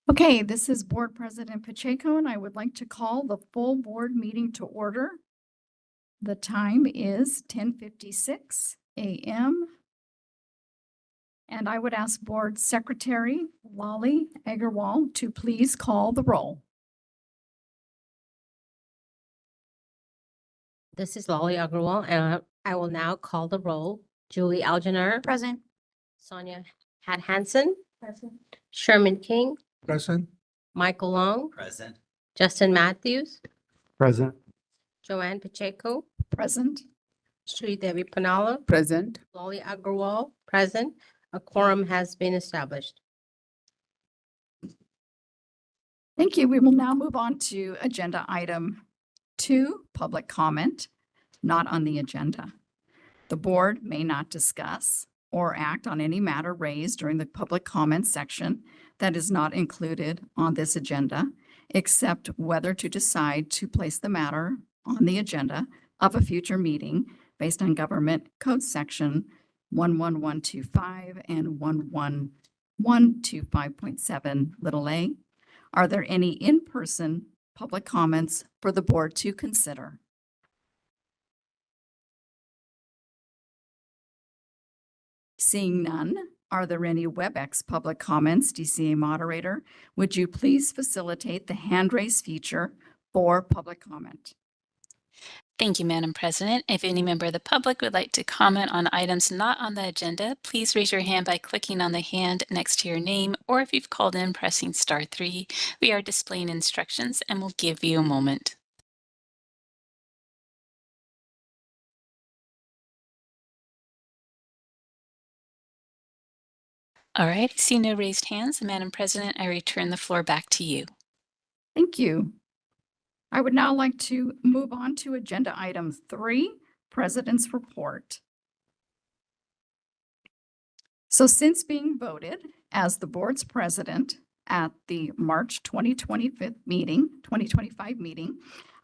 Okay, this is Board President Pacheco, and I would like to call the full board meeting to order. The time is 10:56 a.m. And I would ask Board Secretary Lolly Agarwal to please call the roll. This is Lolly Agarwal, and I will now call the roll. Julie Algener. Present. Sonia Hansen. Present. Sherman King. Present. Michael Long. Present. Justin Matthews. Present. Joanne Pacheco. Present. Sri Devi Panala. Present. Lolly Agarwal. Present. A quorum has been established. Thank you. We will now move on to agenda item 2, public comment, not on the agenda. The board may not discuss or act on any matter raised during the public comment section that is not included on this agenda, except whether to decide to place the matter on the agenda of a future meeting based on Government Code Section 11125 and 11125.7 a. Are there any in-person public comments for the board to consider? Seeing none, are there any WebEx public comments? DCA moderator, would you please facilitate the hand raise feature for public comment? Thank you, Madam President. If any member of the public would like to comment on items not on the agenda, please raise your hand by clicking on the hand next to your name, or if you've called in, pressing *3. We are displaying instructions and we'll give you a moment. All right, I see no raised hands. Madam President, I return the floor back to you. Thank you. I would now like to move on to agenda item 3, President's Report. So since being voted as the board's president at the March 2025 meeting,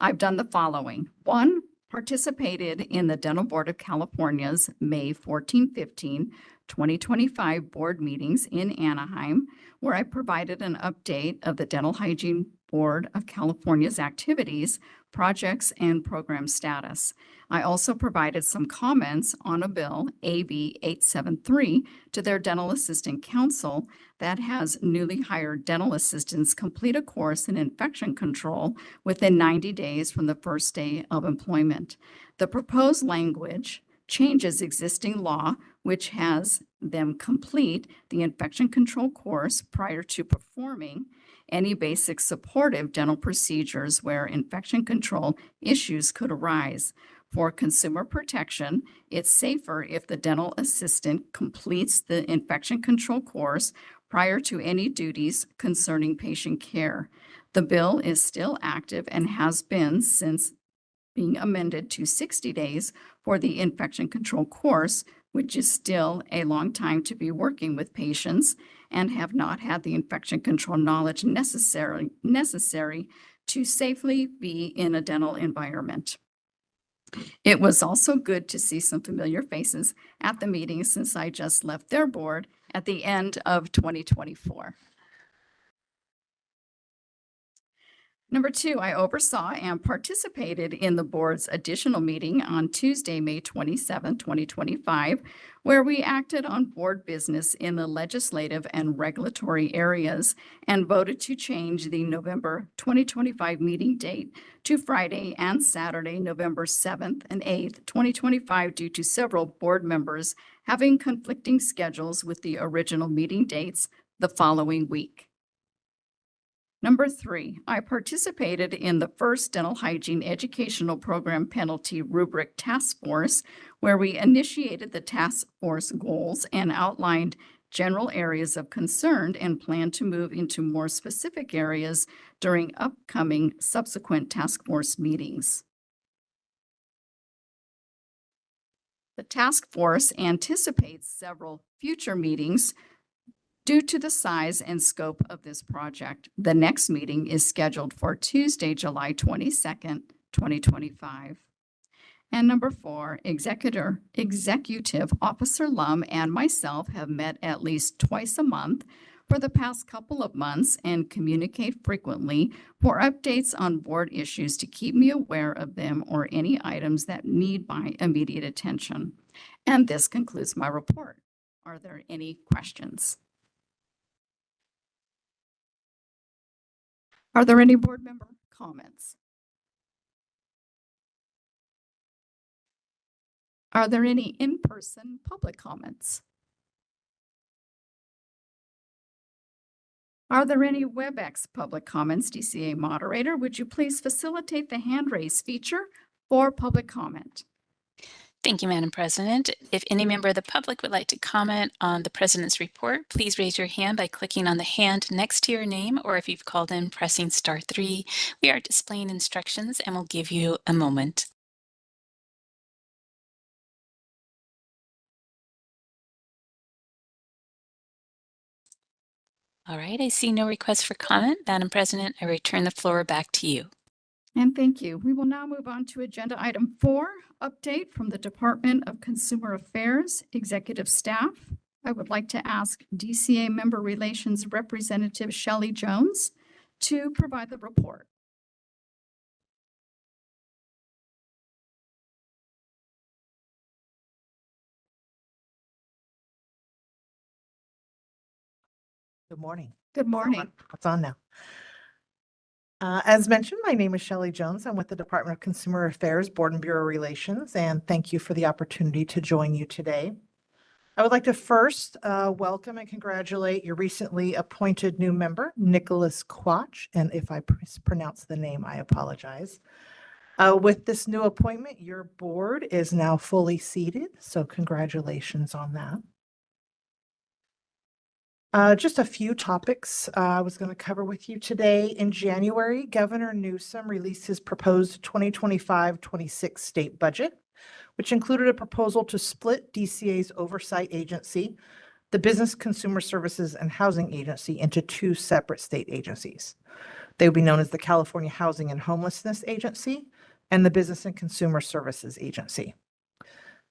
I've done the following. 1, participated in the Dental Board of California's May 14-15, 2025 board meetings in Anaheim, where I provided an update of the Dental Hygiene Board of California's activities, projects, and program status. I also provided some comments on a bill, AB 873, to their Dental Assistant Council that has newly hired dental assistants complete a course in infection control within 90 days from the first day of employment. The proposed language changes existing law, which has them complete the infection control course prior to performing any basic supportive dental procedures where infection control issues could arise. For consumer protection, it's safer if the dental assistant completes the infection control course prior to any duties concerning patient care. The bill is still active and has been since being amended to 60 days for the infection control course, which is still a long time to be working with patients and have not had the infection control knowledge necessary to safely be in a dental environment. It was also good to see some familiar faces at the meeting since I just left their board at the end of 2024. Number 2, I oversaw and participated in the board's additional meeting on Tuesday, May 27, 2025, where we acted on board business in the legislative and regulatory areas and voted to change the November 2025 meeting date to Friday and Saturday, November 7th and 8th, 2025, due to several board members having conflicting schedules with the original meeting dates the following week. Number 3, I participated in the first Dental Hygiene Educational Program Penalty Rubric Task Force, where we initiated the task force goals and outlined general areas of concern and plan to move into more specific areas during upcoming subsequent task force meetings. The task force anticipates several future meetings due to the size and scope of this project. The next meeting is scheduled for Tuesday, July 22nd, 2025. And number 4, Executive Officer Lum and myself have met at least twice a month for the past couple of months and communicate frequently for updates on board issues to keep me aware of them or any items that need my immediate attention. And this concludes my report. Are there any questions? Are there any board member comments? Are there any in-person public comments? Are there any WebEx public comments? DCA moderator, would you please facilitate the hand raise feature for public comment? Thank you, Madam President. If any member of the public would like to comment on the President's report, please raise your hand by clicking on the hand next to your name, or if you've called in, pressing *3. We are displaying instructions and we'll give you a moment. All right, I see no requests for comment. Madam President, I return the floor back to you. And thank you. We will now move on to agenda item 4, update from the Department of Consumer Affairs Executive Staff. I would like to ask DCA Member Relations Representative Shelley Jones to provide the report. Good morning. Good morning. It's on now. As mentioned, my name is Shelley Jones. I'm with the Department of Consumer Affairs Board and Bureau Relations, and thank you for the opportunity to join you today. I would like to first welcome and congratulate your recently appointed new member, Nicholas Quach, and if I mispronounce the name, I apologize. With this new appointment, your board is now fully seated, so congratulations on that. Just a few topics I was going to cover with you today. In January, Governor Newsom released his proposed 2025-26 state budget, which included a proposal to split DCA's oversight agency, the Business Consumer Services and Housing Agency, into 2 separate state agencies. They would be known as the California Housing and Homelessness Agency and the Business and Consumer Services Agency.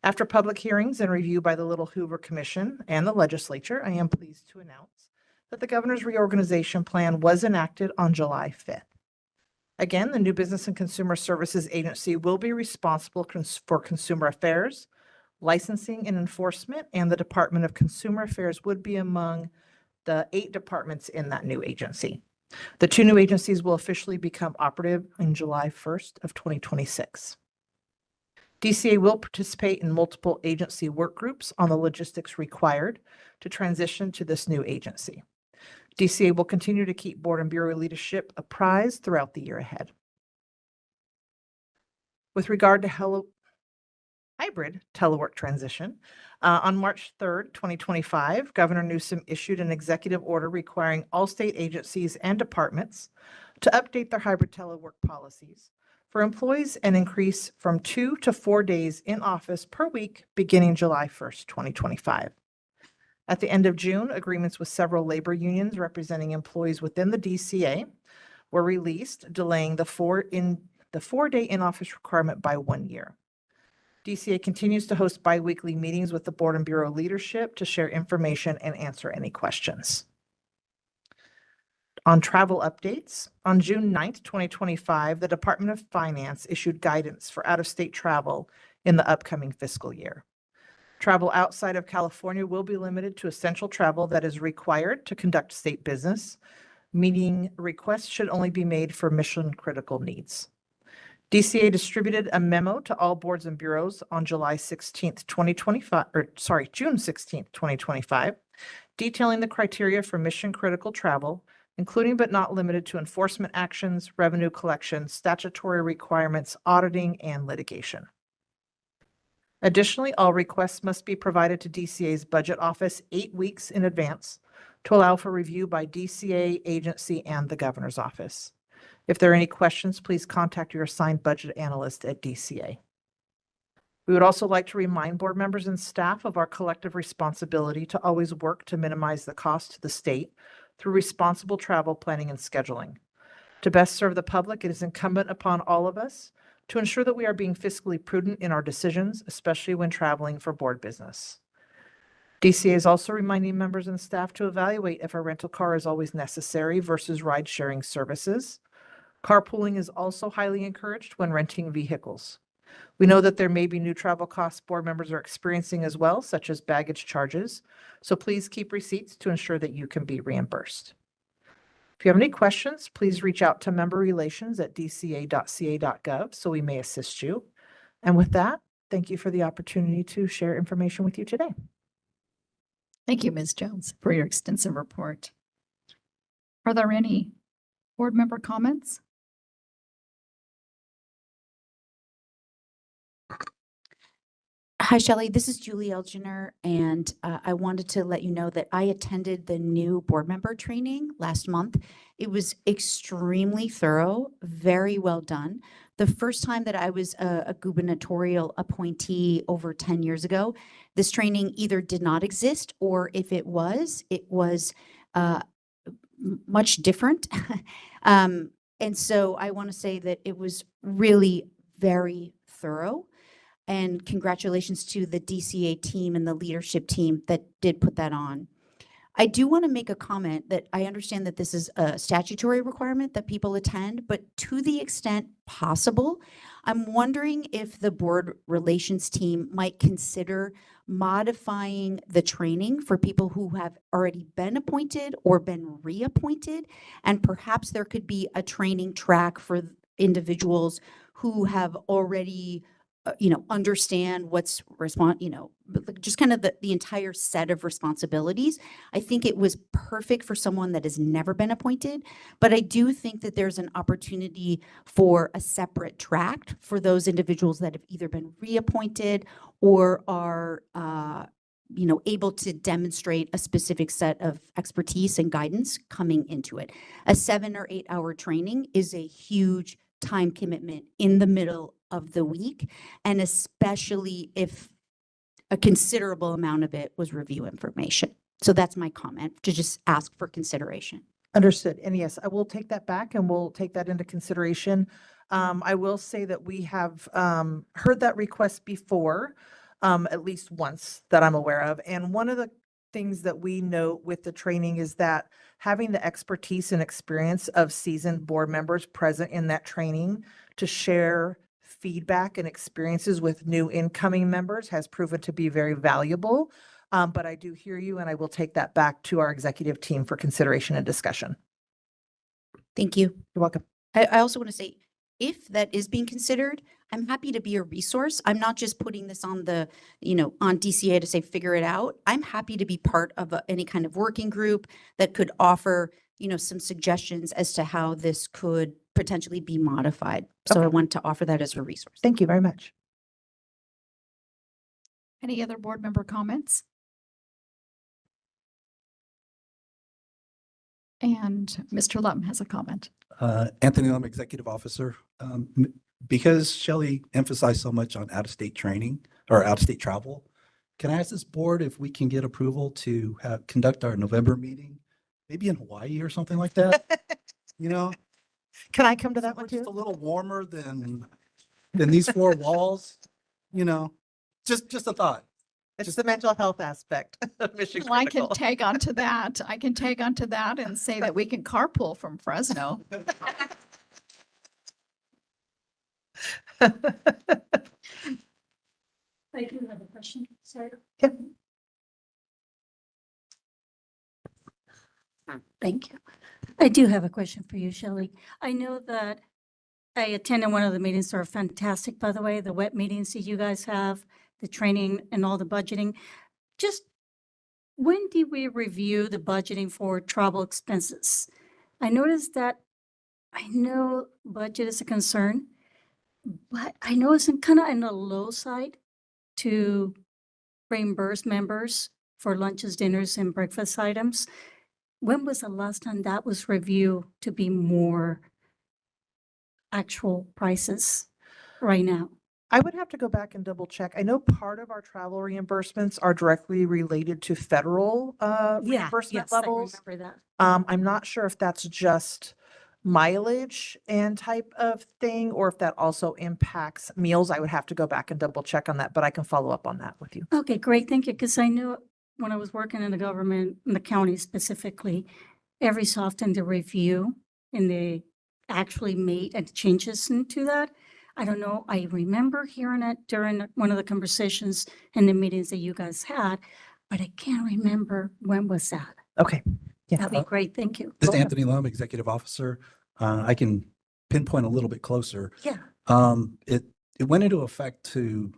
After public hearings and review by the Little Hoover Commission and the legislature, I am pleased to announce that the governor's reorganization plan was enacted on July 5th. Again, the new Business and Consumer Services Agency will be responsible for consumer affairs, licensing and enforcement, and the Department of Consumer Affairs would be among the 8 departments in that new agency. The 2 new agencies will officially become operative on July 1st of 2026. DCA will participate in multiple agency work groups on the logistics required to transition to this new agency. DCA will continue to keep board and bureau leadership apprised throughout the year ahead. With regard to hybrid telework transition, on March 3rd, 2025, Governor Newsom issued an executive order requiring all state agencies and departments to update their hybrid telework policies for employees and increase from 2 to 4 days in office per week beginning July 1st, 2025. At the end of June, agreements with several labor unions representing employees within the DCA were released, delaying the 4-day in-office requirement by 1 year. DCA continues to host biweekly meetings with the board and bureau leadership to share information and answer any questions. On travel updates, on June 9th, 2025, the Department of Finance issued guidance for out-of-state travel in the upcoming fiscal year. Travel outside of California will be limited to essential travel that is required to conduct state business, meaning requests should only be made for mission-critical needs. DCA distributed a memo to all boards and bureaus on June 16th, 2025, detailing the criteria for mission-critical travel, including but not limited to enforcement actions, revenue collection, statutory requirements, auditing, and litigation. Additionally, all requests must be provided to DCA's budget office 8 weeks in advance to allow for review by DCA agency and the governor's office. If there are any questions, please contact your assigned budget analyst at DCA. We would also like to remind board members and staff of our collective responsibility to always work to minimize the cost to the state through responsible travel planning and scheduling. To best serve the public, it is incumbent upon all of us to ensure that we are being fiscally prudent in our decisions, especially when traveling for board business. DCA is also reminding members and staff to evaluate if a rental car is always necessary versus ride-sharing services. Carpooling is also highly encouraged when renting vehicles. We know that there may be new travel costs board members are experiencing as well, such as baggage charges. So please keep receipts to ensure that you can be reimbursed. If you have any questions, please reach out to memberrelations@dca.ca.gov so we may assist you. And with that, thank you for the opportunity to share information with you today. Thank you, Ms. Jones, for your extensive report. Are there any board member comments? Hi, Shelley. This is Julie Elginer, and I wanted to let you know that I attended the new board member training last month. It was extremely thorough, very well done. The first time that I was a gubernatorial appointee over 10 years ago, this training either did not exist, or if it was much different. And so I want to say that it was really very thorough. And congratulations to the DCA team and the leadership team that did put that on. I do want to make a comment that I understand that this is a statutory requirement that people attend, but to the extent possible, I'm wondering if the board relations team might consider modifying the training for people who have already been appointed or been reappointed. And perhaps there could be a training track for individuals who have already understand what's just kind of the entire set of responsibilities. I think it was perfect for someone that has never been appointed, but I do think that there's an opportunity for a separate track for those individuals that have either been reappointed or are able to demonstrate a specific set of expertise and guidance coming into it. A 7 or 8 hour training is a huge time commitment in the middle of the week, and especially if a considerable amount of it was review information. So that's my comment, to just ask for consideration. Understood. And yes, I will take that back and we'll take that into consideration. I will say that we have heard that request before, at least once that I'm aware of. And one of the things that we note with the training is that having the expertise and experience of seasoned board members present in that training to share feedback and experiences with new incoming members has proven to be very valuable. But I do hear you, and I will take that back to our executive team for consideration and discussion. Thank you. You're welcome. I also want to say, if that is being considered, I'm happy to be a resource. I'm not just putting this on on DCA to say, figure it out. I'm happy to be part of any kind of working group that could offer, some suggestions as to how this could potentially be modified. So Okay. I want to offer that as a resource. Thank you very much. Any other board member comments? And Mr. Lum has a comment. Anthony Lum, Executive Officer. Because Shelley emphasized so much on out-of-state training or out-of-state travel, can I ask this board if we can get approval to conduct our November meeting, maybe in Hawaii or something like that? Can I come to that one Just a too? little warmer than these four walls, just a thought. It's the mental health aspect of Mission Well, I can Critical. tag on to that. I can tag on to that and say that we can carpool from Fresno. I do have a question, sorry. Yeah. Thank you. I do have a question for you, Shelley. I know that I attended one of the meetings that are fantastic, by the way, the web meetings that you guys have, the training and all the budgeting. Just when did we review the budgeting for travel expenses? I noticed that, I know budget is a concern, but I know it's kind of in the low side to reimburse members for lunches, dinners, and breakfast items. When was the last time that was reviewed to be more actual prices right now? I would have to go back and double check. I know part of our travel reimbursements are directly related to federal reimbursement Yes, I levels. remember that. I'm not sure if that's just mileage and type of thing, or if that also impacts meals. I would have to go back and double check on that, but I can follow up on that with you. Okay, great, thank you, because I know when I was working in the government, in the county specifically, every so often they review and they actually made changes into that. I don't know, I remember hearing it during one of the conversations in the meetings that you guys had, but I can't remember when was that. Okay. Yeah. That'd be great, thank you. This is Anthony Lum, Executive Officer. I can pinpoint a little bit closer. Yeah, It went into effect to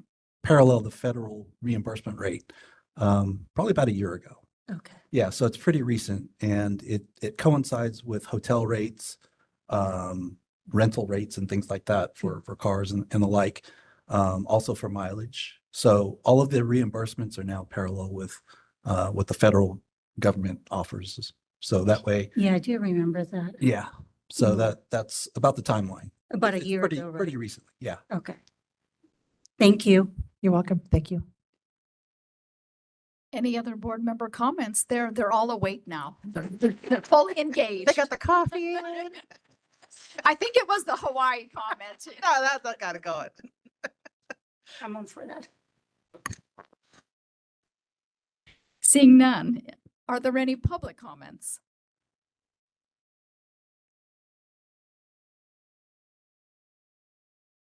parallel the federal reimbursement rate, probably about a year ago. okay. Yeah, so it's pretty recent and it coincides with hotel rates, rental rates and things like that for cars and the like, also for mileage. So all of the reimbursements are now parallel with what the federal government offers. So that way, Yeah, I do remember that. yeah. So Mhm. that's about the timeline. About a It's year pretty, ago, right? pretty recently. Yeah. Okay. Thank you. You're welcome. Thank you. Any other board member comments? They're all awake now. They're fully engaged. They got the coffee. I think it was the Hawaii comment. No, that's gotta go. I'm on for that. Seeing none, are there any public comments?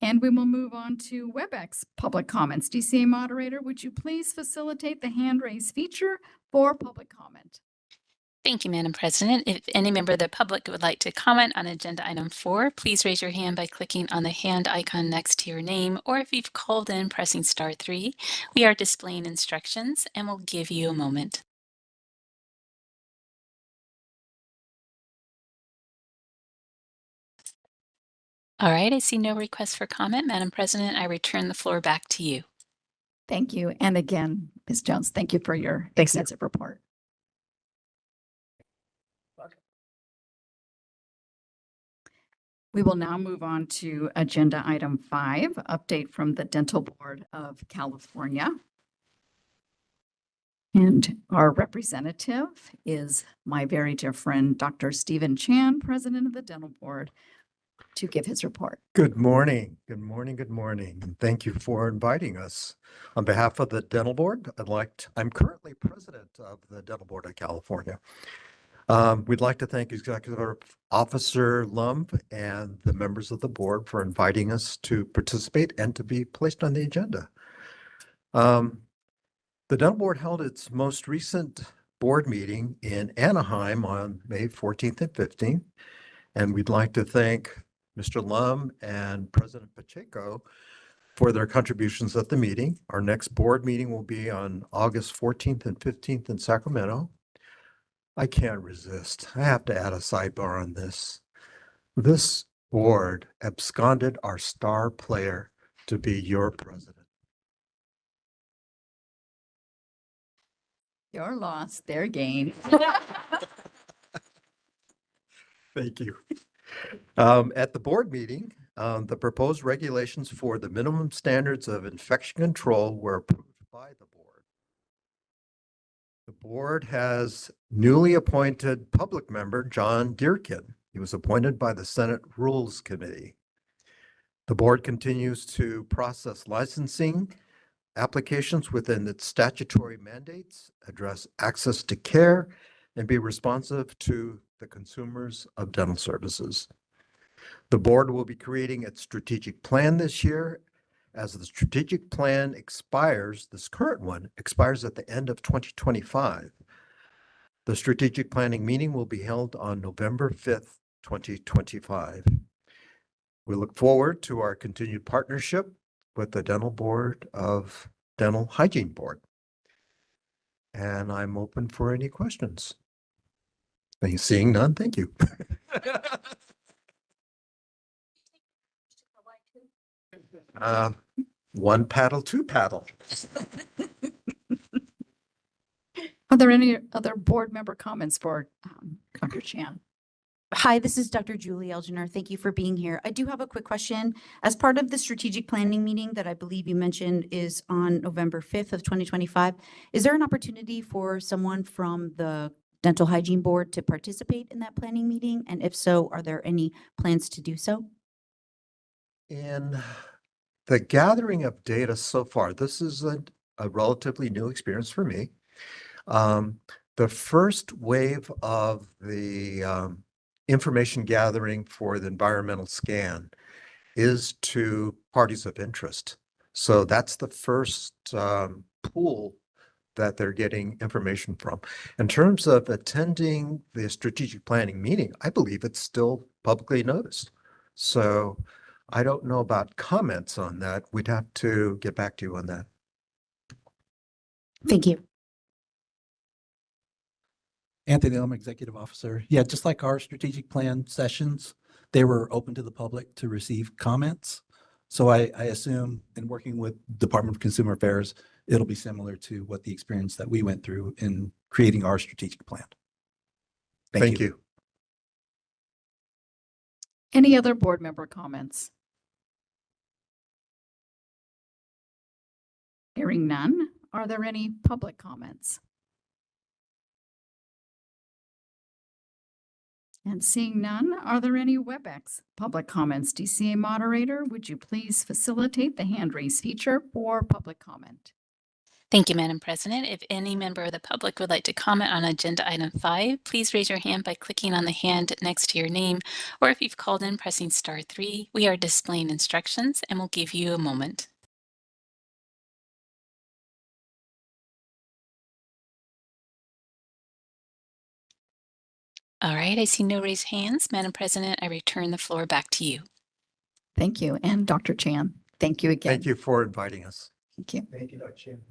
And we will move on to WebEx public comments. DCA moderator, would you please facilitate the hand raise feature for public comment? Thank you, Madam President. If any member of the public would like to comment on agenda item 4, please raise your hand by clicking on the hand icon next to your name, or if you've called in, pressing star 3. We are displaying instructions and we'll give you a moment. All right, I see no requests for comment. Madam President, I return the floor back to you. Thank you. And again, Ms. Jones, thank you for your extensive report. We will now move on to agenda item 5, update from the Dental Board of California. And our representative is my very dear friend, Dr. Stephen Chan, President of the Dental Board, to give his report. Good morning. Good morning. Good morning. And thank you for inviting us. On behalf of the Dental Board, I'm currently president of the Dental Board of California. We'd like to thank Executive Officer Lum and the members of the board for inviting us to participate and to be placed on the agenda. The Dental Board held its most recent board meeting in Anaheim on May 14th and 15th. And we'd like to thank Mr. Lum and President Pacheco for their contributions at the meeting. Our next board meeting will be on August 14th and 15th in Sacramento. I can't resist. I have to add a sidebar on this. This board absconded our star player to be your president. Your loss, their gain. Thank you. At the board meeting, the proposed regulations for the minimum standards of infection control were approved by the board. The board has newly appointed public member John Deerkin. He was appointed by the Senate Rules Committee. The board continues to process licensing applications within its statutory mandates, address access to care, and be responsive to the consumers of dental services. The board will be creating its strategic plan this year. As the strategic plan expires, this current one expires at the end of 2025. The strategic planning meeting will be held on November 5th, 2025. We look forward to our continued partnership with the Dental Hygiene Board. And I'm open for any questions. Seeing none, thank you. One paddle, two paddle. Are there any other board member comments for Dr. Chan? Hi, this is Dr. Julie Elginer. Thank you for being here. I do have a quick question. As part of the strategic planning meeting that I believe you mentioned is on November 5th of 2025, is there an opportunity for someone from the Dental Hygiene Board to participate in that planning meeting? And if so, are there any plans to do so? In the gathering of data so far, this is a relatively new experience for me. The first wave of the information gathering for the environmental scan is to parties of interest. So that's the first pool that they're getting information from. In terms of attending the strategic planning meeting, I believe it's still publicly noticed. So I don't know about comments on that. We'd have to get back to you on that. Thank you. Anthony, I'm Executive Officer. Yeah, just like our strategic plan sessions, they were open to the public to receive comments. So I assume in working with Department of Consumer Affairs, it'll be similar to what the experience that we went through in creating our strategic plan. Thank you. Any other board member comments? Hearing none, are there any public comments? And seeing none, are there any WebEx public comments? DCA moderator, would you please facilitate the hand raise feature for public comment? Thank you, Madam President. If any member of the public would like to comment on agenda item 5, please raise your hand by clicking on the hand next to your name, or if you've called in, pressing star 3. We are displaying instructions and we'll give you a moment. All right, I see no raised hands. Madam President, I return the floor back to you. Thank you. And Dr. Chan, thank you again. Thank you for inviting us. Thank you. Thank you, Dr. Chan.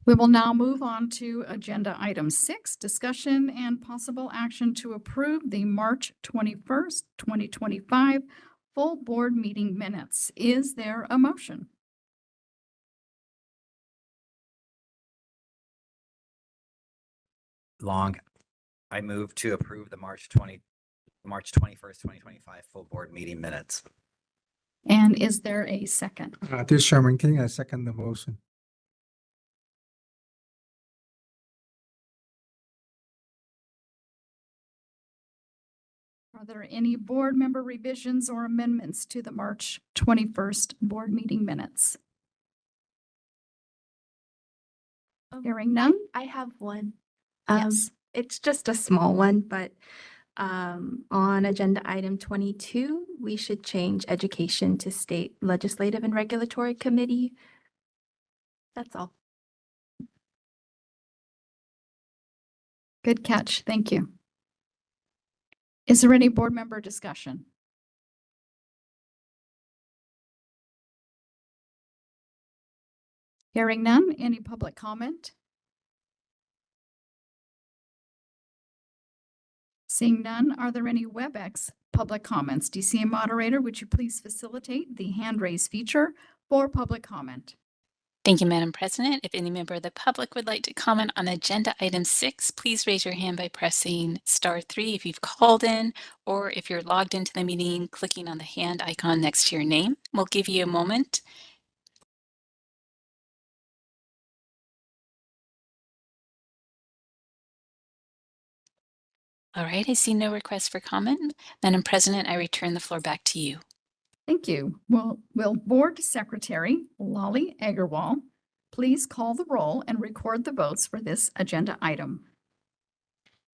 We will now move on to agenda item 6, discussion and possible action to approve the March 21st, 2025 full board meeting minutes. Is there a motion? Long. I move to approve the March 21st, 2025 full board meeting minutes. And is there a second? This is Sherman King. I second the motion. Are there any board member revisions or amendments to the March 21st board meeting minutes? Hearing none? I have one. Yes. It's just a small one, but on agenda item 22, we should change education to state legislative and regulatory committee. That's all. Good catch. Thank you. Is there any board member discussion? Hearing none, any public comment? Seeing none, are there any WebEx public comments? DCA moderator, would you please facilitate the hand raise feature for public comment? Thank you, Madam President. If any member of the public would like to comment on agenda item 6, please raise your hand by pressing star 3 if you've called in, or if you're logged into the meeting, clicking on the hand icon next to your name. We'll give you a moment. All right, I see no request for comment. Madam President, I return the floor back to you. Thank you. Will Board Secretary Lolly Agarwal please call the roll and record the votes for this agenda item?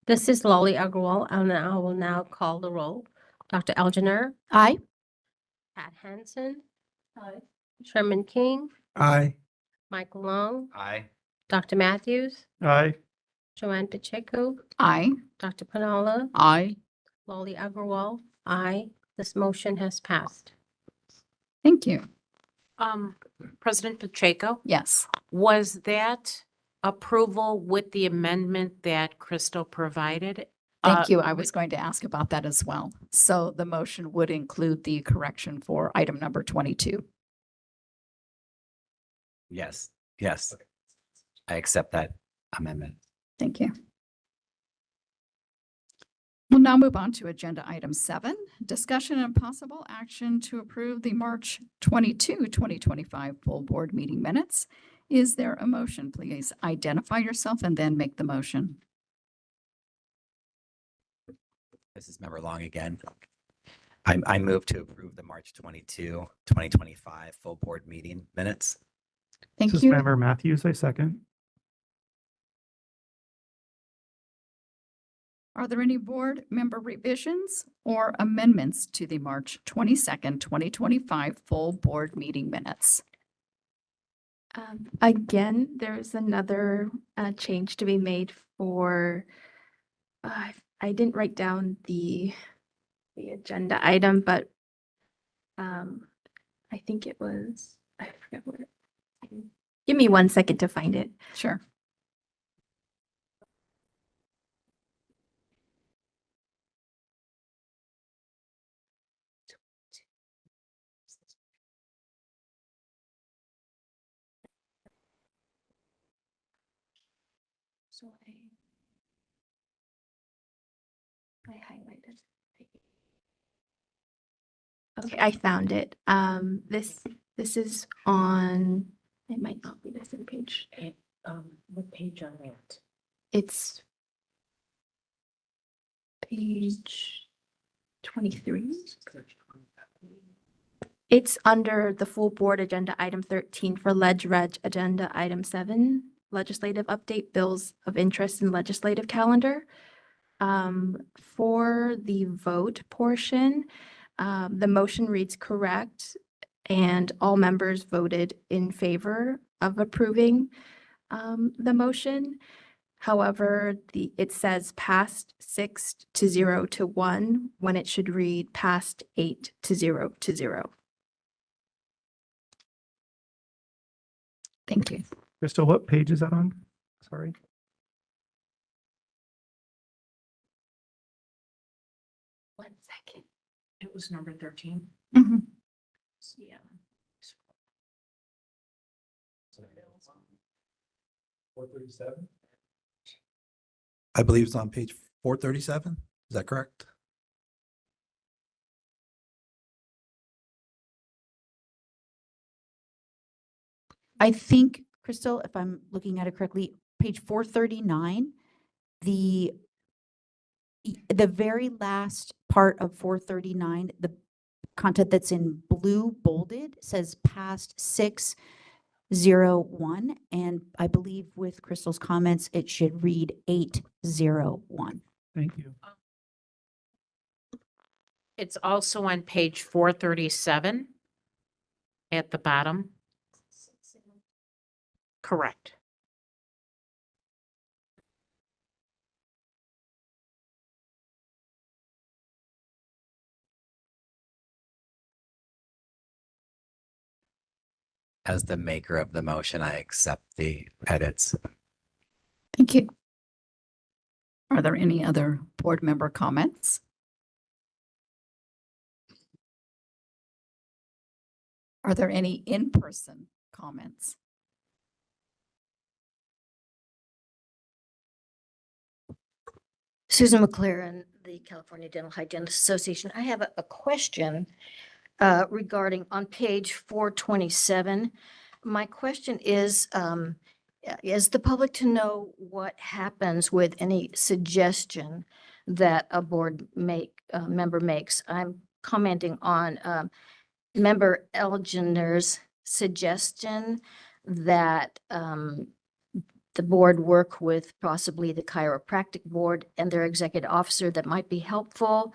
This is Lolly Agarwal, and I will now call the roll. Dr. Algener, Aye. Pat Hansen, Sherman King, Aye. Michael Long, Aye. Dr. Matthews, Aye. Joanne Pacheco, Aye. Dr. Pinala, Aye. Lolly Agarwal, aye. This motion has passed. Thank you. President Pacheco, Yes. was that approval with the amendment that Crystal provided? Thank you. I was going to ask about that as well. So the motion would include the correction for item number 22. Yes. Yes. I accept that amendment. Thank you. We'll now move on to agenda item 7, discussion and possible action to approve the March 22, 2025 full board meeting minutes. Is there a motion? Please identify yourself and then make the motion. This is Member Long again. I move to approve the March 22, 2025 full board meeting minutes. Thank This is you. Member Matthews, I second. Are there any board member revisions or amendments to the March 22nd, 2025 full board meeting minutes? Again, there's another change to be made for, I didn't write down the agenda item, but I think it was, I forget where. Give me 1 second to find it. Sure. So I highlighted. Okay, I found it. This is on, it might not be the same page. What page on that? It's page 23. It's under the full board agenda item 13 for Ledge Reg agenda item 7, legislative update bills of interest in legislative calendar. For the vote portion, the motion reads correct, and all members voted in favor of approving the motion. However, it says passed 6-0 to 1 when it should read passed 8-0 to 0. Thank you. Crystal, what page is that on? Sorry. One second. It was number 13. Mhm. Yeah. 437? I believe it's on page 437. Is that correct? I think, Crystal, if I'm looking at it correctly, page 439, the very last part of 439, the content that's in blue bolded says past 601, and I believe with Crystal's comments, it should read 801. Thank you. It's also on page 437 at the bottom. Correct. As the maker of the motion, I accept the edits. Thank you. Are there any other board member comments? Are there any in-person comments? Susan McLaren, the California Dental Hygienists Association. I have a question regarding on page 427. My question is the public to know what happens with any suggestion that a board member makes? I'm commenting on Member Elginer's suggestion that the board work with possibly the chiropractic board and their executive officer that might be helpful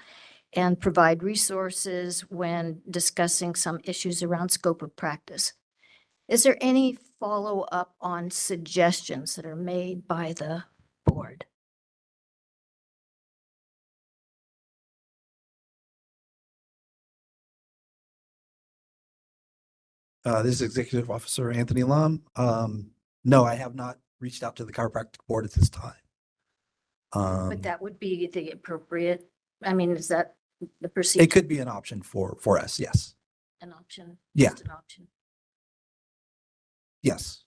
and provide resources when discussing some issues around scope of practice. Is there any follow-up on suggestions that are made by the board? This is Executive Officer Anthony Lum. No, I have not reached out to the chiropractic board at this time. But that would be the appropriate, I mean, is that the procedure? It could be an option for us. Yes. An option? Yeah. Just an option. Yes.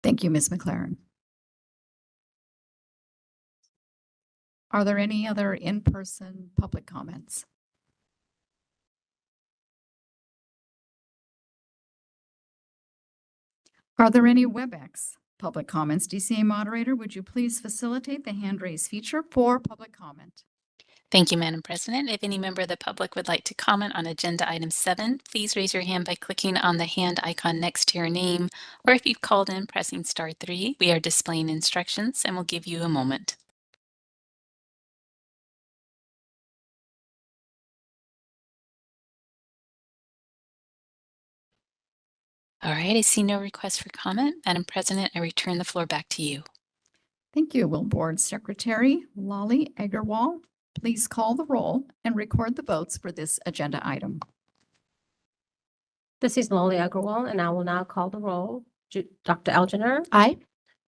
Thank you, Ms. McLaren. Are there any other in-person public comments? Are there any WebEx public comments? DCA moderator, would you please facilitate the hand raise feature for public comment? Thank you, Madam President. If any member of the public would like to comment on agenda item 7, please raise your hand by clicking on the hand icon next to your name, or if you've called in, pressing star 3. We are displaying instructions and we'll give you a moment. All right, I see no request for comment. Madam President, I return the floor back to you. Thank you. Will Board Secretary Lolly Agarwal please call the roll and record the votes for this agenda item? This is Lolly Agarwal, and I will now call the roll. Dr. Algener, Aye.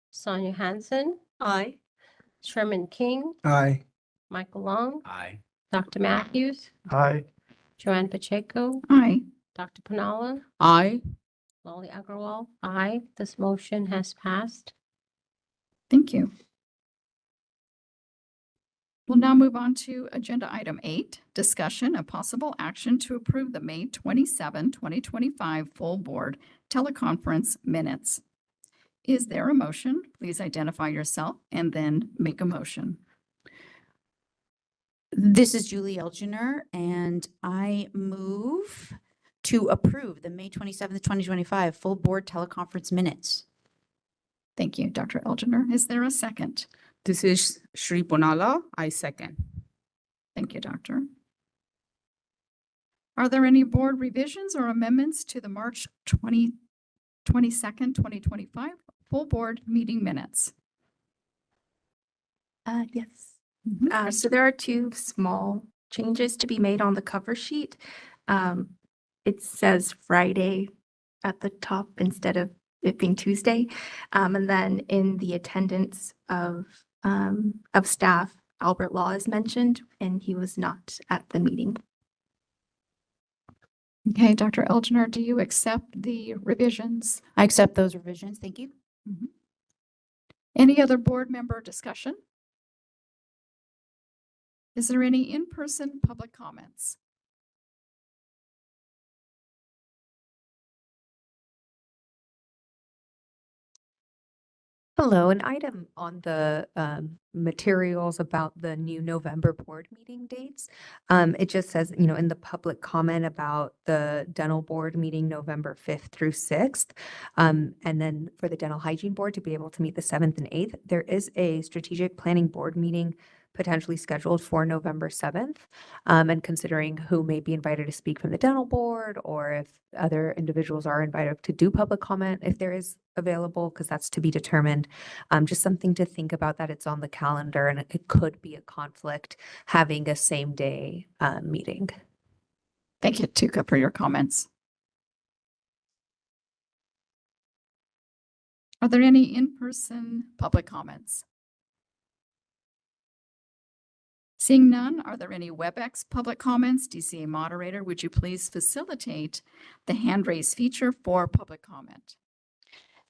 Sonia Hansen, Aye. Sherman King, Aye. Michael Long, Aye. Dr. Matthews, Aye. Joanne Pacheco, Aye. Dr. Pinala, Aye. Lolly Agarwal. Aye. This motion has passed. Thank you. We'll now move on to agenda item 8, discussion of possible action to approve the May 27, 2025 full board teleconference minutes. Is there a motion? Please identify yourself and then make a motion. This is Julie Elginer, and I move to approve the May 27th, 2025 full board teleconference minutes. Thank you, Dr. Elginer. Is there a second? This is Shri Ponala. I second. Thank you, Doctor. Are there any board revisions or amendments to the March 22nd, 2025 full board meeting minutes? Yes. Mhm. So there are 2 small changes to be made on the cover sheet. It says Friday at the top instead of it being Tuesday. And then in the attendance of staff, Albert Law is mentioned, and he was not at the meeting. Okay, Dr. Elginer, do you accept the revisions? I accept those revisions. Thank you. Mhm. Any other board member discussion? Is there any in-person public comments? Hello, an item on the materials about the new November board meeting dates. It just says, in the public comment about the dental board meeting November 5th through 6th. And then for the dental hygiene board to be able to meet the 7th and 8th, there is a strategic planning board meeting potentially scheduled for November 7th. And considering who may be invited to speak from the dental board, or if other individuals are invited to do public comment, if there is available, because that's to be determined. Just something to think about, that it's on the calendar and it could be a conflict having a same day meeting. Thank you, Tuka, for your comments. Are there any in-person public comments? Seeing none, are there any WebEx public comments? DCA moderator, would you please facilitate the hand raise feature for public comment?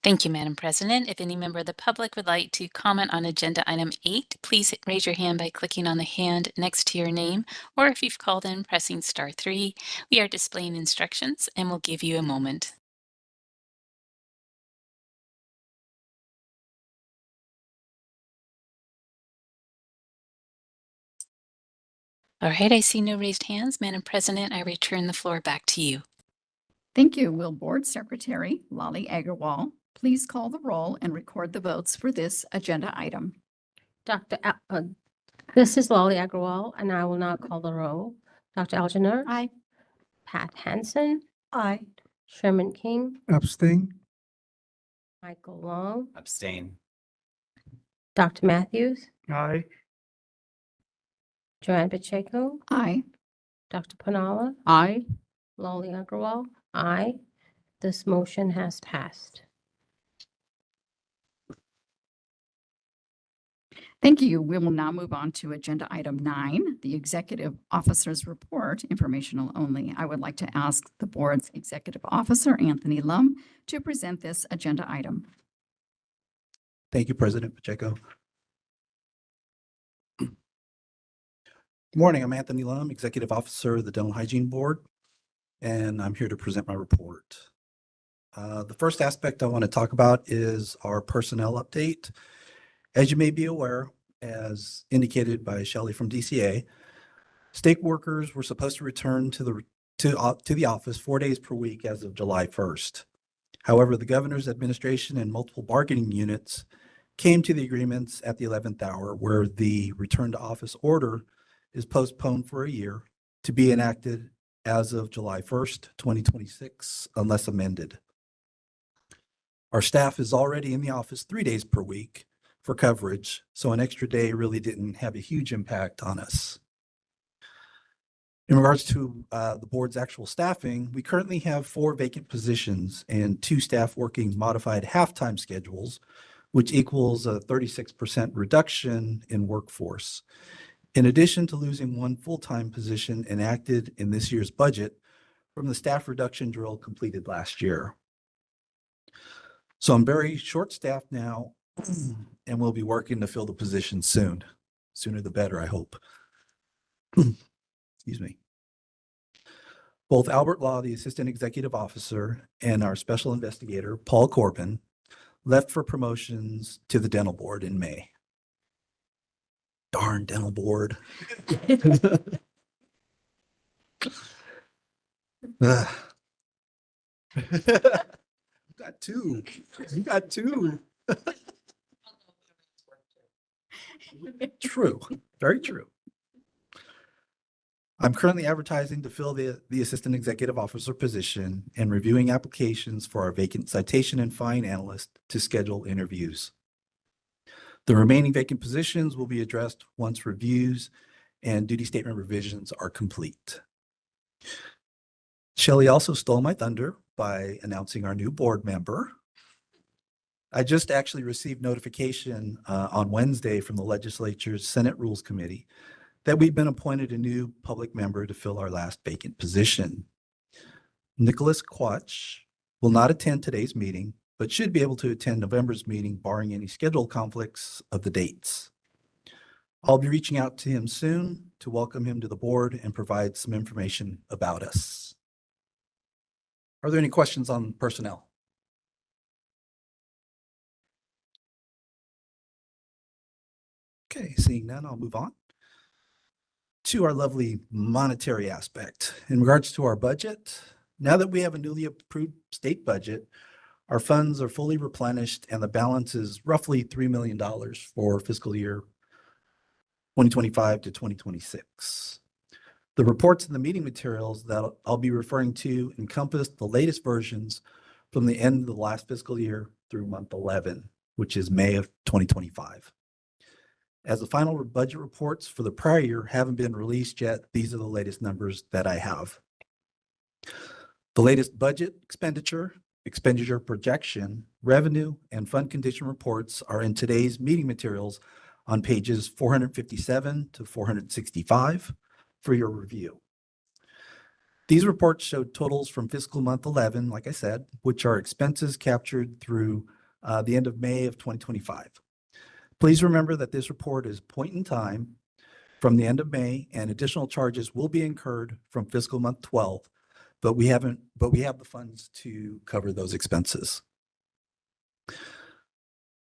Thank you, Madam President. If any member of the public would like to comment on agenda item 8, please raise your hand by clicking on the hand next to your name, or if you've called in, pressing star 3. We are displaying instructions and we'll give you a moment. All right, I see no raised hands. Madam President, I return the floor back to you. Thank you. Will Board Secretary Lolly Agarwal please call the roll and record the votes for this agenda item? This is Lolly Agarwal, and I will now call the roll. Dr. Algener. Aye. Pat Hansen. Aye. Sherman King. Abstain. Michael Long. Abstain. Dr. Matthews. Aye. Joanne Pacheco. Aye. Dr. Pinala. Aye. Lolly Agarwal. Aye. This motion has passed. Thank you. We will now move on to agenda item 9, the executive officer's report, informational only. I would like to ask the board's executive officer, Anthony Lum, to present this agenda item. Thank you, President Pacheco. Good morning. I'm Anthony Lum, Executive Officer of the Dental Hygiene Board, and I'm here to present my report. The first aspect I want to talk about is our personnel update. As you may be aware, as indicated by Shelley from DCA, State workers were supposed to return to the office 4 days per week as of July 1st. However, the governor's administration and multiple bargaining units came to the agreements at the 11th hour where the return to office order is postponed for a year to be enacted as of July 1st, 2026, unless amended. Our staff is already in the office 3 days per week for coverage, so an extra day really didn't have a huge impact on us. In regards to the board's actual staffing, we currently have 4 vacant positions and 2 staff working modified half-time schedules, which equals a 36% reduction in workforce. In addition to losing 1 full-time position enacted in this year's budget from the staff reduction drill completed last year. So I'm very short-staffed now, and we'll be working to fill the position soon. Sooner the better, I hope. Excuse me. Both Albert Law, the Assistant Executive Officer, and our Special Investigator, Paul Corbin, left for promotions to the Dental Board in May. Darn Dental Board. Got 2. You got 2. True. Very true. I'm currently advertising to fill the Assistant Executive Officer position and reviewing applications for our vacant citation and fine analyst to schedule interviews. The remaining vacant positions will be addressed once reviews and duty statement revisions are complete. Shelley also stole my thunder by announcing our new board member. I just actually received notification on Wednesday from the legislature's Senate Rules Committee that we've been appointed a new public member to fill our last vacant position. Nicholas Quatch will not attend today's meeting, but should be able to attend November's meeting barring any schedule conflicts of the dates. I'll be reaching out to him soon to welcome him to the board and provide some information about us. Are there any questions on personnel? Okay, seeing none, I'll move on to our lovely monetary aspect. In regards to our budget, now that we have a newly approved state budget, our funds are fully replenished and the balance is roughly $3 million for fiscal year 2025 to 2026. The reports and the meeting materials that I'll be referring to encompass the latest versions from the end of the last fiscal year through month 11, which is May of 2025. As the final budget reports for the prior year haven't been released yet, these are the latest numbers that I have. The latest budget expenditure projection, revenue, and fund condition reports are in today's meeting materials on pages 457 to 465 for your review. These reports show totals from fiscal month 11, like I said, which are expenses captured through the end of May of 2025. Please remember that this report is point in time from the end of May, and additional charges will be incurred from fiscal month 12, but we have the funds to cover those expenses.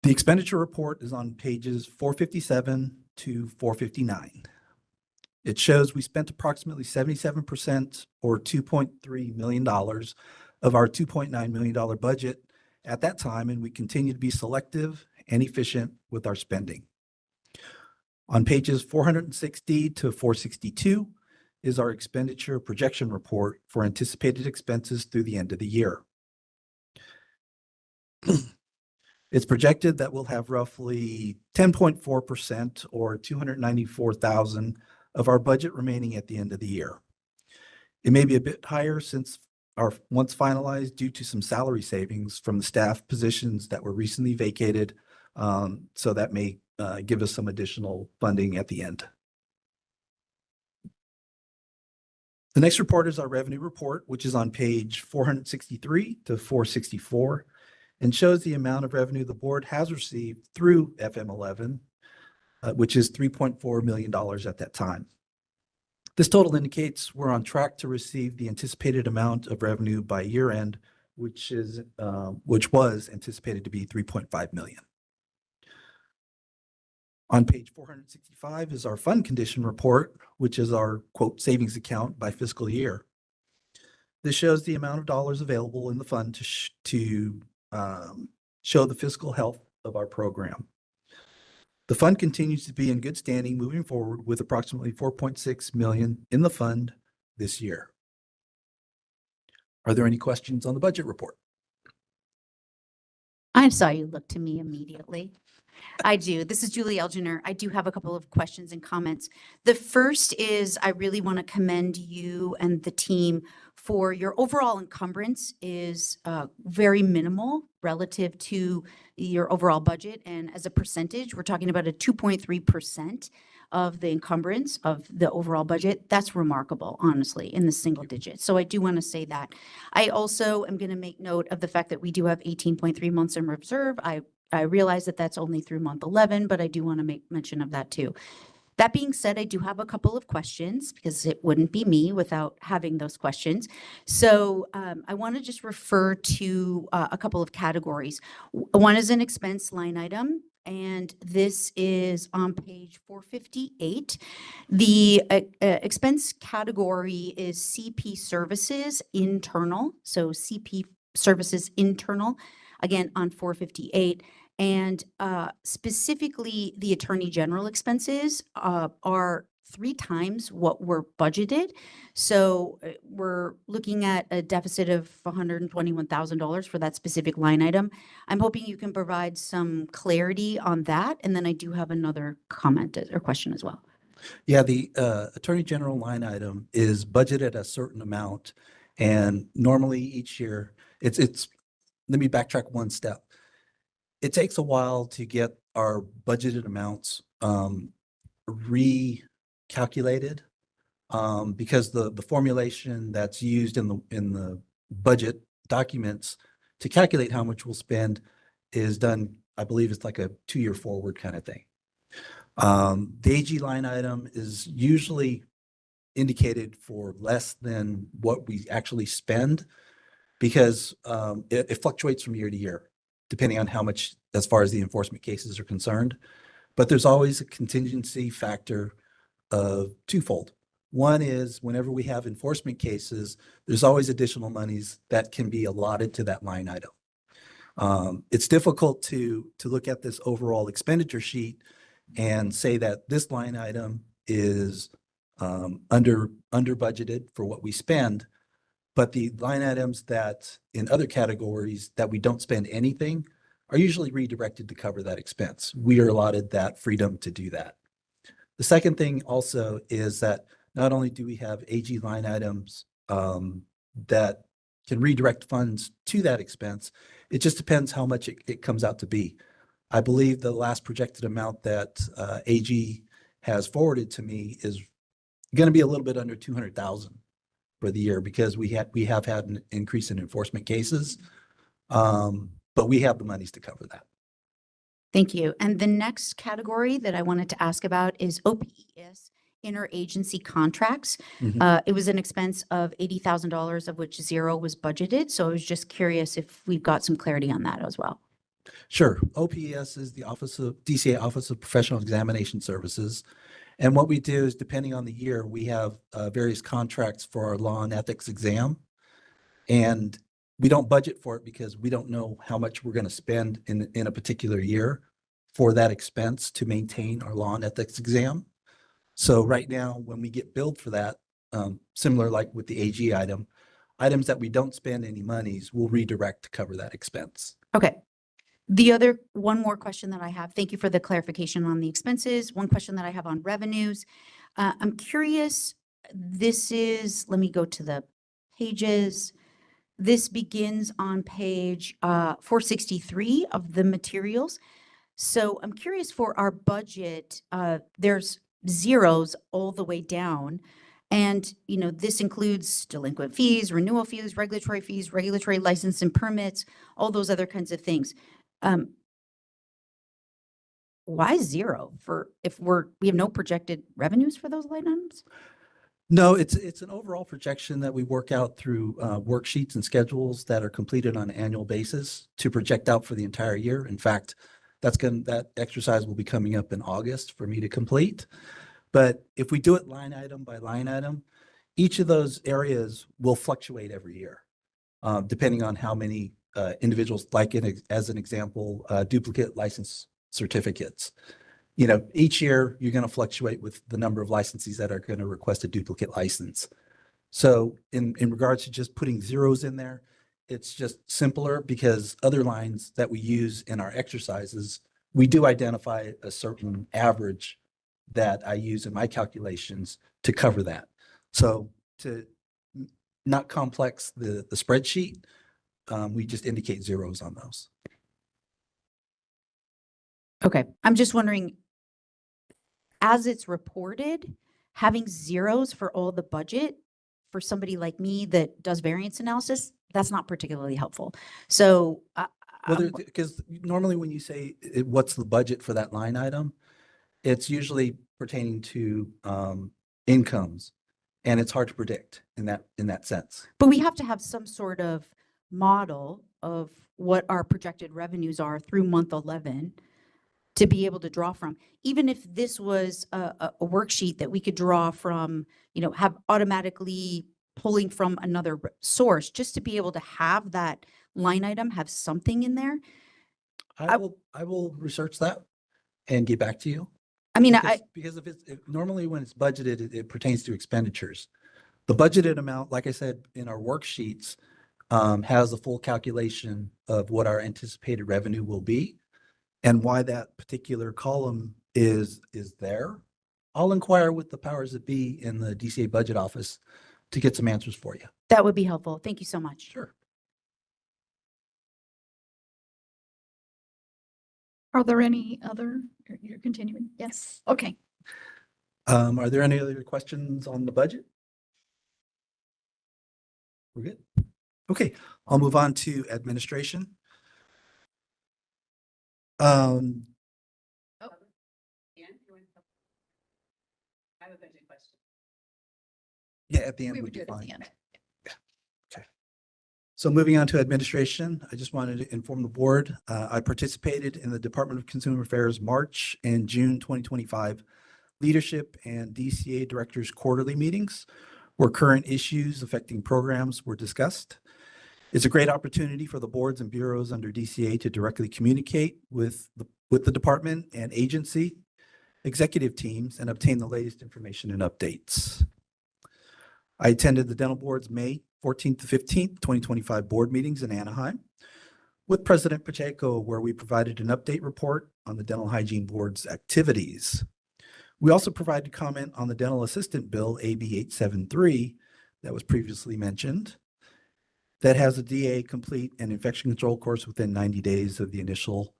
The expenditure report is on pages 457 to 459. It shows we spent approximately 77% or $2.3 million of our $2.9 million budget at that time, and we continue to be selective and efficient with our spending. On pages 460 to 462 is our expenditure projection report for anticipated expenses through the end of the year. It's projected that we'll have roughly 10.4% or $294,000 of our budget remaining at the end of the year. It may be a bit higher since once finalized due to some salary savings from the staff positions that were recently vacated. So that may give us some additional funding at the end. The next report is our revenue report, which is on page 463 to 464 and shows the amount of revenue the board has received through FM11, which is $3.4 million at that time. This total indicates we're on track to receive the anticipated amount of revenue by year end, which was anticipated to be $3.5 million. On page 465 is our fund condition report, which is our quote savings account by fiscal year. This shows the amount of dollars available in the fund to show the fiscal health of our program. The fund continues to be in good standing moving forward with approximately 4.6 million in the fund this year. Are there any questions on the budget report? I saw you look to me immediately. I do. This is Julie Elginer. I do have a couple of questions and comments. The first is I really want to commend you and the team for your overall encumbrance is very minimal relative to your overall budget. And as a percentage, we're talking about a 2.3% of the encumbrance of the overall budget. That's remarkable, honestly, in the single digits. So I do want to say that. I also am going to make note of the fact that we do have 18.3 months in reserve. I realize that that's only through month 11, but I do want to make mention of that too. That being said, I do have a couple of questions because it wouldn't be me without having those questions. So I want to just refer to a couple of categories. One is an expense line item, and this is on page 458. The expense category is CP services internal. So CP services internal, again, on 458. And specifically, the Attorney General expenses are 3 times what were budgeted. So we're looking at a deficit of $121,000 for that specific line item. I'm hoping you can provide some clarity on that. And then I do have another comment or question as well. Yeah, the Attorney General line item is budgeted at a certain amount. And normally each year, it's let me backtrack one step. It takes a while to get our budgeted amounts recalculated because the formulation that's used in the budget documents to calculate how much we'll spend is done, I believe it's like a 2-year forward kind of thing. The AG line item is usually indicated for less than what we actually spend because it fluctuates from year to year, depending on how much, as far as the enforcement cases are concerned. But there's always a contingency factor of twofold. One is whenever we have enforcement cases, there's always additional monies that can be allotted to that line item. It's difficult to look at this overall expenditure sheet and say that this line item is under budgeted for what we spend. But the line items that in other categories that we don't spend anything are usually redirected to cover that expense. We are allotted that freedom to do that. The second thing also is that not only do we have AG line items that can redirect funds to that expense, it just depends how much it comes out to be. I believe the last projected amount that AG has forwarded to me is going to be a little bit under 200,000 for the year because we have had an increase in enforcement cases, but we have the monies to cover that. Thank you. And the next category that I wanted to ask about is OPES, interagency contracts. It was an expense of $80,000, of which 0 was budgeted. So I was just curious if we've got some clarity on that as well. Sure. OPES is the DCA Office of Professional Examination Services. And what we do is, depending on the year, we have various contracts for our law and ethics exam. And we don't budget for it because we don't know how much we're going to spend in a particular year for that expense to maintain our law and ethics exam. So right now, when we get billed for that, similar like with the AG items that we don't spend any monies, we'll redirect to cover that expense. Okay. One more question that I have, thank you for the clarification on the expenses. One question that I have on revenues. I'm curious, let me go to the pages. This begins on page 463 of the materials. So I'm curious for our budget, there's zeros all the way down. And, this includes delinquent fees, renewal fees, regulatory license and permits, all those other kinds of things. Why 0 if we have no projected revenues for those line items? No, it's an overall projection that we work out through worksheets and schedules that are completed on an annual basis to project out for the entire year. In fact, That exercise will be coming up in August for me to complete. But if we do it line item by line item, each of those areas will fluctuate every year, depending on how many individuals, like as an example, duplicate license certificates. Each year you're going to fluctuate with the number of licensees that are going to request a duplicate license. So in regards to just putting zeros in there, it's just simpler because other lines that we use in our exercises, we do identify a certain average that I use in my calculations to cover that. So to not complex the spreadsheet, we just indicate zeros on those. Okay, I'm just wondering, as it's reported, having zeros for all the budget for somebody like me that does variance analysis, that's not particularly helpful. So Because normally when you say what's the budget for that line item, it's usually pertaining to incomes, and it's hard to predict in that sense. but we have to have some sort of model of what our projected revenues are through month 11 to be able to draw from. Even if this was a worksheet that we could draw from, have automatically pulling from another source, just to be able to have that line item, have something in there. I will research that and get back to you. I mean, because normally when it's budgeted, it pertains to expenditures. The budgeted amount, like I said, in our worksheets, has a full calculation of what our anticipated revenue will be and why that particular column is there. I'll inquire with the powers that be in the DCA budget office to get some answers for you. That would be helpful. Thank you so much. Sure. Are there any other, you're continuing? Yes. Okay. Are there any other questions on the budget? We're good. Okay, I'll move on to administration. Yeah, at the end would be fine. Okay. So moving on to administration, I just wanted to inform the board, I participated in the Department of Consumer Affairs March and June 2025 leadership and DCA directors quarterly meetings where current issues affecting programs were discussed. It's a great opportunity for the boards and bureaus under DCA to directly communicate with the department and agency executive teams and obtain the latest information and updates. I attended the Dental Board's May 14th to 15th, 2025 board meetings in Anaheim with President Pacheco, where we provided an update report on the Dental Hygiene Board's activities. We also provided comment on the Dental Assistant Bill, AB 873, that was previously mentioned, that has a DA complete an infection control course within 90 days of the initial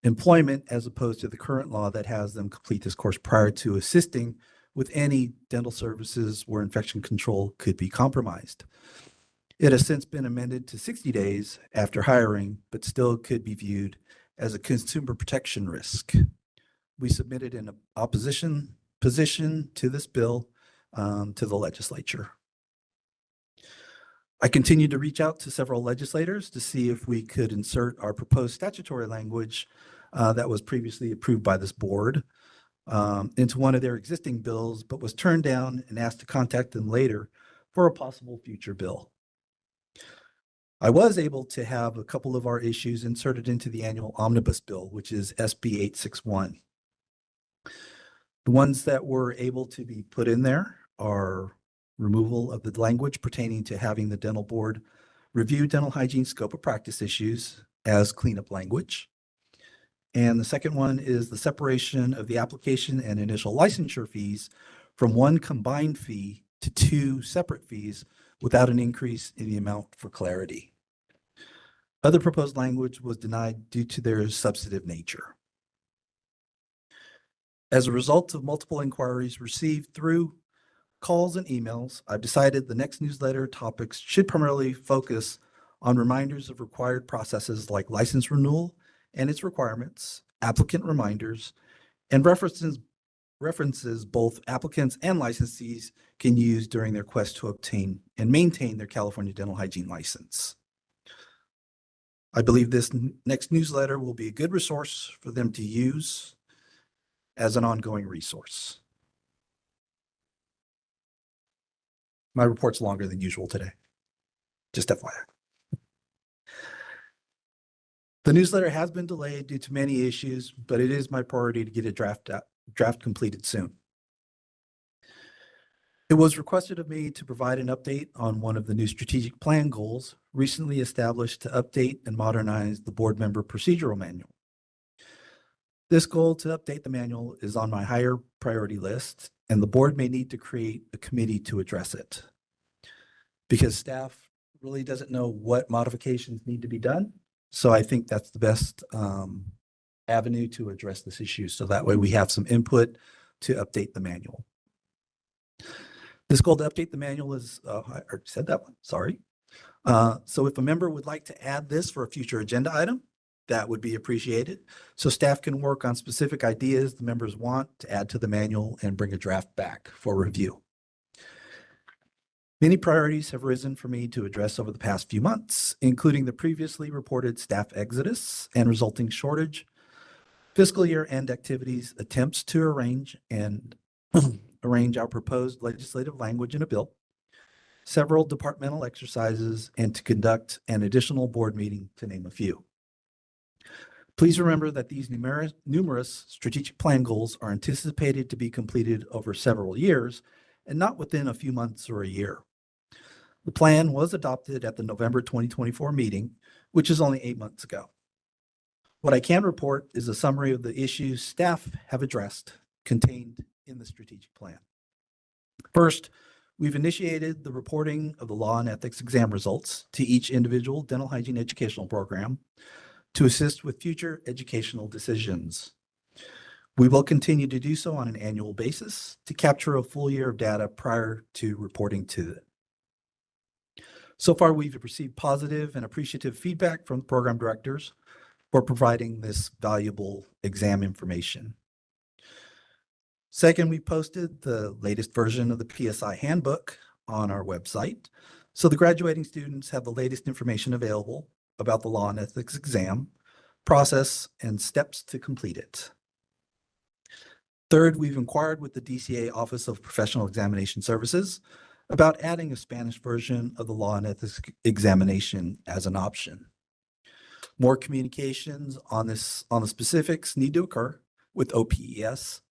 employment, as opposed to the current law that has them complete this course prior to assisting with any dental services where infection control could be compromised. It has since been amended to 60 days after hiring, but still could be viewed as a consumer protection risk. We submitted an opposition position to this bill to the legislature. I continued to reach out to several legislators to see if we could insert our proposed statutory language that was previously approved by this board into one of their existing bills, but was turned down and asked to contact them later for a possible future bill. I was able to have a couple of our issues inserted into the annual omnibus bill, which is SB 861. The ones that were able to be put in there are removal of the language pertaining to having the dental board review dental hygiene scope of practice issues as cleanup language. And the second one is the separation of the application and initial licensure fees from one combined fee to two separate fees without an increase in the amount for clarity. Other proposed language was denied due to their substantive nature. As a result of multiple inquiries received through calls and emails, I've decided the next newsletter topics should primarily focus on reminders of required processes like license renewal and its requirements, applicant reminders, and references both applicants and licensees can use during their quest to obtain and maintain their California dental hygiene license. I believe this next newsletter will be a good resource for them to use as an ongoing resource. My report's longer than usual today, just FYI. The newsletter has been delayed due to many issues, but it is my priority to get a draft completed soon. It was requested of me to provide an update on one of the new strategic plan goals recently established to update and modernize the board member procedural manual. This goal to update the manual is on my higher priority list, and the board may need to create a committee to address it. Because staff really doesn't know what modifications need to be done. So I think that's the best avenue to address this issue. So that way we have some input to update the manual. This goal to update the manual is, I already said that one, sorry. So if a member would like to add this for a future agenda item, that would be appreciated. So staff can work on specific ideas the members want to add to the manual and bring a draft back for review. Many priorities have risen for me to address over the past few months, including the previously reported staff exodus and resulting shortage, fiscal year end activities, attempts to arrange our proposed legislative language in a bill, several departmental exercises, and to conduct an additional board meeting, to name a few. Please remember that these numerous strategic plan goals are anticipated to be completed over several years and not within a few months or a year. The plan was adopted at the November 2024 meeting, which is only 8 months ago. What I can report is a summary of the issues staff have addressed contained in the strategic plan. First, we've initiated the reporting of the law and ethics exam results to each individual dental hygiene educational program to assist with future educational decisions. We will continue to do so on an annual basis to capture a full year of data prior to reporting to it. So far, we've received positive and appreciative feedback from the program directors for providing this valuable exam information. Second, we posted the latest version of the PSI handbook on our website, so the graduating students have the latest information available about the law and ethics exam, process, and steps to complete it. Third, we've inquired with the DCA Office of Professional Examination Services about adding a Spanish version of the law and ethics examination as an option. More communications on the specifics need to occur with OPES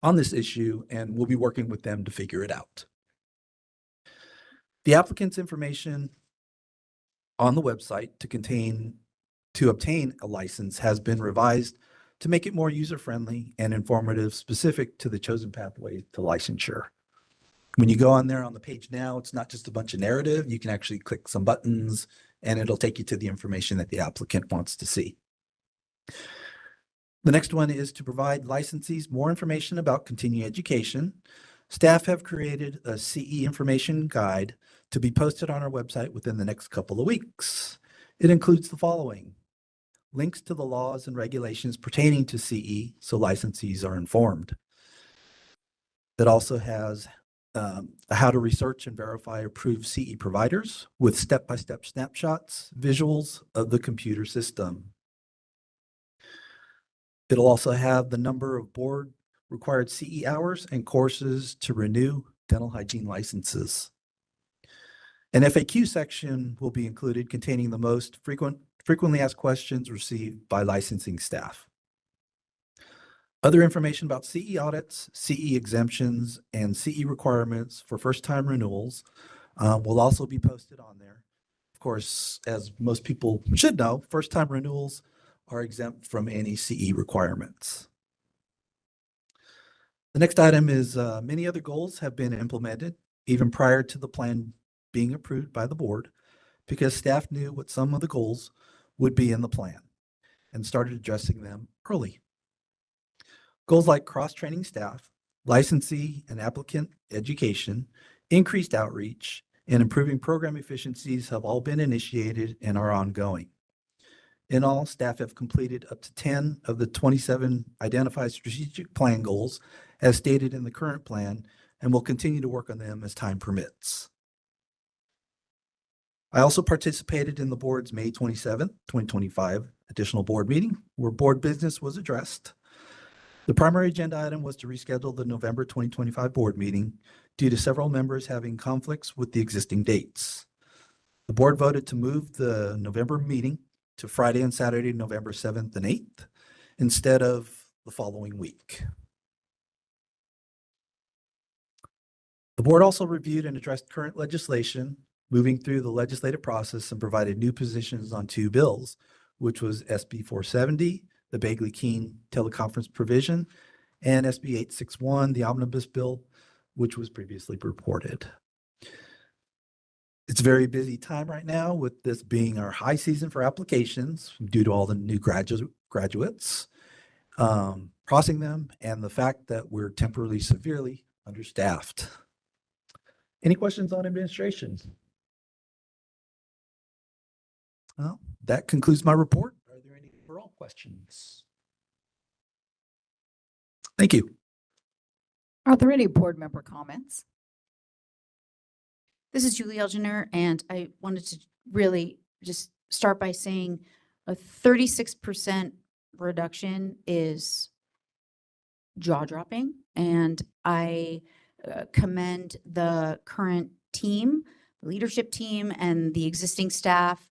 on this issue, and we'll be working with them to figure it out. The applicant's information on the website to obtain a license has been revised to make it more user-friendly and informative, specific to the chosen pathway to licensure. When you go on there on the page now, it's not just a bunch of narrative. You can actually click some buttons and it'll take you to the information that the applicant wants to see. The next one is to provide licensees more information about continuing education. Staff have created a CE information guide to be posted on our website within the next couple of weeks. It includes the following: links to the laws and regulations pertaining to CE so licensees are informed. It also has how to research and verify approved CE providers with step-by-step snapshots, visuals of the computer system. It'll also have the number of board required CE hours and courses to renew dental hygiene licenses. An FAQ section will be included containing the most frequently asked questions received by licensing staff. Other information about CE audits, CE exemptions, and CE requirements for first-time renewals will also be posted on there. Of course, as most people should know, first-time renewals are exempt from any CE requirements. The next item is many other goals have been implemented even prior to the plan being approved by the board because staff knew what some of the goals would be in the plan and started addressing them early. Goals like cross-training staff, licensee and applicant education, increased outreach, and improving program efficiencies have all been initiated and are ongoing. In all, staff have completed up to 10 of the 27 identified strategic plan goals as stated in the current plan and will continue to work on them as time permits. I also participated in the board's May 27th, 2025 additional board meeting where board business was addressed. The primary agenda item was to reschedule the November 2025 board meeting due to several members having conflicts with the existing dates. The board voted to move the November meeting to Friday and Saturday, November 7th and 8th, instead of the following week. The board also reviewed and addressed current legislation, moving through the legislative process and provided new positions on 2 bills, which was SB 470, the Bagley-Keene teleconference provision, and SB 861, the omnibus bill, which was previously reported. It's a very busy time right now, with this being our high season for applications due to all the new graduates, processing them, and the fact that we're temporarily severely understaffed. Any questions on administration? Well, that concludes my report. Are there any overall questions? Thank you. Are there any board member comments? This is Julie Elginer, and I wanted to really just start by saying a 36% reduction is jaw-dropping, and I commend the current team, the leadership team, and the existing staff.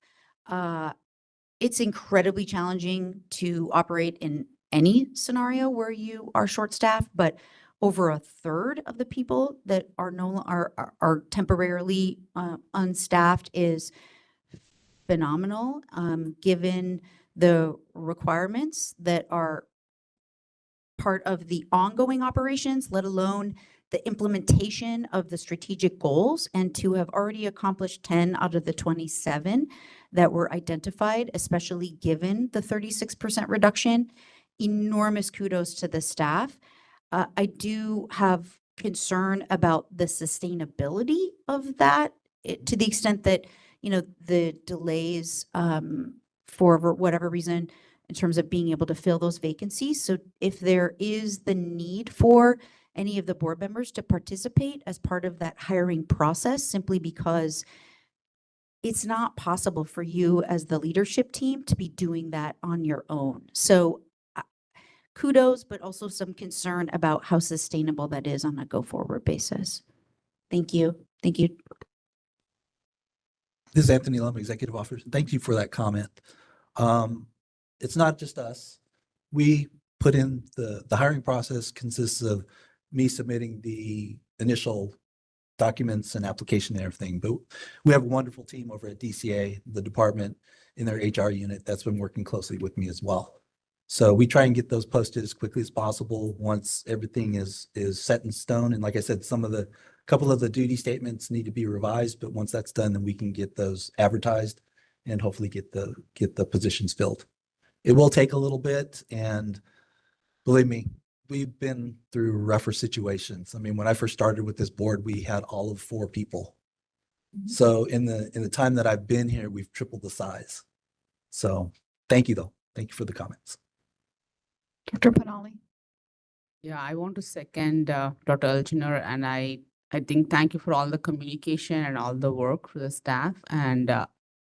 It's incredibly challenging to operate in any scenario where you are short-staffed, but over a third of the people that are temporarily unstaffed is phenomenal, given the requirements that are part of the ongoing operations, let alone the implementation of the strategic goals, and to have already accomplished 10 out of the 27 that were identified, especially given the 36% reduction. Enormous kudos to the staff. I do have concern about the sustainability of that, to the extent that, the delays for whatever reason in terms of being able to fill those vacancies. So if there is the need for any of the board members to participate as part of that hiring process, simply because it's not possible for you as the leadership team to be doing that on your own. So kudos, but also some concern about how sustainable that is on a go-forward basis. Thank you. Thank you. This is Anthony Lum, Executive Officer. Thank you for that comment. It's not just us. We put in the hiring process consists of me submitting the initial documents and application and everything, but we have a wonderful team over at DCA, the department in their HR unit that's been working closely with me as well. So we try and get those posted as quickly as possible once everything is set in stone. And like I said, couple of the duty statements need to be revised, but once that's done, then we can get those advertised and hopefully get the positions filled. It will take a little bit, and believe me, we've been through rougher situations. I mean, when I first started with this board, we had all of 4 people. So in the time that I've been here, we've tripled the size. So thank you, though. Thank you for the comments. Dr. Panali? Yeah, I want to second Dr. Elginer, and I think thank you for all the communication and all the work for the staff. And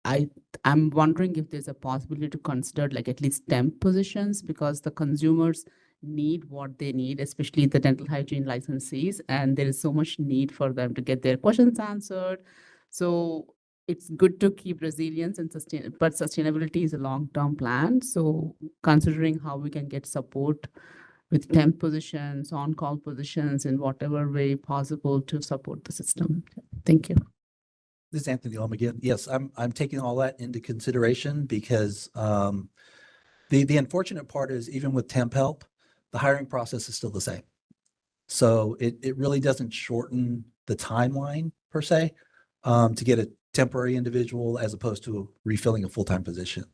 I'm wondering if there's a possibility to consider like at least temp positions, because the consumers need what they need, especially the dental hygiene licensees, and there is so much need for them to get their questions answered. So it's good to keep resilience and but sustainability is a long-term plan. So considering how we can get support with temp positions, on-call positions, in whatever way possible to support the system. Thank you. This is Anthony Lum again. Yes, I'm taking all that into consideration because the unfortunate part is even with temp help, the hiring process is still the same. So it really doesn't shorten the timeline per se to get a temporary individual as opposed to refilling a full-time position.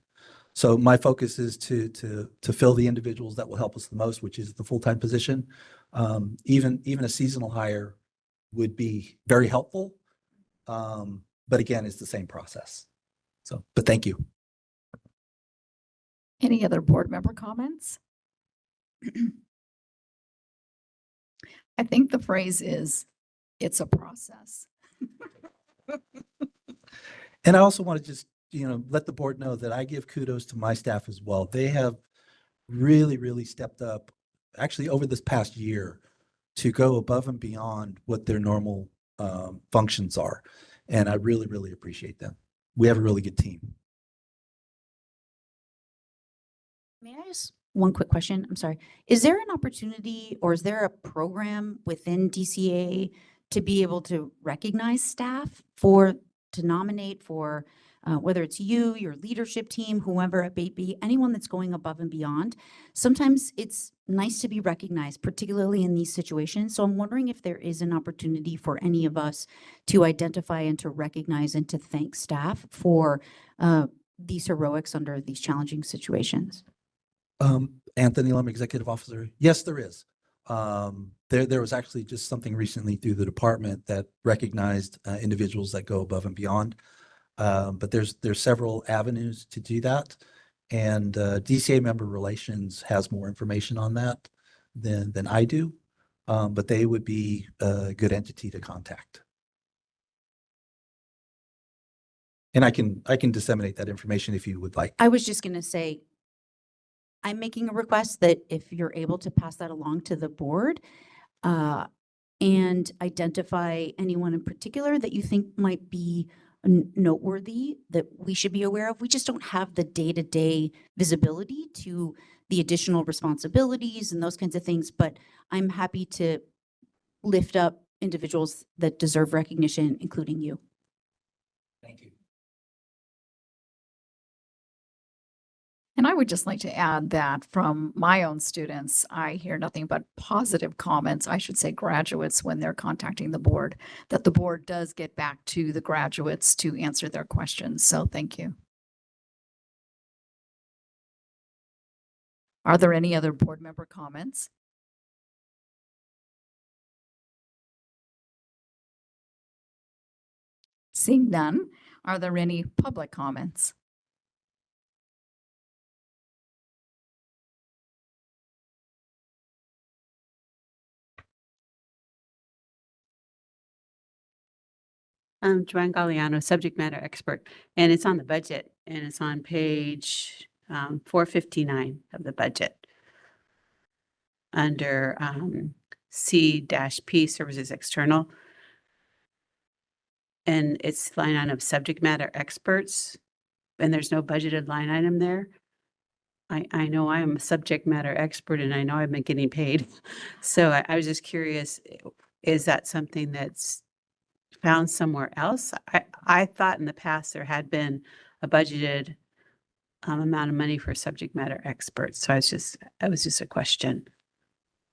So my focus is to fill the individuals that will help us the most, which is the full-time position. Even a seasonal hire would be very helpful. But again, it's the same process. So, but thank you. Any other board member comments? I think the phrase is, it's a process. And I also want to just, let the board know that I give kudos to my staff as well. They have really, really stepped up actually over this past year to go above and beyond what their normal functions are. And I really, really appreciate them. We have a really good team. May I ask one quick question? I'm sorry. Is there an opportunity or is there a program within DCA to be able to recognize staff to nominate for, whether it's you, your leadership team, whoever it may be, anyone that's going above and beyond? Sometimes it's nice to be recognized, particularly in these situations. So I'm wondering if there is an opportunity for any of us to identify and to recognize and to thank staff for these heroics under these challenging situations. Anthony Lum, Executive Officer. Yes, there is. There was actually just something recently through the department that recognized individuals that go above and beyond. But there's several avenues to do that. And DCA Member Relations has more information on that than I do. But they would be a good entity to contact. And I can disseminate that information if you would like. I was just going to say, I'm making a request that if you're able to pass that along to the board and identify anyone in particular that you think might be noteworthy that we should be aware of. We just don't have the day-to-day visibility to the additional responsibilities and those kinds of things, but I'm happy to lift up individuals that deserve recognition, including you. Thank you. And I would just like to add that from my own students, I hear nothing but positive comments. I should say graduates when they're contacting the board, that the board does get back to the graduates to answer their questions. So thank you. Are there any other board member comments? Seeing none, are there any public comments? I'm Joanne Galliano, subject matter expert, and it's on the budget, and it's on page 459 of the budget under C-P Services External. And it's line item subject matter experts, and there's no budgeted line item there. I know I am a subject matter expert and I know I've been getting paid. So I was just curious, is that something that's found somewhere else? I thought in the past there had been a budgeted amount of money for subject matter experts. So it was just a question.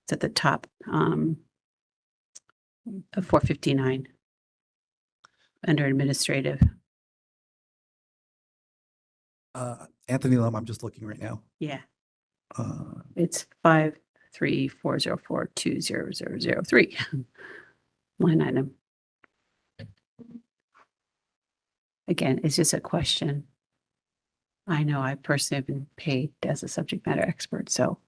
It's at the top of 459 under administrative. Anthony Lum, I'm just looking right now. Yeah. It's 53404200003 line item. Again, it's just a question. I know I personally have been paid as a subject matter expert, so.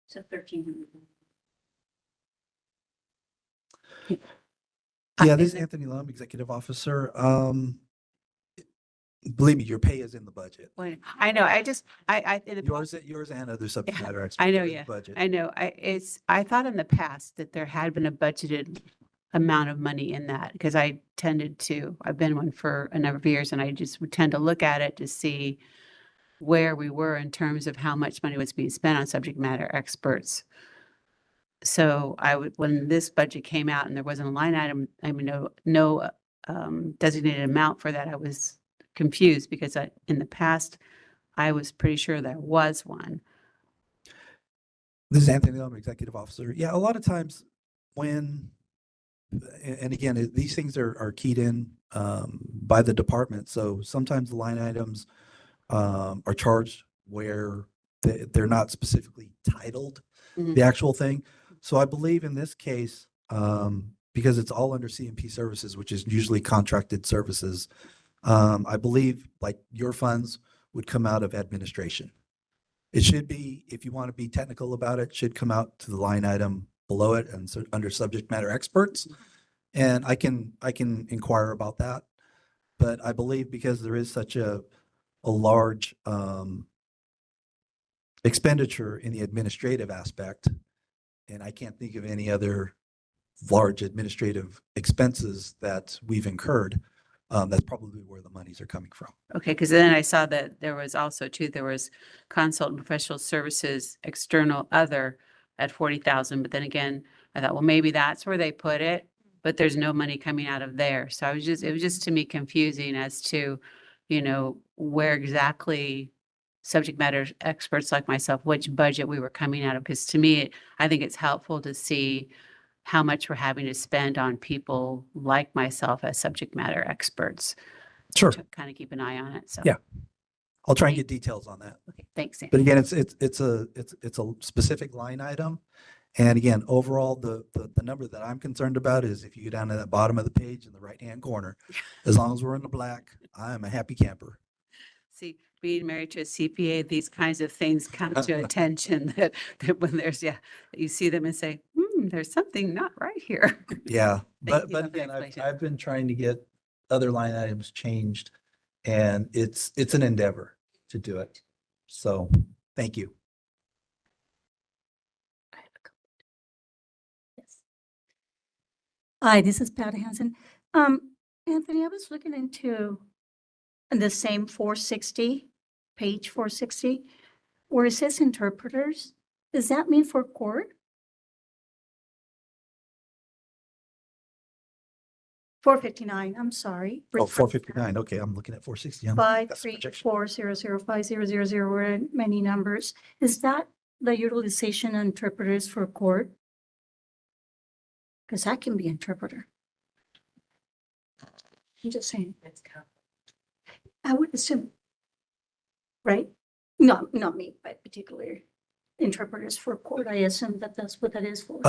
So 1,300. Yeah, this is Anthony Lum, Executive Officer. Believe me, your pay is in the budget. Well, I know, in the Yours and other subject matter experts. I know, are in the yeah, budget. I know. I thought in the past that there had been a budgeted amount of money in that because I've been one for a number of years and I just would tend to look at it to see where we were in terms of how much money was being spent on subject matter experts. So when this budget came out and there wasn't a line item, no designated amount for that, I was confused because in the past, I was pretty sure there was one. This is Anthony Lum, Executive Officer. Yeah, a lot of times and again, these things are keyed in by the department. So sometimes the line items are charged where they're not specifically titled the actual thing. So I believe in this case, because it's all under C&P services, which is usually contracted services, I believe like your funds would come out of administration. It should be, if you want to be technical about it, should come out to the line item below it and so under subject matter experts. And I can inquire about that. But I believe because there is such a large expenditure in the administrative aspect, and I can't think of any other large administrative expenses that we've incurred, that's probably where the monies are coming from. Okay, because then I saw that there was also too, there was consult and professional services, external other at 40,000. But then again, I thought, well, maybe that's where they put it, but there's no money coming out of there. So it was just to me confusing as to, you know, where exactly subject matter experts like myself, which budget we were coming out of. Because to me, I think it's helpful to see how much we're having to spend on people like myself as subject matter experts. Sure. To kind of keep an eye on it. So. Yeah. I'll try and get details on that. Okay, thanks, Sam. But again, it's a specific line item. And again, overall, the number that I'm concerned about is if you go down to that bottom of the page in the right-hand corner, as long as we're in the black, I'm a happy camper. See, being married to a CPA, these kinds of things come to attention that when there's, you see them and say, there's something not right here. Yeah, Thank but you for the again, explanation. I've been trying to get other line items changed, and it's an endeavor to do it. So, thank you. Hi, this is Pat Hansen. Anthony, I was looking into the same 460, page 460, where it says interpreters. Does that mean for court? 459, I'm sorry. Oh, 459. Okay, I'm looking at 460. That's the projection. 534005000, we're in many numbers. Is that the utilization of interpreters for court? Because that can be interpreter. I'm just saying. I would assume. Right? No, not me, but particular interpreters for court. I assume that that's what that is for.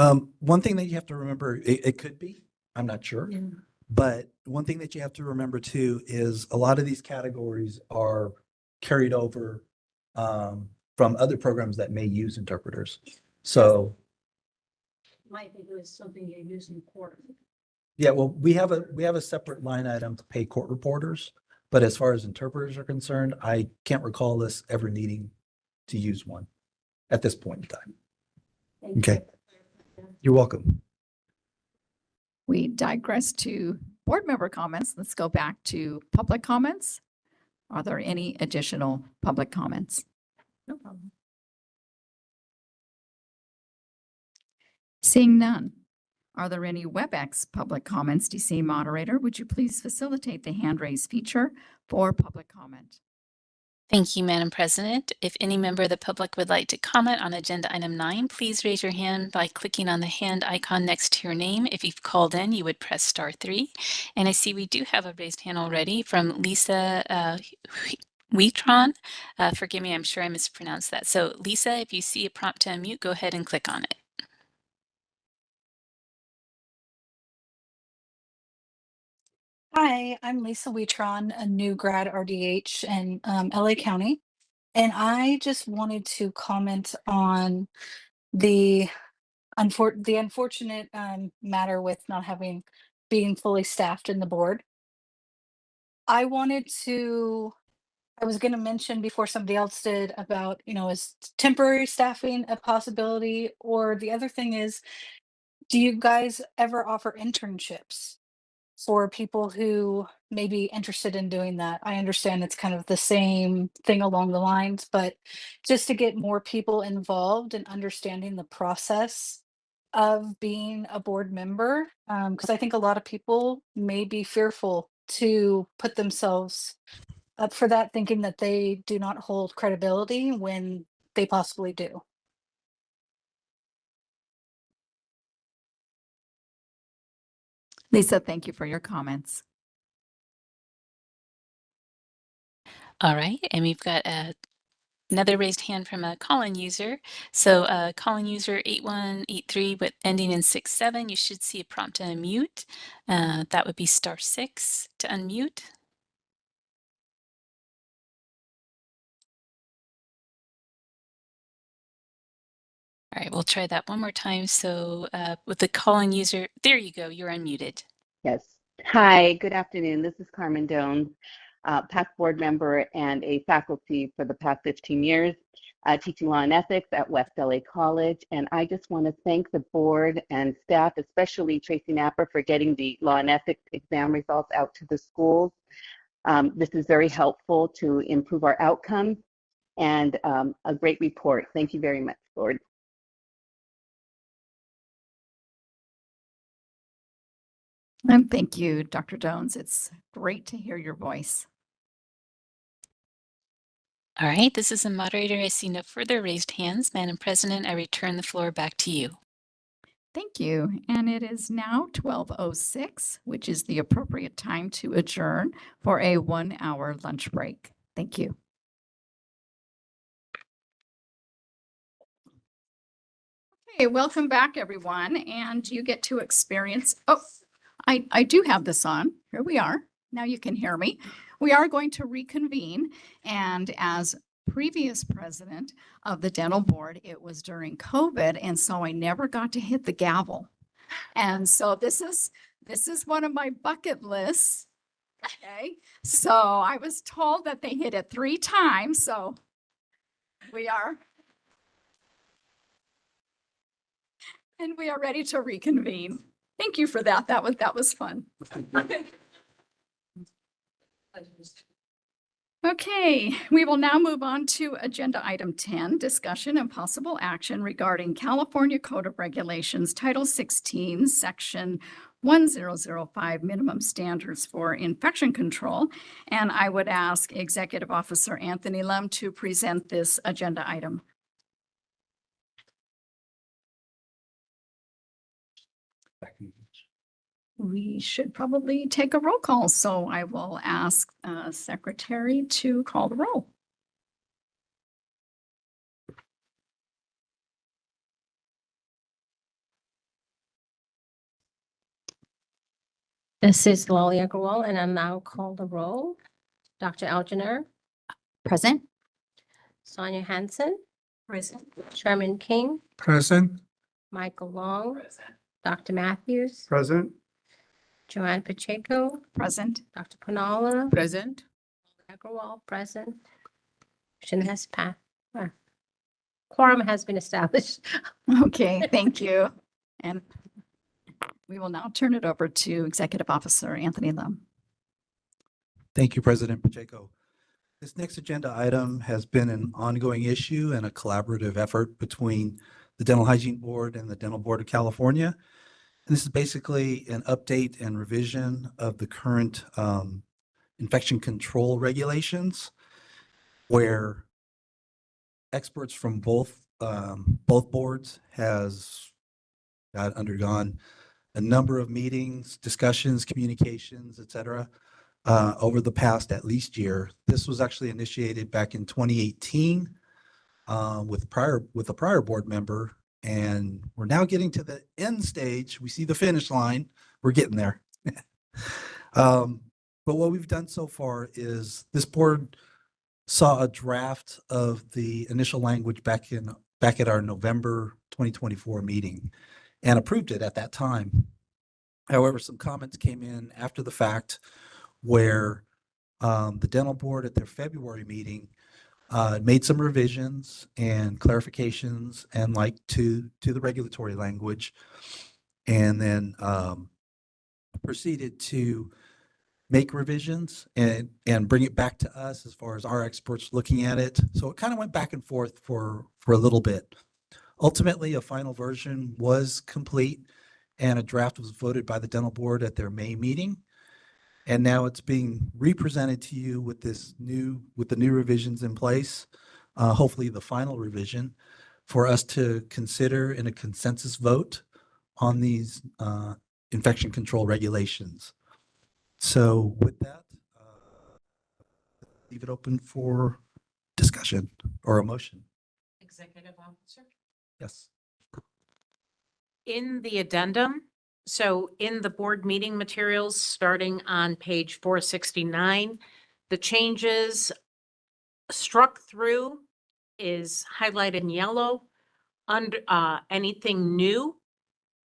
One thing that you have to remember, it could be, I'm not sure. Yeah. But one thing that you have to remember too is a lot of these categories are carried over from other programs that may use interpreters. So Might be doing something you use in court. yeah, well, we have a separate line item to pay court reporters, but as far as interpreters are concerned, I can't recall us ever needing to use one at this point in time. Okay. You're welcome. We digress to board member comments. Let's go back to public comments. Are there any additional public comments? No problem. Seeing none. Are there any WebEx public comments? DC moderator, would you please facilitate the hand raise feature for public comment? Thank you, Madam President. If any member of the public would like to comment on agenda item 9, please raise your hand by clicking on the hand icon next to your name. If you've called in, you would press *3. And I see we do have a raised hand already from Lisa Huitron. Forgive me, I'm sure I mispronounced that. So Lisa, if you see a prompt to unmute, go ahead and click on it. Hi, I'm Lisa Huitron, a new grad RDH in LA County. And I just wanted to comment on the unfortunate matter with not being fully staffed in the board. I was going to mention before somebody else did about, is temporary staffing a possibility? Or the other thing is, do you guys ever offer internships for people who may be interested in doing that? I understand it's kind of the same thing along the lines, but just to get more people involved in understanding the process of being a board member, because I think a lot of people may be fearful to put themselves up for that, thinking that they do not hold credibility when they possibly do. Lisa, thank you for your comments. All right, and we've got another raised hand from a call-in user. So call-in user 8183 with ending in 67, you should see a prompt to unmute. That would be *6 to unmute. All right, we'll try that one more time. So with the calling user, there you go, you're unmuted. Yes. Hi, good afternoon. This is Carmen Doan, past board member and a faculty for the past 15 years, teaching law and ethics at West LA College. And I just want to thank the board and staff, especially Tracy Napper, for getting the law and ethics exam results out to the schools. This is very helpful to improve our outcomes, and a great report. Thank you very much, board. And thank you, Dr. Jones. It's great to hear your voice. All right, this is the moderator. I see no further raised hands. Madam President, I return the floor back to you. Thank you. And it is now 12:06, which is the appropriate time to adjourn for a 1-hour lunch break. Thank you. Okay, welcome back, everyone. And you get to experience, I do have this on. Here we are. Now you can hear me. We are going to reconvene. And as previous president of the dental board, it was during COVID. And so I never got to hit the gavel. And so this is one of my bucket lists. Okay. So I was told that they hit it 3 times. So we are. And we are ready to reconvene. Thank you for that. That was fun. Okay, we will now move on to agenda item 10, discussion and possible action regarding California Code of Regulations, Title 16, Section 1005, minimum standards for infection control. And I would ask Executive Officer Anthony Lum to present this agenda item. We should probably take a roll call, so I will ask Secretary to call the roll. This is Lolly Agarwal, and I'll now call the roll. Dr. Algener. Present. Sonia Hansen. Present. Sherman King. Present. Michael Long. Dr. Matthews. Present. Joanne Pacheco. Present. Dr. Punala. Present. Agarwal, present. Motion has passed. Quorum has been established. Okay, thank you. And we will now turn it over to Executive Officer Anthony Lum. Thank you, President Pacheco. This next agenda item has been an ongoing issue and a collaborative effort between the Dental Hygiene Board and the Dental Board of California. And this is basically an update and revision of the current infection control regulations, where experts from both boards has undergone a number of meetings, discussions, communications, et cetera, over the past at least year. This was actually initiated back in 2018 with a prior board member, and we're now getting to the end stage. We see the finish line. We're getting there. But what we've done so far is this board saw a draft of the initial language back at our November 2024 meeting and approved it at that time. However, some comments came in after the fact where the dental board at their February meeting made some revisions and clarifications and to the regulatory language, and then proceeded to make revisions and bring it back to us as far as our experts looking at it. So it kind of went back and forth for a little bit. Ultimately, a final version was complete and a draft was voted by the dental board at their May meeting. And now it's being represented to you with the new revisions in place, hopefully the final revision, for us to consider in a consensus vote on these infection control regulations. So with that, leave it open for discussion or a motion. Executive Officer? Yes. In the addendum, so in the board meeting materials, starting on page 469, the changes struck through is highlighted in yellow. anything new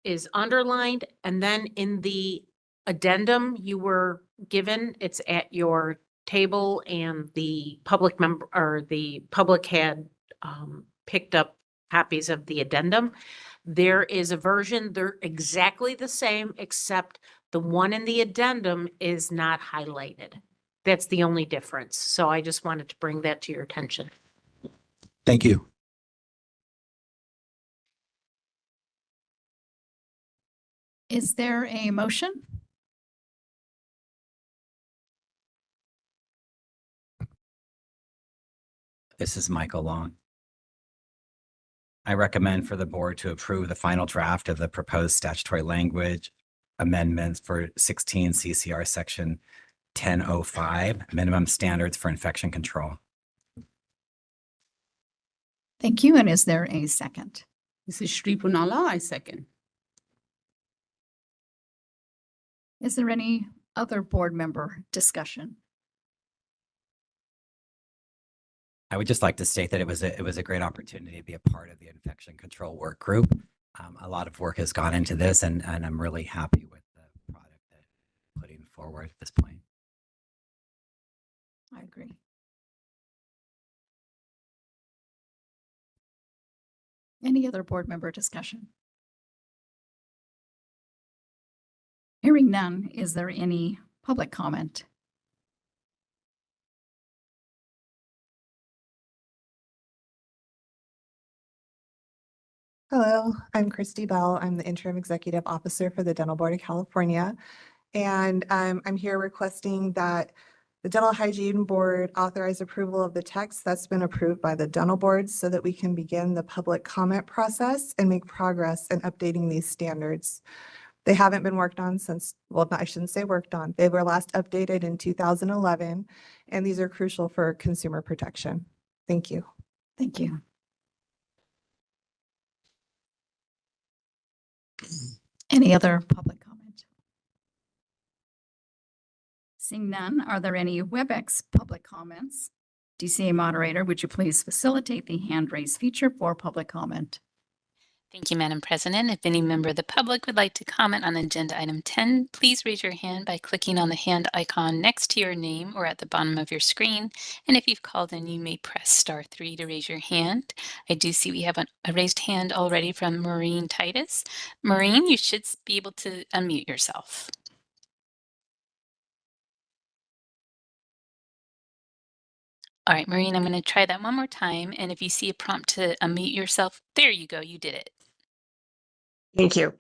is underlined, and then in the addendum you were given, it's at your table, and the public member or the public had picked up copies of the addendum. There is a version, they're exactly the same, except the one in the addendum is not highlighted. That's the only difference. So I just wanted to bring that to your attention. Thank you. Is there a motion? This is Michael Long. I recommend for the board to approve the final draft of the proposed statutory language amendments for 16 CCR section 1005, minimum standards for infection control. Thank you. And is there a second? This is Shri Punala, I second. Is there any other board member discussion? I would just like to state that it was a great opportunity to be a part of the infection control work group. A lot of work has gone into this, and I'm really happy with the product that we're putting forward at this point. I agree. Any other board member discussion? Hearing none, is there any public comment? Hello, I'm Christy Bell. I'm the Interim Executive Officer for the Dental Board of California. And I'm here requesting that the Dental Hygiene Board authorize approval of the text that's been approved by the Dental Board so that we can begin the public comment process and make progress in updating these standards. They haven't been worked on since, well, I shouldn't say worked on. They were last updated in 2011, and these are crucial for consumer protection. Thank you. Thank you. Any other public comment? Seeing none, are there any WebEx public comments? DCA moderator, would you please facilitate the hand raise feature for public comment? Thank you, Madam President. If any member of the public would like to comment on agenda item 10, please raise your hand by clicking on the hand icon next to your name or at the bottom of your screen. And if you've called in, you may press *3 to raise your hand. I do see we have a raised hand already from Maureen Titus. Maureen, you should be able to unmute yourself. All right, Maureen, I'm going to try that one more time. And if you see a prompt to unmute yourself, there you go, you did it. Thank you.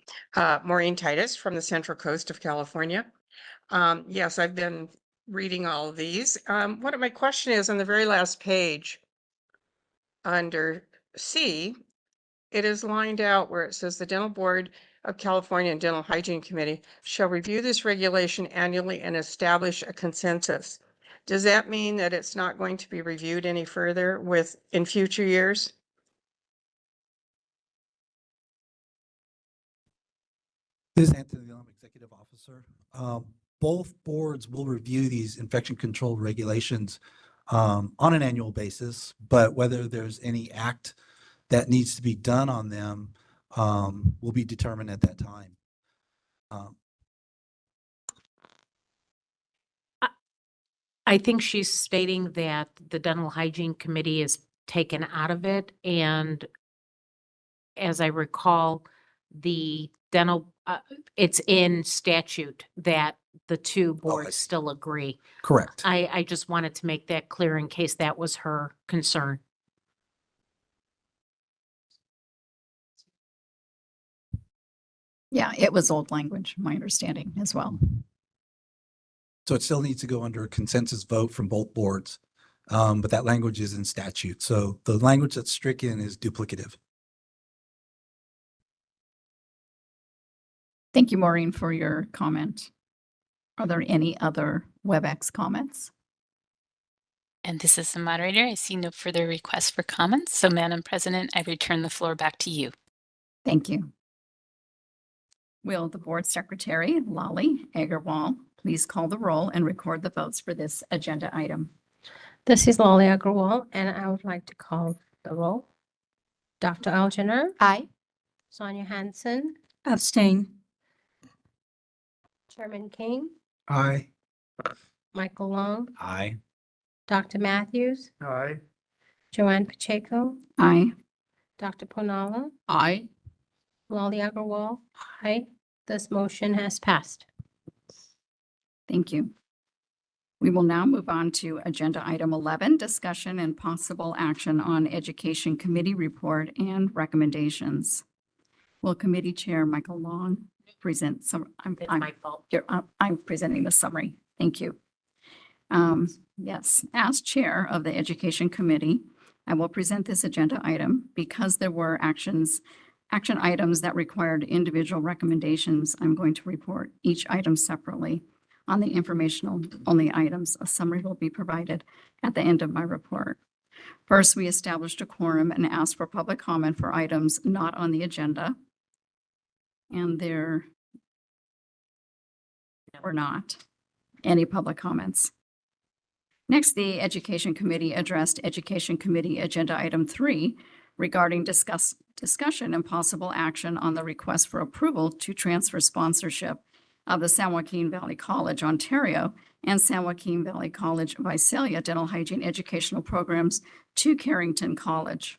Maureen Titus from the Central Coast of California. Yes, I've been reading all of these. What my question is on the very last page under C, it is lined out where it says the Dental Board of California and Dental Hygiene Committee shall review this regulation annually and establish a consensus. Does that mean that it's not going to be reviewed any further in future years? This is Anthony, I'm Executive Officer. Both boards will review these infection control regulations on an annual basis, but whether there's any act that needs to be done on them will be determined at that time. I think she's stating that the Dental Hygiene Committee is taken out of it. And as I recall, the dental, it's in statute that the two boards still agree. Correct. I just wanted to make that clear in case that was her concern. Yeah, it was old language, my understanding as well. So it still needs to go under a consensus vote from both boards, but that language is in statute. So the language that's stricken is duplicative. Thank you, Maureen, for your comment. Are there any other WebEx comments? And this is the moderator. I see no further requests for comments. So, Madam President, I return the floor back to you. Thank you. Will the board secretary, Lolly Agarwal, please call the roll and record the votes for this agenda item? This is Lolly Agrawal, and I would like to call the roll. Dr. Algener, Aye. Sonia Hansen, Abstain. Chairman King, Aye. Michael Long, Aye. Dr. Matthews, Aye. Joanne Pacheco, Aye. Dr. Ponala, Aye. Lolly Agarwal, aye. This motion has passed. Thank you. We will now move on to agenda item 11, discussion and possible action on Education Committee report and recommendations. Will Committee Chair Michael Long present some? It's my fault. I'm presenting the summary. Thank you. Yes, as Chair of the Education Committee, I will present this agenda item because there were action items that required individual recommendations. I'm going to report each item separately. On the informational only items, a summary will be provided at the end of my report. First, we established a quorum and asked for public comment for items not on the agenda. And there were not any public comments. Next, the Education Committee addressed Education Committee Agenda Item 3 regarding discussion and possible action on the request for approval to transfer sponsorship of the San Joaquin Valley College, Ontario, and San Joaquin Valley College, Visalia Dental Hygiene Educational Programs to Carrington College.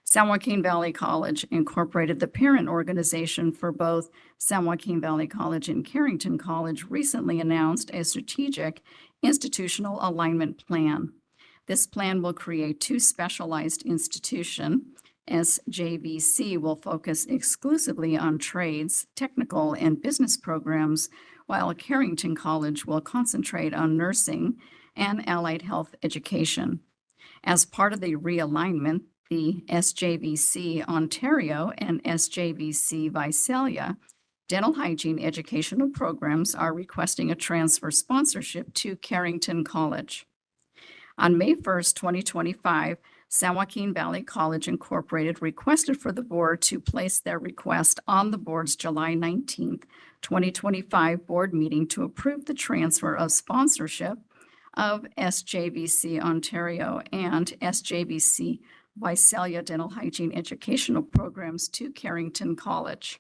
San Joaquin Valley College Incorporated, the parent organization for both San Joaquin Valley College and Carrington College, recently announced a strategic institutional alignment plan. This plan will create two specialized institutions. SJVC will focus exclusively on trades, technical, and business programs, while Carrington College will concentrate on nursing and allied health education. As part of the realignment, the SJVC Ontario and SJVC Visalia dental hygiene educational programs are requesting a transfer sponsorship to Carrington College. On May 1st, 2025, San Joaquin Valley College Incorporated requested for the board to place their request on the board's July 19th, 2025 board meeting to approve the transfer of sponsorship of SJVC Ontario and SJVC Visalia Dental Hygiene Educational Programs to Carrington College.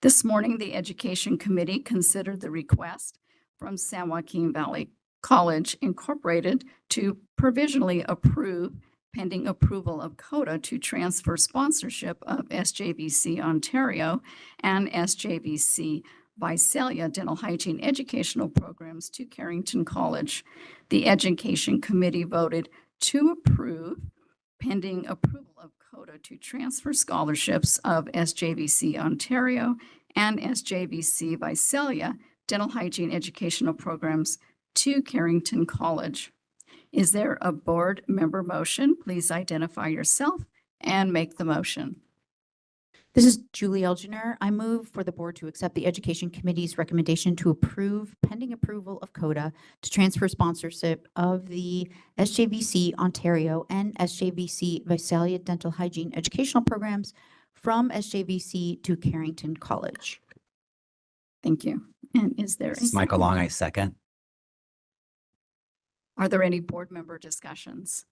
This morning, the Education Committee considered the request from San Joaquin Valley College Incorporated to provisionally approve, pending approval of CODA, to transfer sponsorship of SJVC Ontario and SJVC Visalia Dental Hygiene Educational Programs to Carrington College. The Education Committee voted to approve, pending approval of CODA, to transfer scholarships of SJVC Ontario and SJVC Visalia Dental Hygiene Educational Programs to Carrington College. Is there a board member motion? Please identify yourself and make the motion. This is Julie Elginer. I move for the board to accept the Education Committee's recommendation to approve, pending approval of CODA, to transfer sponsorship of the SJVC Ontario and SJVC Visalia Dental Hygiene Educational Programs from SJVC to Carrington College. Thank you. And is there This is Michael Long, I second. Are there any board member discussions?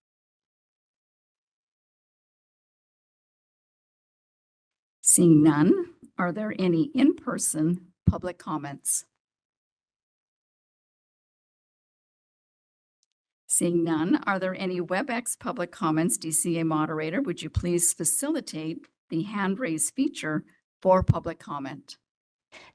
Seeing none, are there any in-person public comments? Seeing none, are there any WebEx public comments? DCA moderator, would you please facilitate the hand raise feature for public comment?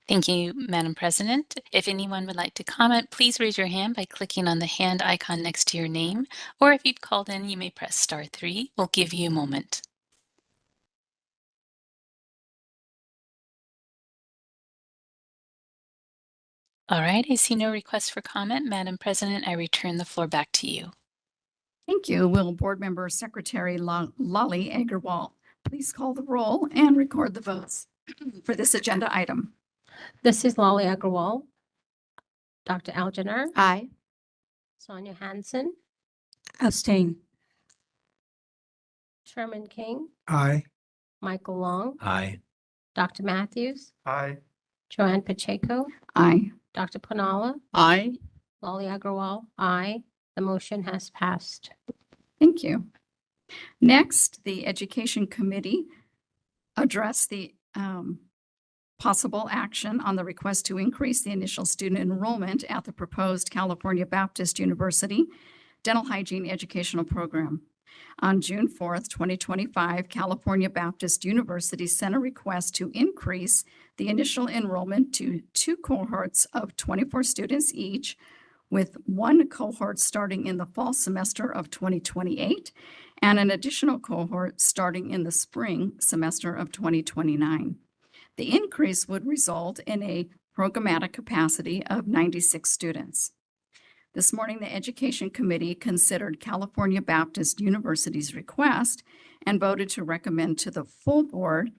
Thank you, Madam President. If anyone would like to comment, please raise your hand by clicking on the hand icon next to your name, or if you've called in, you may press star 3. We'll give you a moment. All right, I see no requests for comment. Madam President, I return the floor back to you. Thank you. Will Board Member Secretary Lolly Agarwal please call the roll and record the votes for this agenda item? This is Lolly Agarwal. Dr. Algener, Aye. Sonia Hansen, Abstain. Chairman King, Aye. Michael Long, Aye. Dr. Matthews, Aye. Joanne Pacheco, Aye. Dr. Ponala, Aye. Lolly Agarwal, aye. The motion has passed. Thank you. Next, the Education Committee addressed the possible action on the request to increase the initial student enrollment at the proposed California Baptist University Dental Hygiene Educational Program. On June 4th, 2025, California Baptist University sent a request to increase the initial enrollment to 2 cohorts of 24 students each, with 1 cohort starting in the fall semester of 2028 and an additional cohort starting in the spring semester of 2029. The increase would result in a programmatic capacity of 96 students. This morning, the Education Committee considered California Baptist University's request and voted to recommend to the full board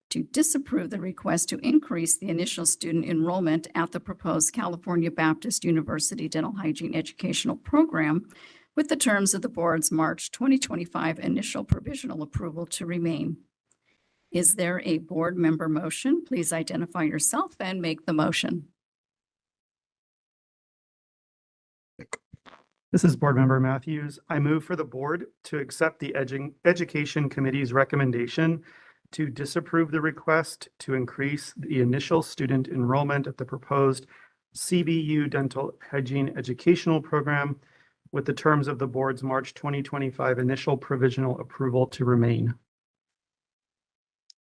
to disapprove the request to increase the initial student enrollment at the proposed California Baptist University Dental Hygiene Educational Program with the terms of the board's March 2025 initial provisional approval to remain. Is there a board member motion? Please identify yourself and make the motion. This is Board Member Matthews. I move for the board to accept the Education Committee's recommendation to disapprove the request to increase the initial student enrollment at the proposed CBU Dental Hygiene Educational Program with the terms of the board's March 2025 initial provisional approval to remain.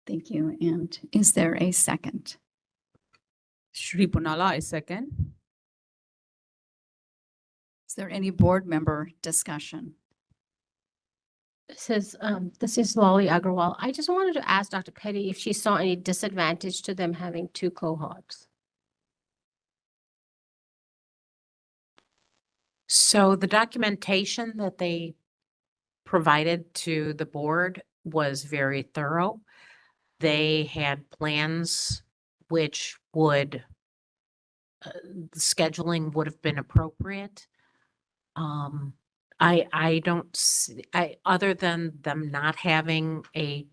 Thank you. And is there a second? Shri Punala, I second. Is there any board member discussion? This is Lolly Agarwal. I just wanted to ask Dr. Petty if she saw any disadvantage to them having 2 cohorts. So the documentation that they provided to the board was very thorough. They had plans which would, the scheduling would have been appropriate. I don't see, other than them not having a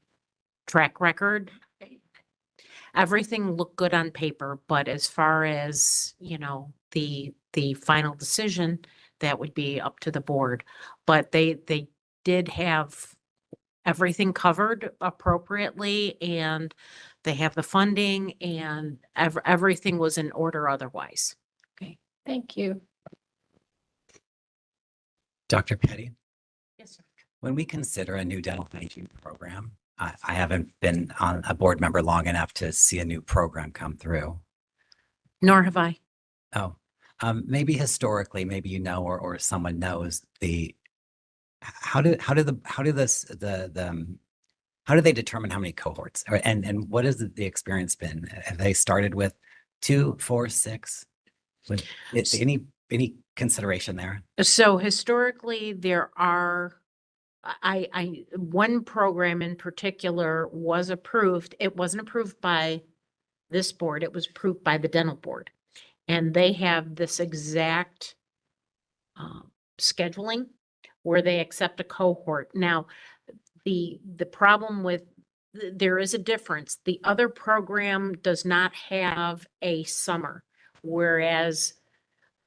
track record, everything looked good on paper, but as far as, you know, the final decision, that would be up to the board. But they did have everything covered appropriately, and they have the funding, and everything was in order otherwise. Okay, thank you. Dr. Petty, Yes, sir. when we consider a new dental hygiene program, I haven't been on a board member long enough to see a new program come through. Nor have I. Oh, maybe historically, maybe you know, or someone knows how do they determine how many cohorts, and what has the experience been? Have they started with 2, 4, 6? Any consideration there? So historically, there are, one program in particular was approved. It wasn't approved by this board. It was approved by the dental board. And they have this exact scheduling where they accept a cohort. Now, the problem with, there is a difference. The other program does not have a summer, whereas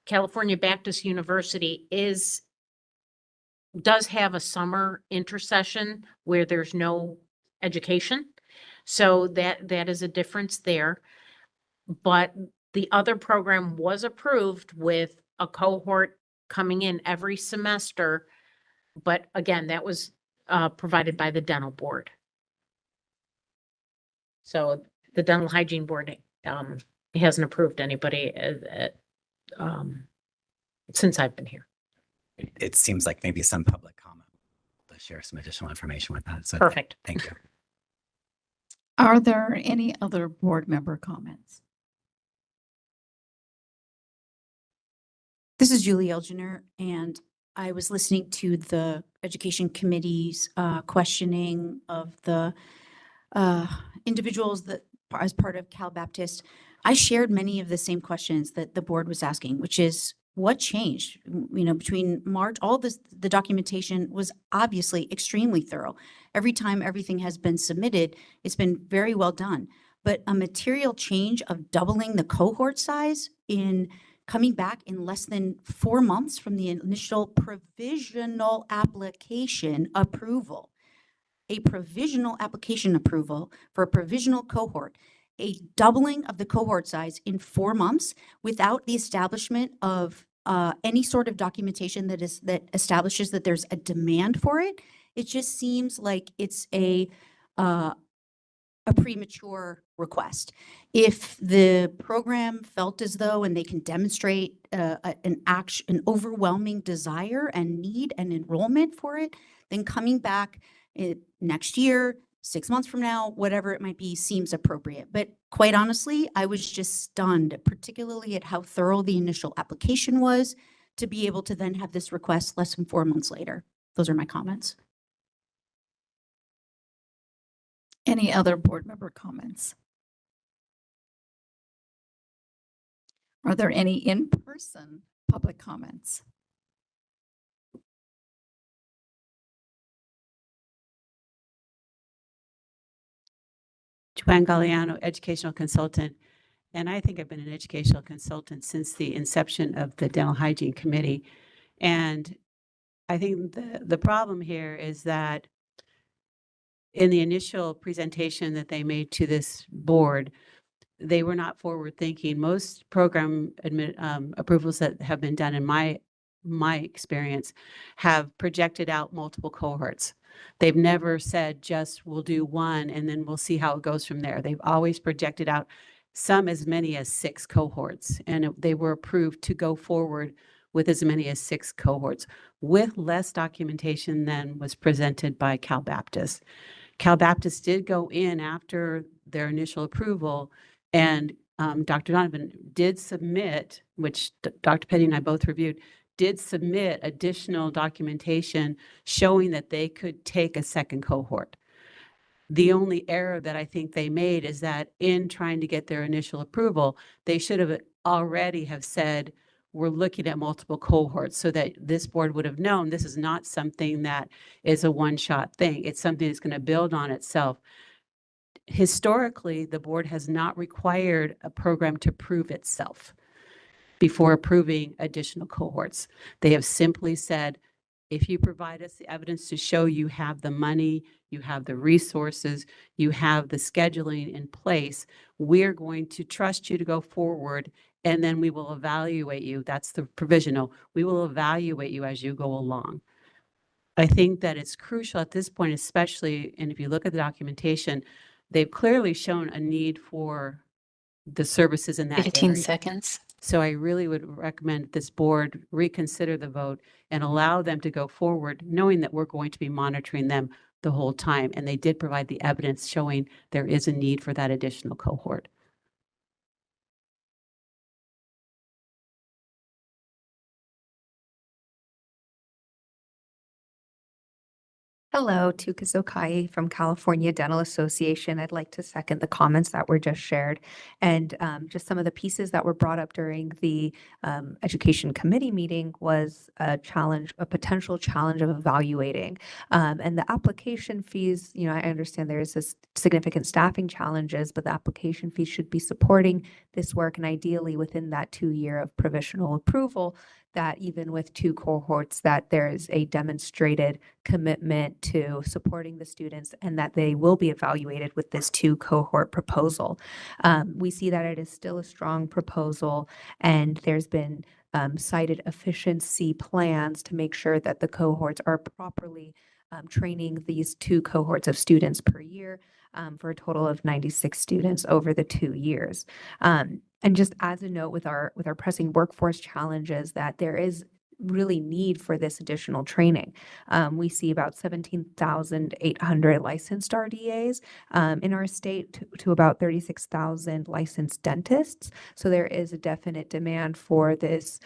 California Baptist University does have a summer intersession where there's no education. So that is a difference there. But the other program was approved with a cohort coming in every semester. But again, that was provided by the dental board. So the dental hygiene board hasn't approved anybody since I've been here. It seems like maybe some public comment to share some additional information with that. So Perfect. Thank you. Are there any other board member comments? This is Julie Elginer, and I was listening to the Education Committee's questioning of the individuals that, as part of Cal Baptist. I shared many of the same questions that the board was asking, which is what changed, you know, between March. All this, the documentation was obviously extremely thorough. Every time everything has been submitted, it's been very well done. But a material change of doubling the cohort size in coming back in less than 4 months from the initial provisional application approval. A provisional application approval for a provisional cohort, a doubling of the cohort size in 4 months without the establishment of any sort of documentation that establishes that there's a demand for it. It just seems like it's a premature request. If the program felt as though, and they can demonstrate an overwhelming desire and need and enrollment for it, then coming back next year, 6 months from now, whatever it might be, seems appropriate. But quite honestly, I was just stunned, particularly at how thorough the initial application was, to be able to then have this request less than 4 months later. Those are my comments. Any other board member comments? Are there any in-person public comments? Joanne Galliano, educational consultant. And I think I've been an educational consultant since the inception of the Dental Hygiene Committee. And I think the problem here is that in the initial presentation that they made to this board, they were not forward thinking. Most program approvals that have been done in my experience have projected out multiple cohorts. They've never said just we'll do one and then we'll see how it goes from there. They've always projected out some as many as 6 cohorts, and they were approved to go forward with as many as 6 cohorts with less documentation than was presented by Cal Baptist. Cal Baptist did go in after their initial approval, and Dr. Donovan did submit, which Dr. Petty and I both reviewed, did submit additional documentation showing that they could take a second cohort. The only error that I think they made is that in trying to get their initial approval, they should have already have said, we're looking at multiple cohorts, so that this board would have known this is not something that is a one-shot thing. It's something that's going to build on itself. Historically, the board has not required a program to prove itself before approving additional cohorts. They have simply said, if you provide us the evidence to show you have the money, you have the resources, you have the scheduling in place, we're going to trust you to go forward, and then we will evaluate you. That's the provisional. We will evaluate you as you go along. I think that it's crucial at this point, especially, and if you look at the documentation, they've clearly shown a need for the services in that 15 area. seconds. So I really would recommend this board reconsider the vote and allow them to go forward, knowing that we're going to be monitoring them the whole time. And they did provide the evidence showing there is a need for that additional cohort. Hello, Tuka Zokai from California Dental Association. I'd like to second the comments that were just shared, and just some of the pieces that were brought up during the Education Committee meeting was a potential challenge of evaluating. And the application fees, I understand there is this significant staffing challenges, but the application fees should be supporting this work, and ideally within that 2-year of provisional approval, that even with 2 cohorts, that there is a demonstrated commitment to supporting the students and that they will be evaluated with this 2 cohort proposal. We see that it is still a strong proposal, and there's been cited efficiency plans to make sure that the cohorts are properly training these 2 cohorts of students per year for a total of 96 students over the 2 years. And just as a note, with our pressing workforce challenges, that there is really need for this additional training. We see about 17,800 licensed RDAs in our state to about 36,000 licensed dentists. So there is a definite demand for this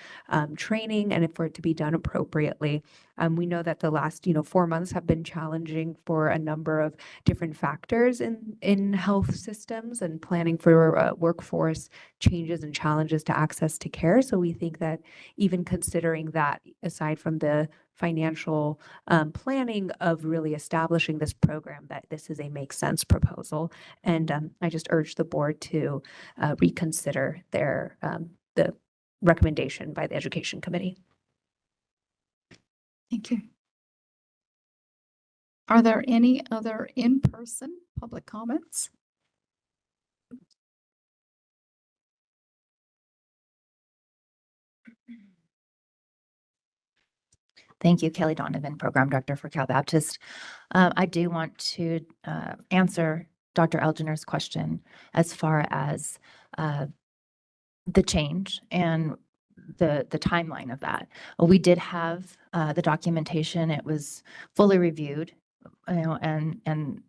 training and for it to be done appropriately. We know that the last 4 months have been challenging for a number of different factors in health systems and planning for workforce changes and challenges to access to care. So we think that even considering that, aside from the financial planning of really establishing this program, that this is a make sense proposal. And I just urge the board to reconsider the recommendation by the Education Committee. Thank you. Are there any other in-person public comments? Thank you, Kelly Donovan, Program Director for Cal Baptist. I do want to answer Dr. Elginer's question as far as the change and the timeline of that. We did have the documentation. It was fully reviewed, and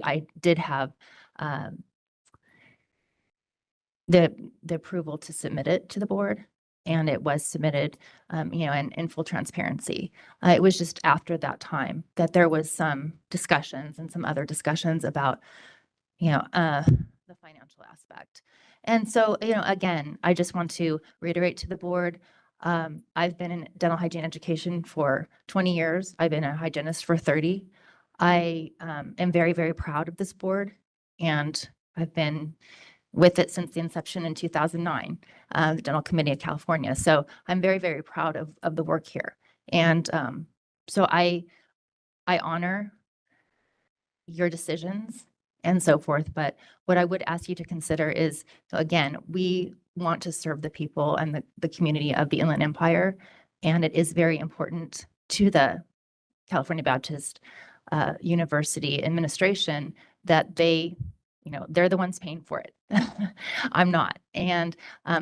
I did have the approval to submit it to the board. And it was submitted, in full transparency. It was just after that time that there was some discussions and some other discussions about, the financial aspect. And so, again, I just want to reiterate to the board, I've been in dental hygiene education for 20 years. I've been a hygienist for 30. I am very, very proud of this board, and I've been with it since the inception in 2009, the Dental Committee of California. So I'm very, very proud of the work here. And so I honor your decisions and so forth. But what I would ask you to consider is, again, we want to serve the people and the community of the Inland Empire. And it is very important to the California Baptist University administration that they're the ones paying for it. I'm not. And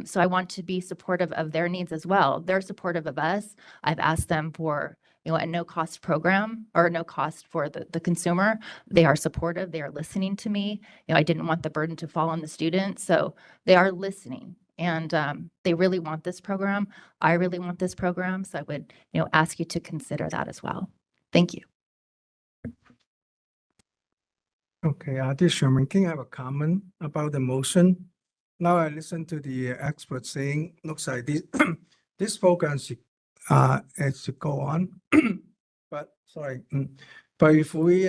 so I want to be supportive of their needs as well. They're supportive of us. I've asked them for, a no cost program or no cost for the consumer. They are supportive. They are listening to me. I didn't want the burden to fall on the students. So they are listening, and they really want this program. I really want this program. So I would, ask you to consider that as well. Thank you. Okay, this is Sherman King. I have a comment about the motion. Now I listen to the experts saying, looks like this, this program should go on. But if we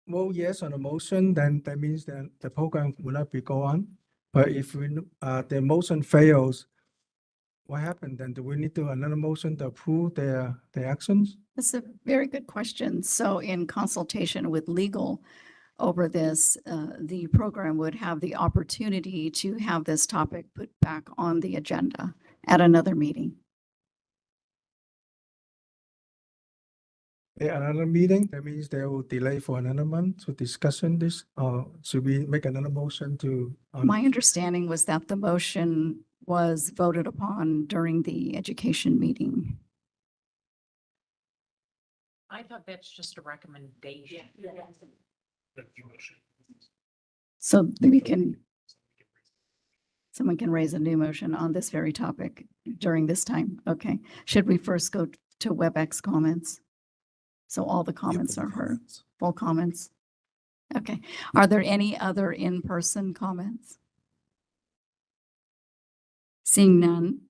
vote yes on the motion, then that means that the program will not be go on. But if the motion fails, what happened then? Do we need to another motion to approve the actions? That's a very good question. So in consultation with legal over this, the program would have the opportunity to have this topic put back on the agenda at another meeting. Another meeting, that means they will delay for another month to discussion this, or should we make another motion to? My understanding was that the motion was voted upon during the education meeting. I thought that's just a recommendation. So someone can raise a new motion on this very topic during this time. Okay. Should we first go to WebEx comments? So all the comments are heard, full comments. Okay. Are there any other in-person comments? Seeing none.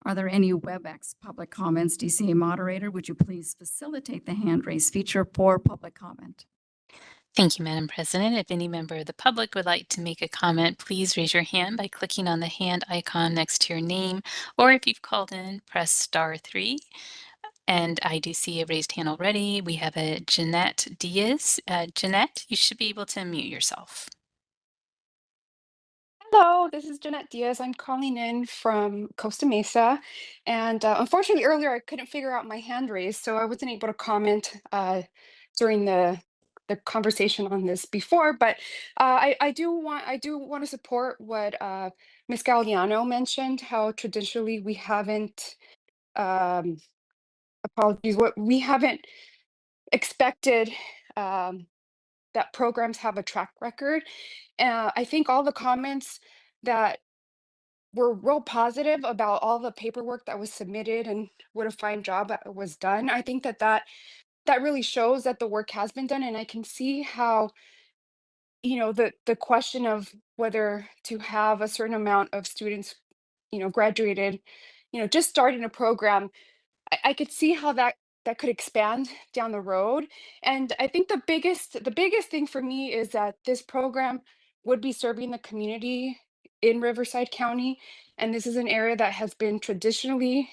Are there any WebEx public comments? DCA moderator, would you please facilitate the hand raise feature for public comment? Thank you, Madam President. If any member of the public would like to make a comment, please raise your hand by clicking on the hand icon next to your name, or if you've called in, press *3. And I do see a raised hand already. We have a Jeanette Diaz. Jeanette, you should be able to unmute yourself. Hello, this is Jeanette Diaz. I'm calling in from Costa Mesa. And unfortunately, earlier I couldn't figure out my hand raise, so I wasn't able to comment during the conversation on this before. But I do want to support what Ms. Galliano mentioned, how traditionally we haven't, what we haven't expected that programs have a track record. I think all the comments that were real positive about all the paperwork that was submitted and what a fine job that was done. I think that really shows that the work has been done, and I can see how, the question of whether to have a certain amount of students, graduated, just starting a program, I could see how that could expand down the road. And I think the biggest thing for me is that this program would be serving the community in Riverside County. And this is an area that has been traditionally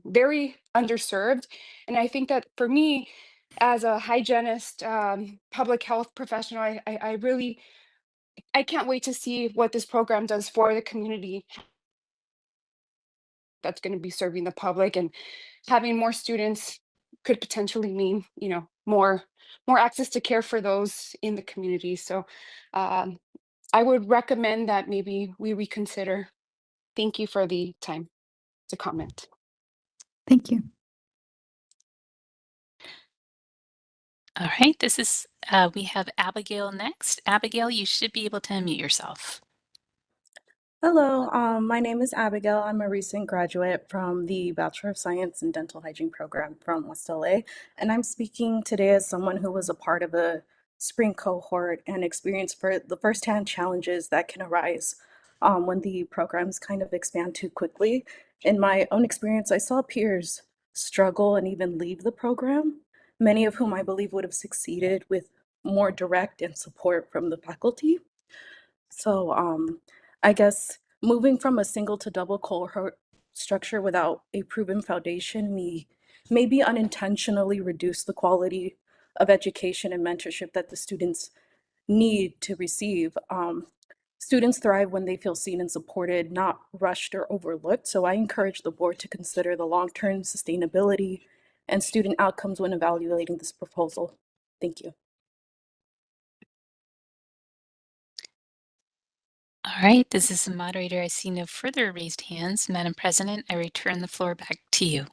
very underserved. And I think that for me, as a hygienist, public health professional, I really, I can't wait to see what this program does for the community that's going to be serving the public, and having more students could potentially mean, you know, more access to care for those in the community. So I would recommend that maybe we reconsider. Thank you for the time to comment. Thank you. All right, we have Abigail next. Abigail, you should be able to unmute yourself. Hello, my name is Abigail. I'm a recent graduate from the Bachelor of Science in Dental Hygiene program from West LA, and I'm speaking today as someone who was a part of a spring cohort and experienced for the firsthand challenges that can arise when the programs kind of expand too quickly. In my own experience, I saw peers struggle and even leave the program, many of whom I believe would have succeeded with more direct and support from the faculty. So I guess moving from a single to double cohort structure without a proven foundation may maybe unintentionally reduce the quality of education and mentorship that the students need to receive. Students thrive when they feel seen and supported, not rushed or overlooked. So I encourage the board to consider the long-term sustainability and student outcomes when evaluating this proposal. Thank you. All right, this is the moderator. I see no further raised hands. Madam President, I return the floor back to you.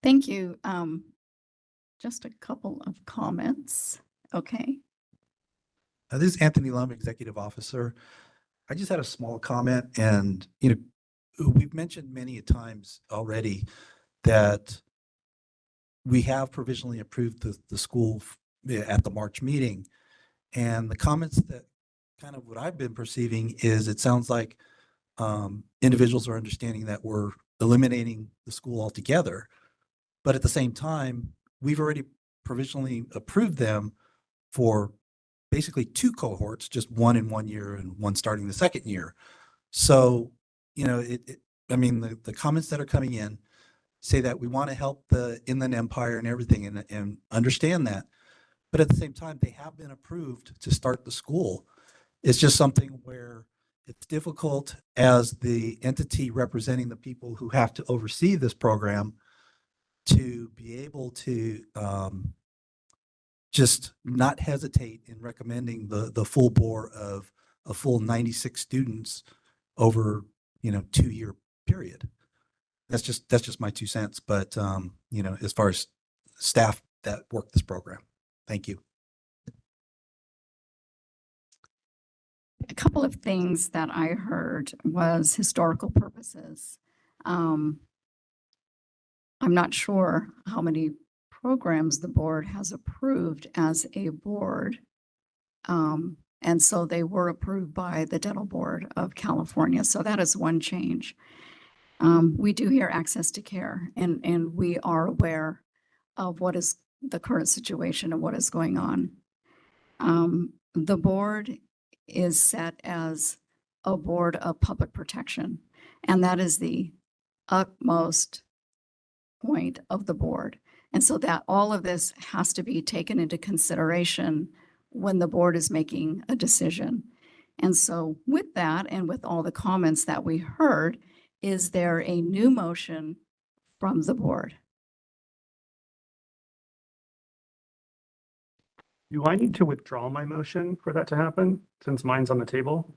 Thank you. Just a couple of comments. Okay. This is Anthony Lum, Executive Officer. I just had a small comment, and we've mentioned many times already that we have provisionally approved the school at the March meeting, and the comments that kind of what I've been perceiving is it sounds like individuals are understanding that we're eliminating the school altogether, but at the same time, we've already provisionally approved them for basically 2 cohorts, just one in 1 year and one starting the second year. So, I mean, the comments that are coming in say that we want to help the Inland Empire and everything and understand that. But at the same time, they have been approved to start the school. It's just something where it's difficult as the entity representing the people who have to oversee this program to be able to just not hesitate in recommending the full bore of a full 96 students over 2-year period. That's just my 2 cents. But as far as staff that work this program, thank you. A couple of things that I heard was historical purposes. I'm not sure how many programs the board has approved as a board. And so they were approved by the Dental Board of California. So that is one change. We do hear access to care, and we are aware of what is the current situation and what is going on. The board is set as a board of public protection, and that is the utmost point of the board. And so that all of this has to be taken into consideration when the board is making a decision. And so with that, and with all the comments that we heard, is there a new motion from the board? Do I need to withdraw my motion for that to happen, since mine's on the table?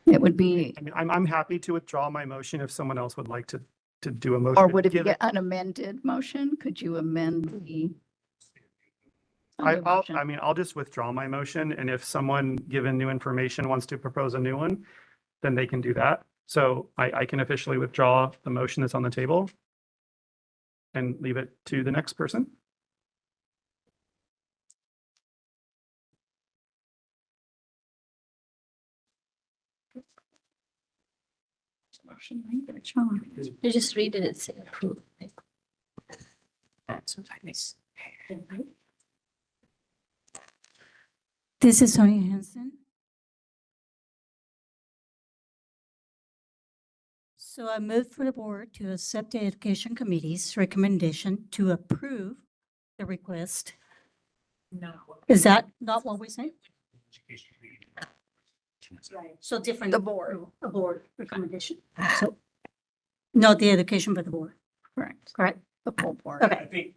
It would be, I mean, I'm happy to withdraw my motion if someone else would like to do a motion. or would it be given- an amended motion? Could you amend the? I'll just withdraw my motion, and if someone, given new information, wants to propose a new one, then they can do that. So I can officially withdraw the motion that's on the table and leave it to the next person. Motion language, huh? You just read it and say approve. This is Sonia Hansen. So I move for the board to accept the education committee's recommendation to approve the request. No. Is that not what we say? So different. A board recommendation. So not the education, but the board. Correct. Correct? The full board. Okay.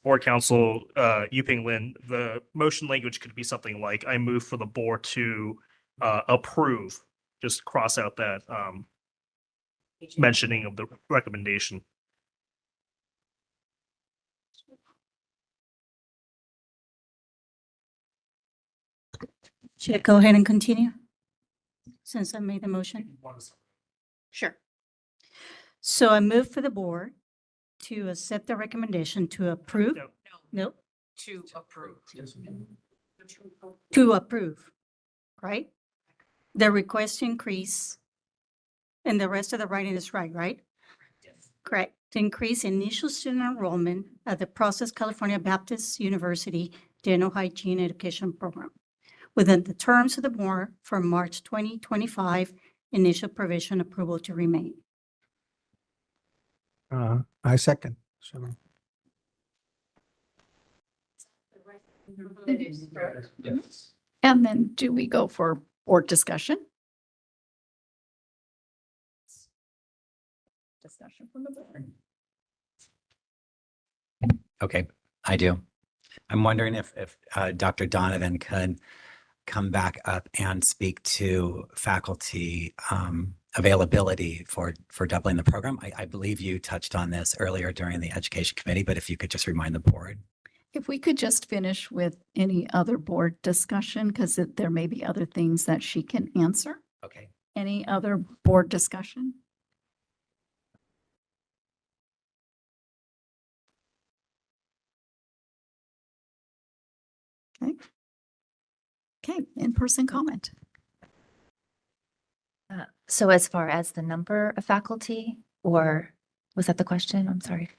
Board Counsel Yuping Lin, the motion language could be something like, I move for the board to approve, just cross out that mentioning of the recommendation. Should I go ahead and continue? Since I made the motion? Sure. So I move for the board to accept the recommendation to approve. No. To approve. To approve, right? The request to increase, and the rest of the writing is right? Correct. To increase initial student enrollment at the Process California Baptist University Dental Hygiene Education Program within the terms of the board for March 2025, initial provision approval to remain. I second. So, Yes. And then do we go for board discussion? Discussion from the board. Okay, I do. I'm wondering if Dr. Donovan could come back up and speak to faculty availability for doubling the program. I believe you touched on this earlier during the education committee, but if you could just remind the board. If we could just finish with any other board discussion, because there may be other things that she can answer. Okay. Any other board discussion? Okay. Okay, in-person comment. So as far as the number of faculty, or was that the question? I'm sorry.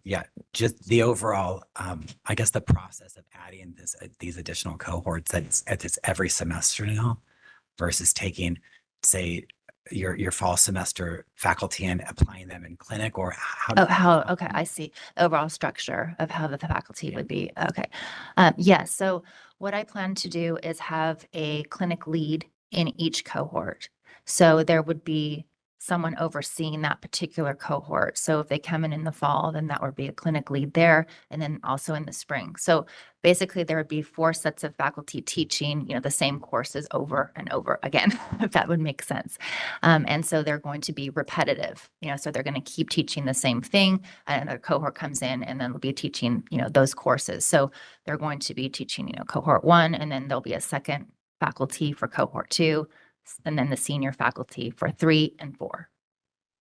Yeah, just the overall, I guess the process of adding these additional cohorts it's every semester now versus taking, say, your fall semester faculty and applying them in clinic, or Okay, I see. Overall structure of how the faculty would be. Okay. Yes, so what I plan to do is have a clinic lead in each cohort. So there would be someone overseeing that particular cohort. So if they come in the fall, then that would be a clinic lead there, and then also in the spring. So basically there would be 4 sets of faculty teaching, the same courses over and over again, if that would make sense. And so they're going to be repetitive, so they're going to keep teaching the same thing. Another cohort comes in and then they'll be teaching, those courses. So they're going to be teaching, cohort 1, and then there'll be a second faculty for cohort 2, and then the senior faculty for 3 and 4.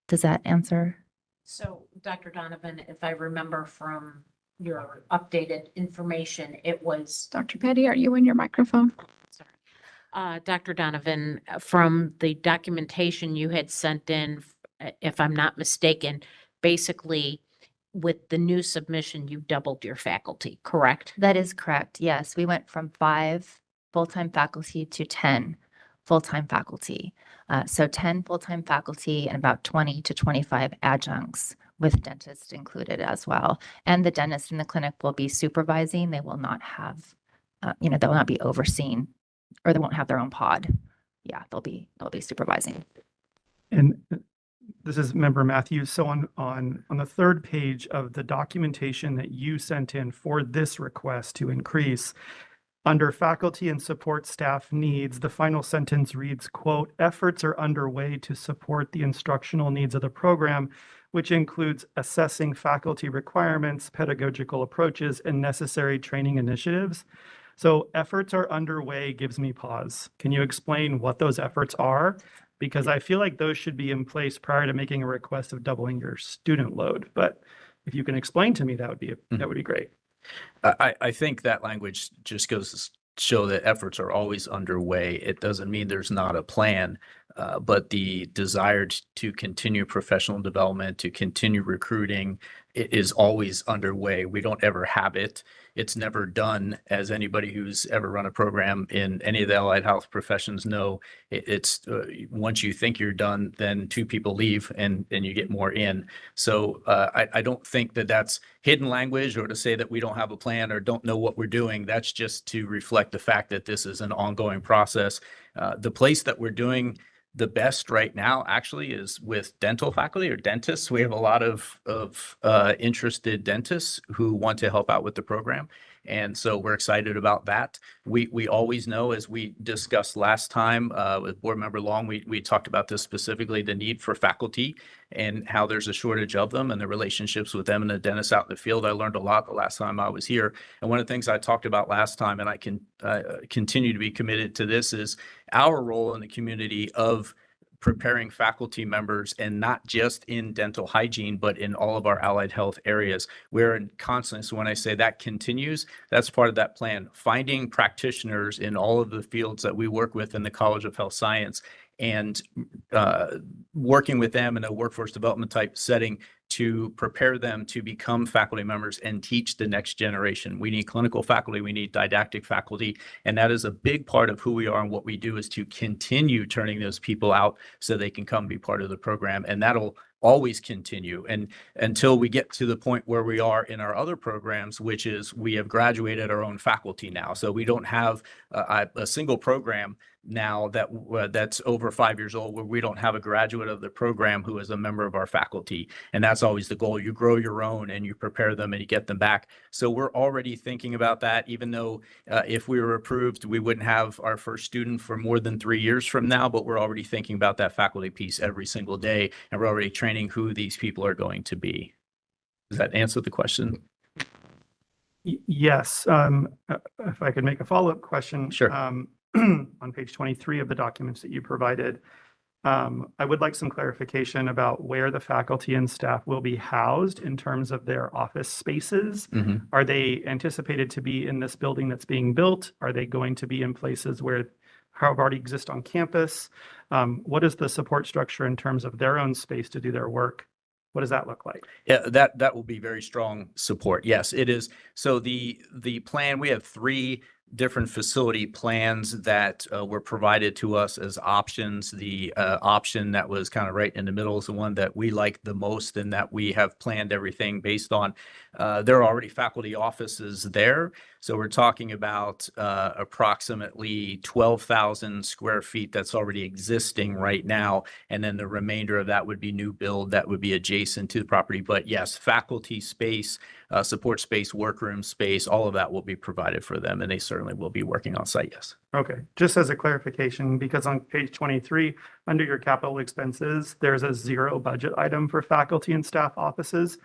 Does that answer? So Dr. Donovan, if I remember from your updated information, it was. Dr. Petty, are you in your microphone? Dr. Donovan, from the documentation you had sent in, if I'm not mistaken, basically with the new submission, you doubled your faculty, correct? That is correct. Yes, we went from 5 full-time faculty to 10 full-time faculty. So 10 full-time faculty and about 20 to 25 adjuncts with dentists included as well. And the dentist in the clinic will be supervising. They will not have, they will not be overseeing, or they won't have their own pod. Yeah, they'll be supervising. And this is Member Matthews. So on the 3rd page of the documentation that you sent in for this request to increase, under faculty and support staff needs, the final sentence reads, quote, efforts are underway to support the instructional needs of the program, which includes assessing faculty requirements, pedagogical approaches, and necessary training initiatives. So efforts are underway gives me pause. Can you explain what those efforts are? Because I feel like those should be in place prior to making a request of doubling your student load. But if you can explain to me, that would be great. I think that language just goes to show that efforts are always underway. It doesn't mean there's not a plan. But the desire to continue professional development, to continue recruiting is always underway. We don't ever have it. It's never done, as anybody who's ever run a program in any of the allied health professions know. It's once you think you're done, then two people leave and you get more in. So I don't think that that's hidden language or to say that we don't have a plan or don't know what we're doing. That's just to reflect the fact that this is an ongoing process. The place that we're doing the best right now actually is with dental faculty or dentists. We have a lot of interested dentists who want to help out with the program. And so we're excited about that. We always know, as we discussed last time with Board Member Long, we talked about this specifically, the need for faculty and how there's a shortage of them and the relationships with them and the dentists out in the field. I learned a lot the last time I was here. And one of the things I talked about last time, and I can continue to be committed to this, is our role in the community of preparing faculty members, and not just in dental hygiene, but in all of our allied health areas. We're in constant, so when I say that continues, that's part of that plan. Finding practitioners in all of the fields that we work with in the College of Health Science and working with them in a workforce development type setting to prepare them to become faculty members and teach the next generation. We need clinical faculty, we need didactic faculty, and that is a big part of who we are and what we do, is to continue turning those people out so they can come be part of the program. And that'll always continue, and until we get to the point where we are in our other programs, which is we have graduated our own faculty now. So we don't have a single program now that's over 5 years old where we don't have a graduate of the program who is a member of our faculty. And that's always the goal. You grow your own and you prepare them and you get them back. So we're already thinking about that, even though if we were approved, we wouldn't have our first student for more than 3 years from now, but we're already thinking about that faculty piece every single day. And we're already training who these people are going to be. Does that answer the question? Yes. If I could make a follow-up question. Sure. On page 23 of the documents that you provided, I would like some clarification about where the faculty and staff will be housed in terms of their office spaces. Mm-hmm. Are they anticipated to be in this building that's being built? Are they going to be in places where already exist on campus? What is the support structure in terms of their own space to do their work? What does that look like? Yeah, that will be very strong support. Yes, it is. So the plan, we have 3 different facility plans that were provided to us as options. The option that was kind of right in the middle is the one that we like the most, and that we have planned everything based on. There are already faculty offices there. So we're talking about approximately 12,000 square feet that's already existing right now. And then the remainder of that would be new build that would be adjacent to the property. But yes, faculty space, support space, workroom space, all of that will be provided for them. And they certainly will be working on site, yes. Okay, just as a clarification, because on page 23, under your capital expenses, there's a 0 budget item for faculty and staff offices.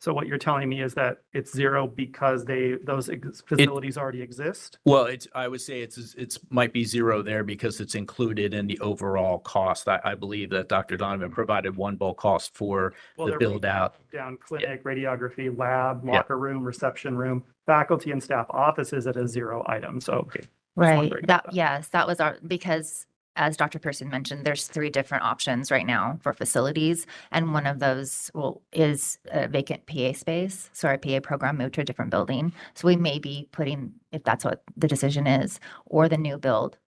So what you're telling me is that it's 0 because those facilities already exist? Well, I would say it's might be 0 there because it's included in the overall cost. I believe that Dr. Donovan provided one bulk cost for the build out. Down clinic, radiography, lab, locker room, reception room, faculty and staff offices at a 0 item. So okay. Right. Yes, that was because as Dr. Pearson mentioned, there's 3 different options right now for facilities. And one of those is a vacant PA space. So our PA program moved to a different building. So we may be putting, if that's what the decision is, or the new build,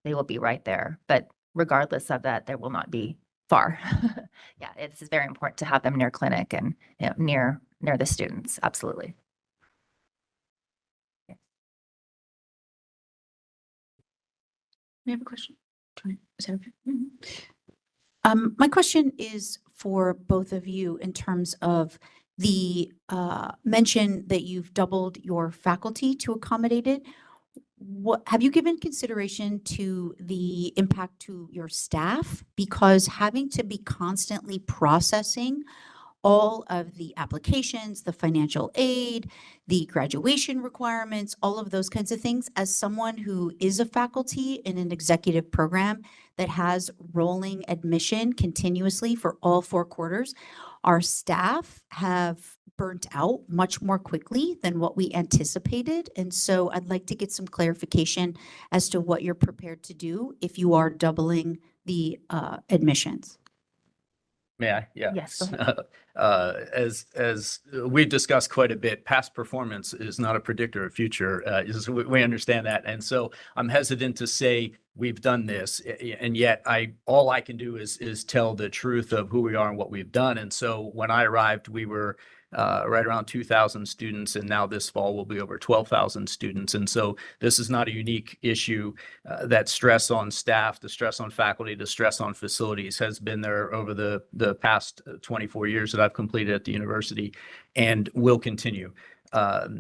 they will be right there. But regardless of that, there will not be far. Yeah, it's very important to have them near clinic and near the students. Absolutely. We have a question. Is that okay? My question is for both of you in terms of the mention that you've doubled your faculty to accommodate it. What have you given consideration to the impact to your staff? Because having to be constantly processing all of the applications, the financial aid, the graduation requirements, all of those kinds of things, as someone who is a faculty in an executive program that has rolling admission continuously for all 4 quarters, our staff have burnt out much more quickly than what we anticipated. And so I'd like to get some clarification as to what you're prepared to do if you are doubling the admissions. May I? Yeah. Yes, go As we've discussed quite a bit, past performance is not a predictor of future. We understand that. And so I'm hesitant to say we've done this, and yet all I can do is tell the truth of who we are and what we've done. And so when I arrived, we were right around 2,000 students, and now this fall will be over 12,000 students. And so this is not a unique issue. That stress on staff, the stress on faculty, the stress on facilities has been there over the past 24 years that I've completed at the university, and will continue.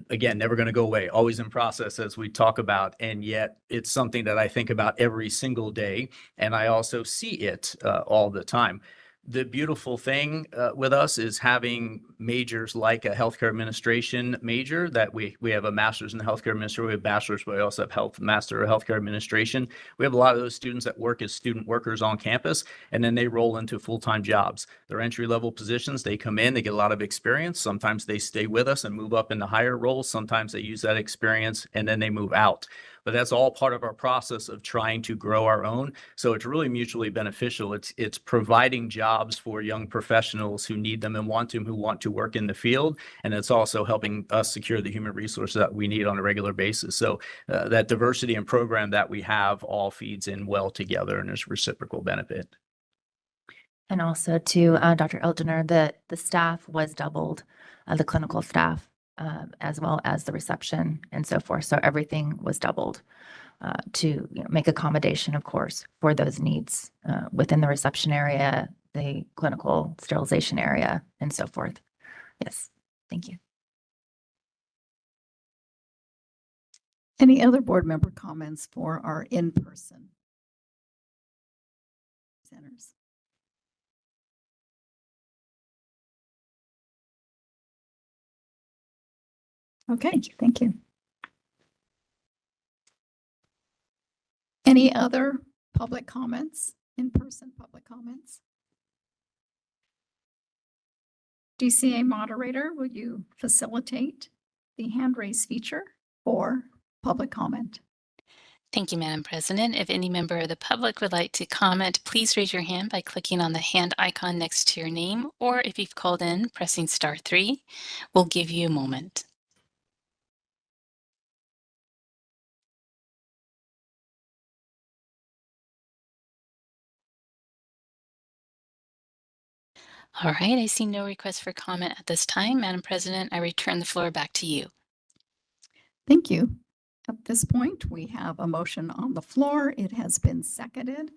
Again, never going to go away, always in process, as we talk about. And yet it's something that I think about every single day. And I also see it all the time. The beautiful thing with us is having majors like a healthcare administration major, that we have a master's in healthcare administration, we have bachelor's, but we also have master of healthcare administration. We have a lot of those students that work as student workers on campus, and then they roll into full-time jobs. They're entry-level positions. They come in, they get a lot of experience. Sometimes they stay with us and move up into higher roles. Sometimes they use that experience and then they move out. But that's all part of our process of trying to grow our own. So it's really mutually beneficial. It's providing jobs for young professionals who need them and want to work in the field. And it's also helping us secure the human resources that we need on a regular basis. So that diversity and program that we have all feeds in well together, and there's reciprocal benefit. And also to Dr. Elginer, the staff was doubled, the clinical staff, as well as the reception and so forth. So everything was doubled to make accommodation, of course, for those needs within the reception area, the clinical sterilization area, and so forth. Yes, thank you. Any other board member comments for our in-person presenters? Okay, thank you. Any other public comments, in-person public comments? DCA moderator, will you facilitate the hand raise feature for public comment? Thank you, Madam President. If any member of the public would like to comment, please raise your hand by clicking on the hand icon next to your name, or if you've called in, pressing *3. We'll give you a moment. All right, I see no request for comment at this time. Madam President, I return the floor back to you. Thank you. At this point, we have a motion on the floor. It has been seconded.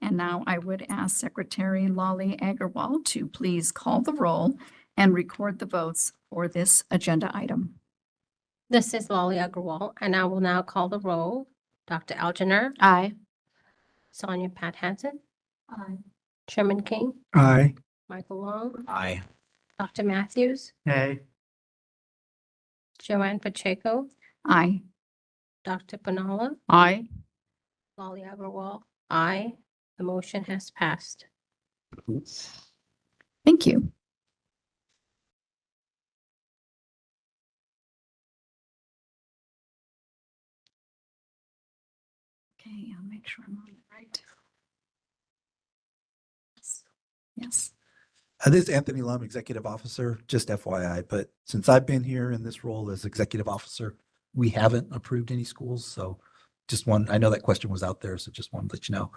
And now I would ask Secretary Lali Agarwal to please call the roll and record the votes for this agenda item. This is Lali Agarwal, and I will now call the roll. Dr. Algener. Aye. Sonia Pat Hansen. Aye. Chairman King. Aye. Michael Long. Aye. Dr. Matthews. Nay. Joanne Pacheco. Aye. Dr. Panala. Aye. Lali Agarwal. Aye. The motion has passed. Thank you. Okay, I'll make sure I'm on the right. Yes. This is Anthony Lum, Executive Officer, just FYI, but since I've been here in this role as Executive Officer, we haven't approved any schools. So I know that question was out there, so just wanted to let you know.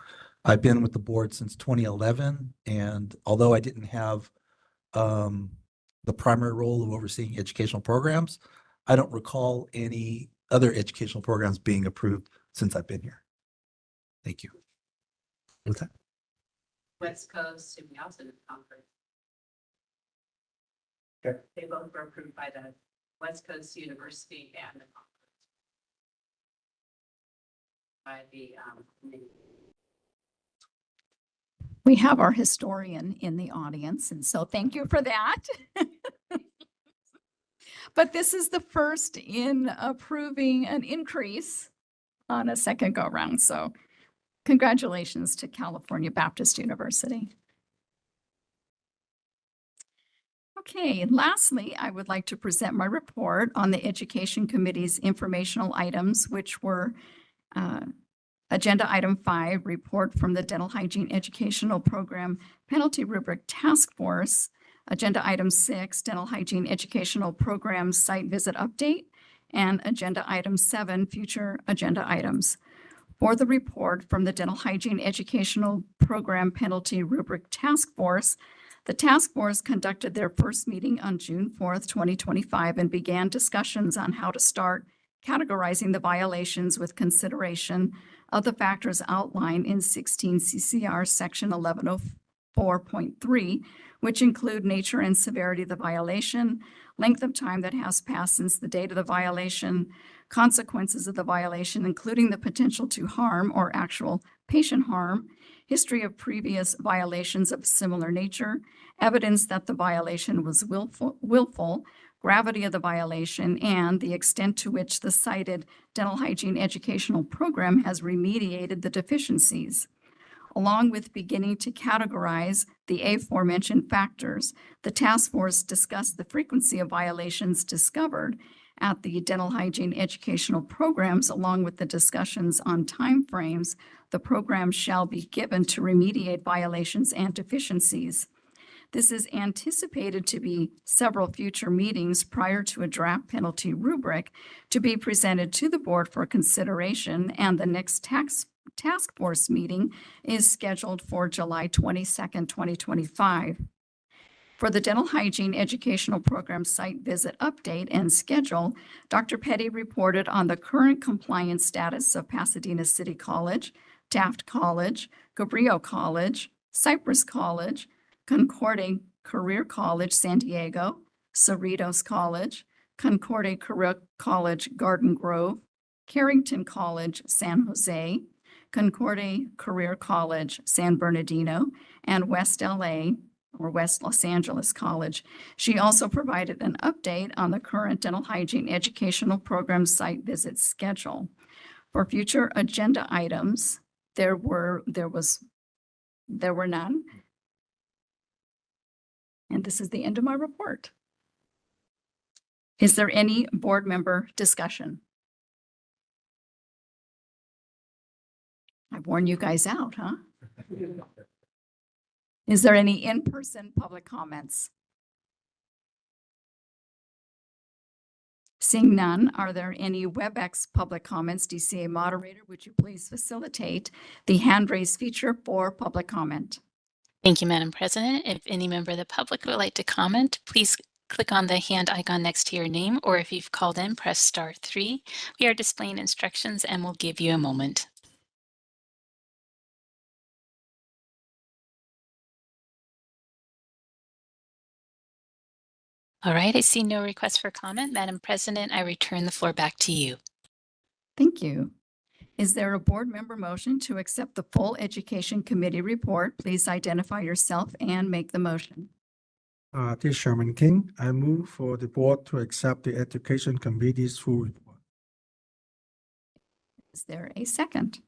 I've been with the board since 2011, and although I didn't have the primary role of overseeing educational programs, I don't recall any other educational programs being approved since I've been here. Thank you. What's that? West Coast, and we also did Concord. Okay. They both were approved by the West Coast University and the Concord. By the We have our historian in the audience, and so thank you for that. But this is the first in approving an increase on a second go round. So congratulations to California Baptist University. Okay, and lastly, I would like to present my report on the Education Committee's informational items, which were Agenda item 5, report from the Dental Hygiene Educational Program Penalty Rubric Task Force. Agenda item 6, Dental Hygiene Educational Program Site Visit Update. And agenda item 7, future agenda items. For the report from the Dental Hygiene Educational Program Penalty Rubric Task Force, the task force conducted their first meeting on June 4th, 2025, and began discussions on how to start categorizing the violations with consideration of the factors outlined in 16 CCR Section 1104.3, which include nature and severity of the violation, length of time that has passed since the date of the violation, consequences of the violation, including the potential to harm or actual patient harm, history of previous violations of similar nature, evidence that the violation was willful, gravity of the violation, and the extent to which the cited dental hygiene educational program has remediated the deficiencies. Along with beginning to categorize the aforementioned factors, the task force discussed the frequency of violations discovered at the dental hygiene educational programs, along with the discussions on timeframes the program shall be given to remediate violations and deficiencies. This is anticipated to be several future meetings prior to a draft penalty rubric to be presented to the board for consideration, and the next task force meeting is scheduled for July 22nd, 2025. For the Dental Hygiene Educational Program site visit update and schedule, Dr. Petty reported on the current compliance status of Pasadena City College, Taft College, Cabrillo College, Cypress College, Concordia Career College, San Diego, Cerritos College, Concordia Career College, Garden Grove, Carrington College, San Jose, Concordia Career College, San Bernardino, and West LA, or West Los Angeles College. She also provided an update on the current dental hygiene educational program site visit schedule. For future agenda items, there were none. And this is the end of my report. Is there any board member discussion? I've worn you guys out, huh? Is there any in-person public comments? Seeing none, are there any WebEx public comments? DCA moderator, would you please facilitate the hand raise feature for public comment? Thank you, Madam President. If any member of the public would like to comment, please click on the hand icon next to your name, or if you've called in, press *3. We are displaying instructions and we'll give you a moment. All right, I see no request for comment. Madam President, I return the floor back to you. Thank you. Is there a board member motion to accept the full Education Committee report? Please identify yourself and make the motion. This is Sherman King. I move for the board to accept the Education Committee's full report. Is there a second?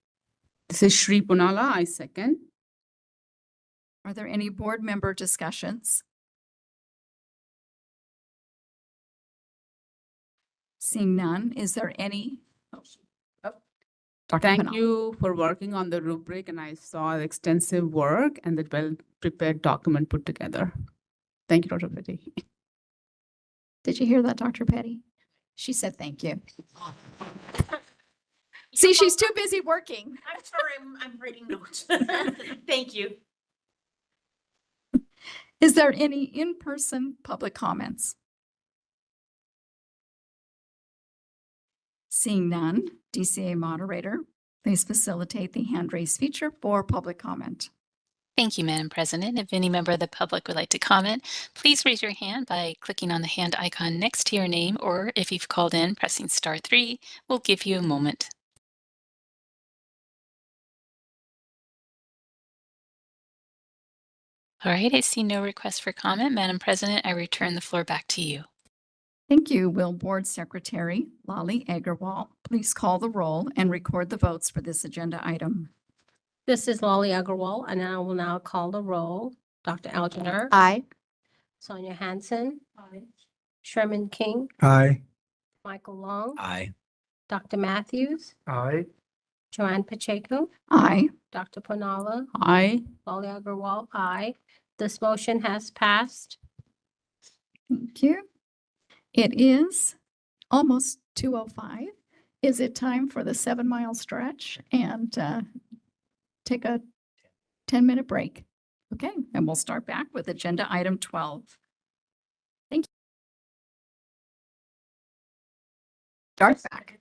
This is Shri Punala. I second. Are there any board member discussions? Seeing none, is there any? Dr. Thank Pinal. you for working on the rubric, and I saw the extensive work and the well-prepared document put together. Thank you, Dr. Petty. Did you hear that, Dr. Petty? She said thank you. See, she's too busy working. I'm sorry, I'm writing notes. Thank you. Is there any in-person public comments? Seeing none, DCA moderator, please facilitate the hand raise feature for public comment. Thank you, Madam President. If any member of the public would like to comment, please raise your hand by clicking on the hand icon next to your name, or if you've called in, pressing *3. We'll give you a moment. All right, I see no request for comment. Madam President, I return the floor back to you. Thank you. Will Board Secretary Lali Agarwal please call the roll and record the votes for this agenda item? This is Lali Agarwal, and I will now call the roll. Dr. Algener. Aye. Sonia Hansen. Aye. Sherman King. Aye. Michael Long. Aye. Dr. Matthews. Aye. Joanne Pacheco, Aye. Dr. Punala, Aye. Lolly Agarwal, aye. This motion has passed. Thank you. It is almost 2:05. Is it time for the 7-mile stretch and take a 10-minute break? Okay, and we'll start back with agenda item 12. Thank you. Start back.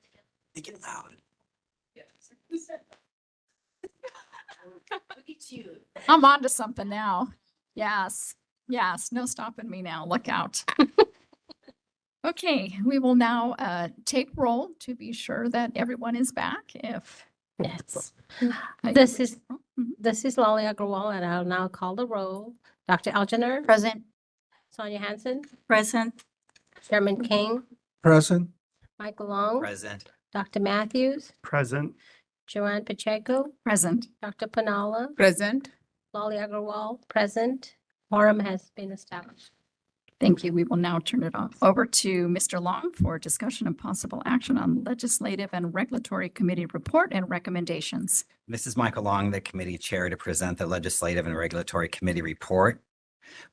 Make it loud. I'm on to something now. Yes, yes, no stopping me now. Look out. Okay, we will now take roll to be sure that everyone is back. If Yes. I- This is Mhm. This is Lolly Agarwal, and I'll now call the roll. Dr. Algener. Present. Sonia Hansen. Present. Chairman King. Present. Michael Long. Present. Dr. Matthews. Present. Joanne Pacheco. Present. Dr. Punala. Present. Lolly Agarwal. Present. Quorum has been established. Thank you. We will now turn it over to Mr. Long for discussion and possible action on legislative and regulatory committee report and recommendations. This is Michael Long, the committee chair, to present the Legislative and Regulatory Committee report.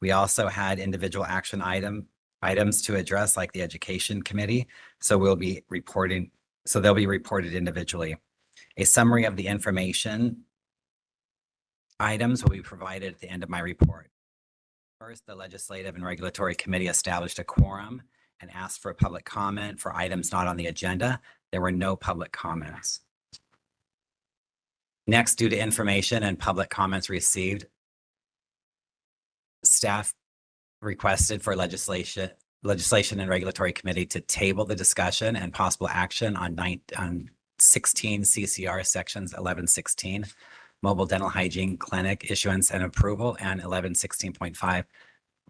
We also had individual action items to address, like the Education Committee. So they'll be reported individually. A summary of the information items will be provided at the end of my report. First, the Legislative and Regulatory Committee established a quorum and asked for public comment for items not on the agenda. There were no public comments. Next, due to information and public comments received, staff requested for Legislation and Regulatory Committee to table the discussion and possible action on 16 CCR sections 1116, mobile dental hygiene clinic issuance and approval, and 1116.5,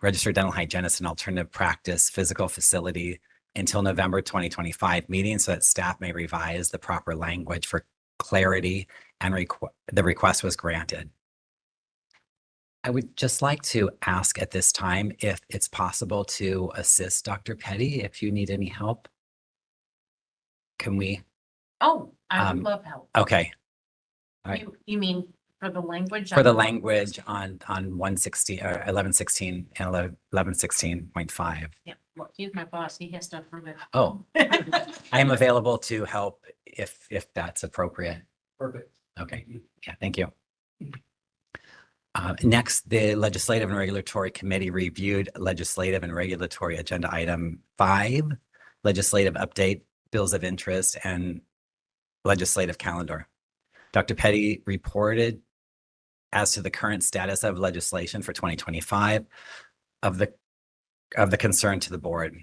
registered dental hygienist and alternative practice physical facility until November 2025 meeting, so that staff may revise the proper language for clarity, and the request was granted. I would just like to ask at this time if it's possible to assist Dr. Petty if you need any help. Can we? Oh, I Um, would love help. Okay. All right. You mean for the language? For the language on 160 or 1116 and 1116.5. Yeah, well, he's my boss. He has to approve it. Oh, I am available to help if that's appropriate. Perfect. Okay, yeah, thank you. Next, the Legislative and Regulatory Committee reviewed legislative and regulatory agenda item 5, legislative update, bills of interest, and legislative calendar. Dr. Petty reported as to the current status of legislation for 2025 of the concern to the board.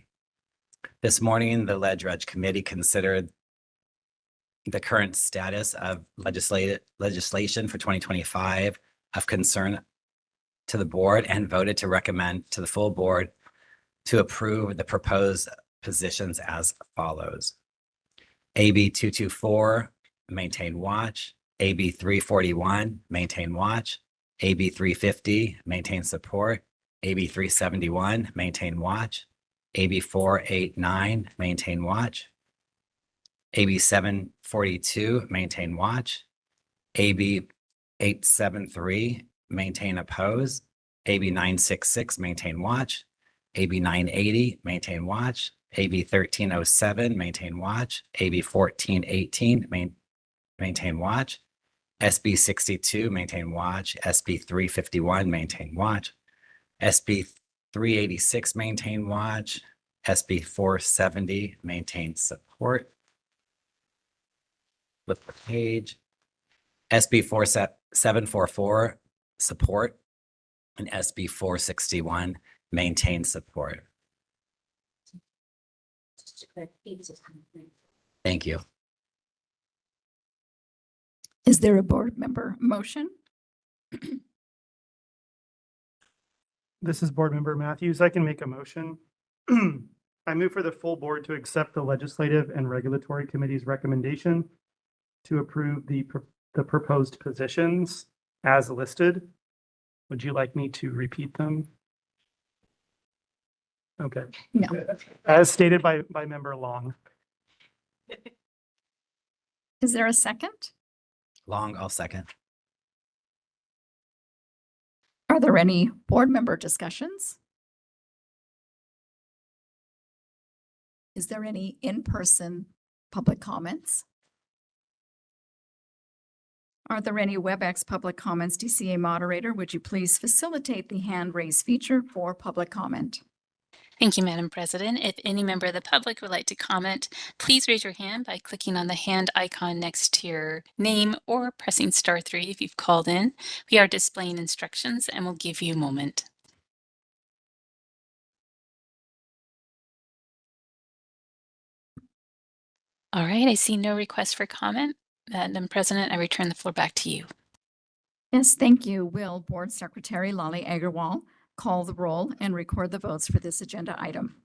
This morning, the Leg-Reg Committee considered the current status of legislation for 2025 of concern to the board and voted to recommend to the full board to approve the proposed positions as follows. AB 224, maintain watch. AB 341, maintain watch. AB 350, maintain support. AB 371, maintain watch. AB 489, maintain watch. AB 742, maintain watch. AB 873, maintain oppose. AB 966, maintain watch. AB 980, maintain watch. AB 1307, maintain watch. AB 1418, maintain watch. SB 62, maintain watch. SB 351, maintain watch. SB 386, maintain watch. SB 470, maintain support. Flip the page. SB 744, support. And SB 461, maintain support. Thank you. Is there a board member motion? This is Board Member Matthews. I can make a motion. I move for the full board to accept the Legislative and Regulatory Committee's recommendation to approve the proposed positions as listed. Would you like me to repeat them? Okay. No. As stated by Member Long. Is there a second? Long, I'll second. Are there any board member discussions? Is there any in-person public comments? Are there any WebEx public comments? DCA moderator, would you please facilitate the hand raise feature for public comment? Thank you, Madam President. If any member of the public would like to comment, please raise your hand by clicking on the hand icon next to your name or pressing *3 if you've called in. We are displaying instructions and we'll give you a moment. All right, I see no request for comment. Madam President, I return the floor back to you. Yes, thank you. Will Board Secretary Lali Agarwal call the roll and record the votes for this agenda item?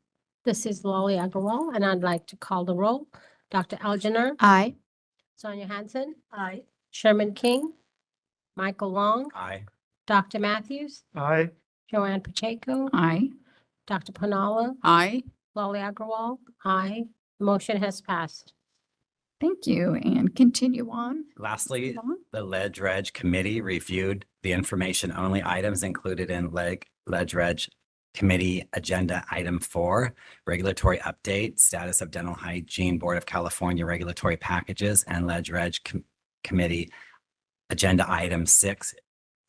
This is Lolly Agarwal, and I'd like to call the roll. Dr. Algener. Aye. Sonia Hansen. Aye. Sherman King. Michael Long. Aye. Dr. Matthews. Aye. Joanne Pacheco. Aye. Dr. Panala. Aye. Lolly Agarwal. Aye. Motion has passed. Thank you, and continue on. Lastly, Move on. the Ledge Reg Committee reviewed the information-only items included in Ledge Reg Committee Agenda Item 4, Regulatory Update, Status of Dental Hygiene Board of California Regulatory Packages, and Ledge Reg Committee Agenda Item 6,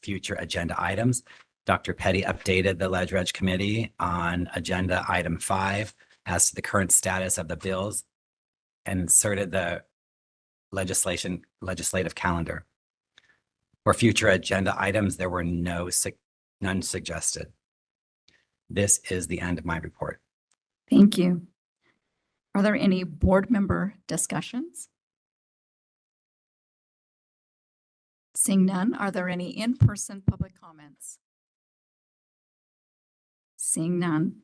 Future Agenda Items. Dr. Petty updated the Ledge Reg Committee on Agenda Item 5 as to the current status of the bills and inserted the legislative calendar. For future agenda items, there were none suggested. This is the end of my report. Thank you. Are there any board member discussions? Seeing none, are there any in-person public comments? Seeing none,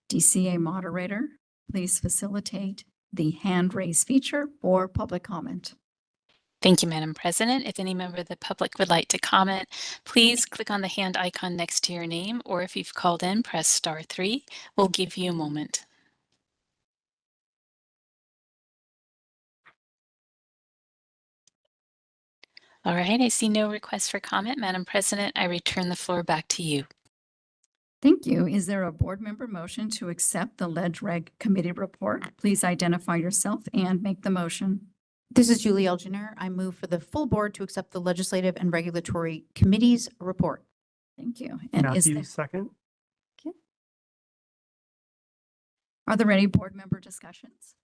DCA moderator, please facilitate the hand raise feature for public comment. Thank you, Madam President. If any member of the public would like to comment, please click on the hand icon next to your name, or if you've called in, press *3. We'll give you a moment. All right, I see no requests for comment. Madam President, I return the floor back to you. Thank you. Is there a board member motion to accept the Ledge Reg Committee report? Please identify yourself and make the motion. This is Julie Elginer. I move for the full board to accept the Legislative and Regulatory Committee's report. Thank you. And is there, Matthews, second. are there any board member discussions?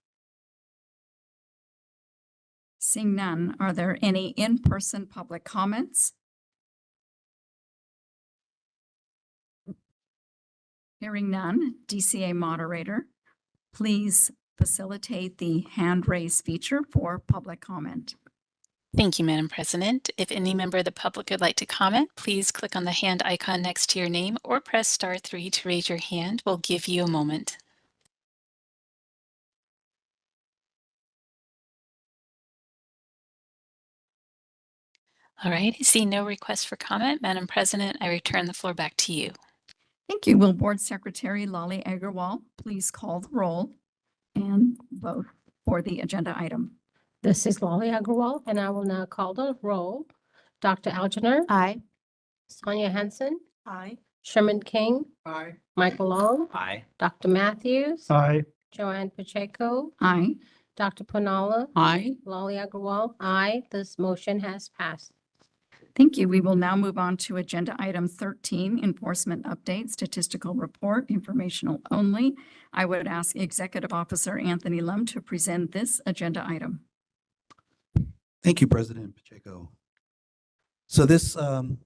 Seeing none, are there any in-person public comments? Hearing none, DCA moderator, please facilitate the hand raise feature for public comment. Thank you, Madam President. If any member of the public would like to comment, please click on the hand icon next to your name or press *3 to raise your hand. We'll give you a moment. All right, I see no requests for comment. Madam President, I return the floor back to you. Thank you. Will Board Secretary Lali Agarwal please call the roll and vote for the agenda item? This is Lolly Agarwal, and I will now call the roll. Dr. Algener. Aye. Sonia Hansen. Aye. Sherman King. Aye. Michael Long. Aye. Dr. Matthews. Aye. Joanne Pacheco. Aye. Dr. Panala. Aye. Lolly Agarwal. Aye. This motion has passed. Thank you. We will now move on to agenda item 13, enforcement update, statistical report, informational only. I would ask Executive Officer Anthony Lum to present this agenda item. Thank you, President Pacheco. So the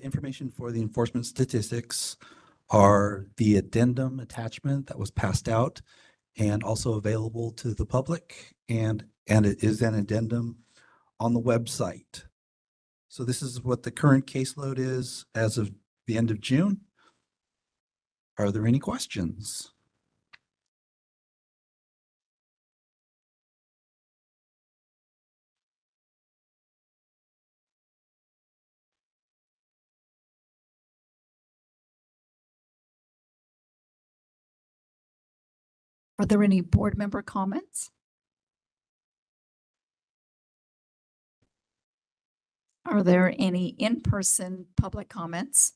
information for the enforcement statistics are the addendum attachment that was passed out and also available to the public, and it is an addendum on the website. So this is what the current caseload is as of the end of June. Are there any questions? Are there any board member comments? Are there any in-person public comments?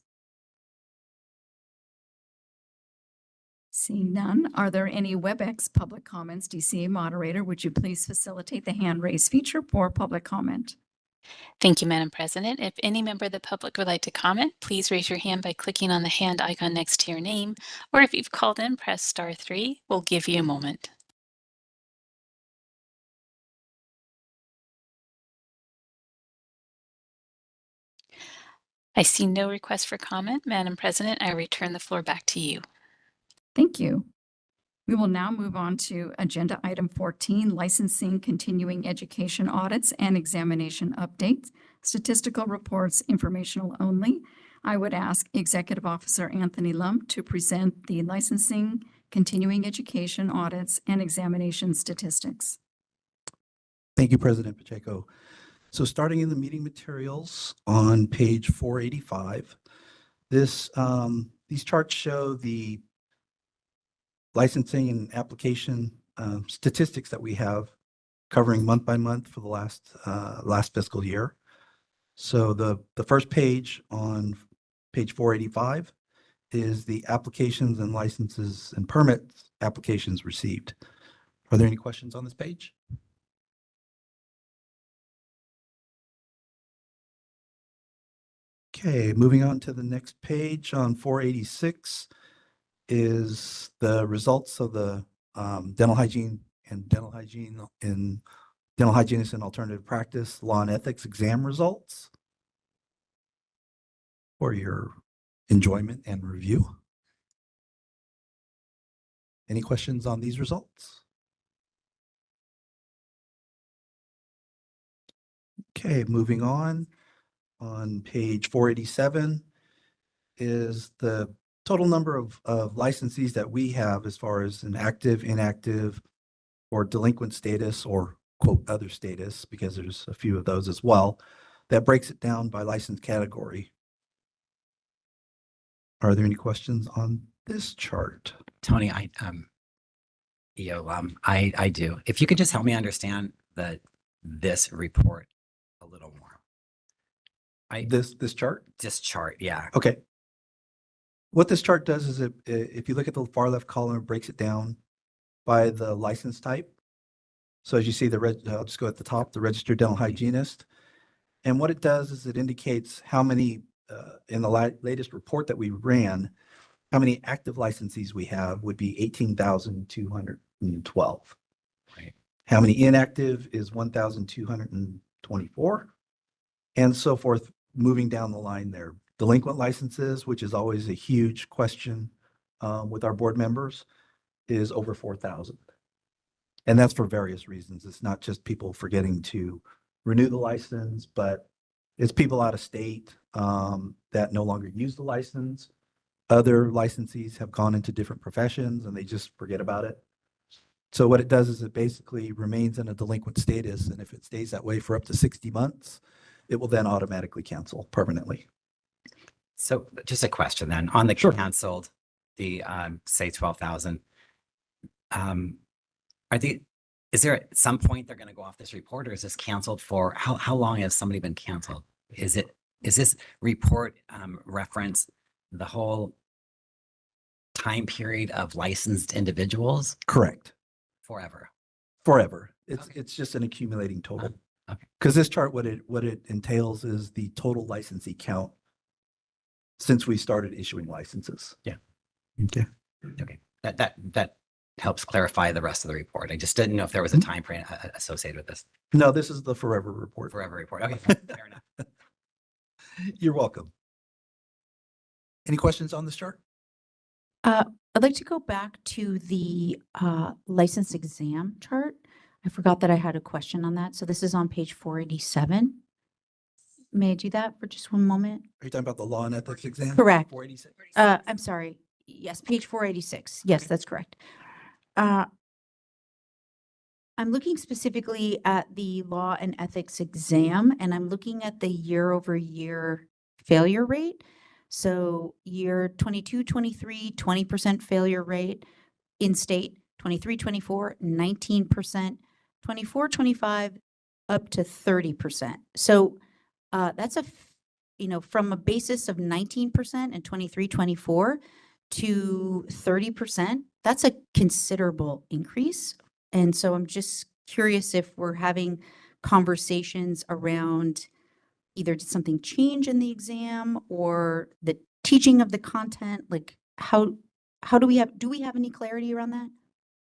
Seeing none, are there any WebEx public comments? DCA moderator, would you please facilitate the hand raise feature for public comment? Thank you, Madam President. If any member of the public would like to comment, please raise your hand by clicking on the hand icon next to your name, or if you've called in, press *3. We'll give you a moment. I see no request for comment. Madam President, I return the floor back to you. Thank you. We will now move on to agenda item 14, licensing, continuing education audits and examination updates, statistical reports, informational only. I would ask Executive Officer Anthony Lump to present the licensing, continuing education audits and examination statistics. Thank you, President Pacheco. So starting in the meeting materials on page 485, these charts show the licensing and application statistics that we have covering month by month for the last fiscal year. So the first page on page 485 is the applications and licenses and permits applications received. Are there any questions on this page? Okay, moving on to the next page on 486 is the results of the dental hygiene and dental hygienist and alternative practice law and ethics exam results for your enjoyment and review. Any questions on these results? Okay, moving on page 487 is the total number of licensees that we have as far as an active, inactive, or delinquent status, or quote other status, because there's a few of those as well. That breaks it down by license category. Are there any questions on this chart? Tony, I do. If you could just help me understand this report a little more. This chart? This chart, yeah. Okay. What this chart does is if you look at the far left column, it breaks it down by the license type. So as you see, I'll just go at the top, the registered dental hygienist. And what it does is it indicates how many, in the latest report that we ran, how many active licensees we have would be 18,212. Right. How many inactive is 1,224, and so forth, moving down the line there. Delinquent licenses, which is always a huge question with our board members, is over 4,000. And that's for various reasons. It's not just people forgetting to renew the license, but it's people out of state that no longer use the license. Other licensees have gone into different professions and they just forget about it. So what it does is it basically remains in a delinquent status. And if it stays that way for up to 60 months, it will then automatically cancel permanently. So just a question then on the canceled, the say 12,000. Is there at some point they're going to go off this report, or is this canceled for how long has somebody been canceled? Is this report reference the whole time period of licensed individuals? Correct. Forever. It's just an accumulating total. Okay. Because this chart, what it entails is the total licensee count since we started issuing licenses. Yeah. Okay. Okay. That helps clarify the rest of the report. I just didn't know if there was a time frame associated with this. No, this is the forever report. Forever report. Okay. Fair enough. You're welcome. Any questions on this chart? I'd like to go back to the license exam chart. I forgot that I had a question on that. So this is on page 487. May I do that for just one moment? Are you talking about the law and ethics exam? Correct. 486? I'm sorry. Yes, page 486. Yes, that's correct. I'm looking specifically at the law and ethics exam, and I'm looking at the year-over-year failure rate. So year 22, 23, 20% failure rate in state, 23, 24, 19%, 24, 25, up to 30%. So that's from a basis of 19% in 23-24 to 30%. That's a considerable increase. And so I'm just curious if we're having conversations around either did something change in the exam or the teaching of the content? Like how do we have any clarity around that?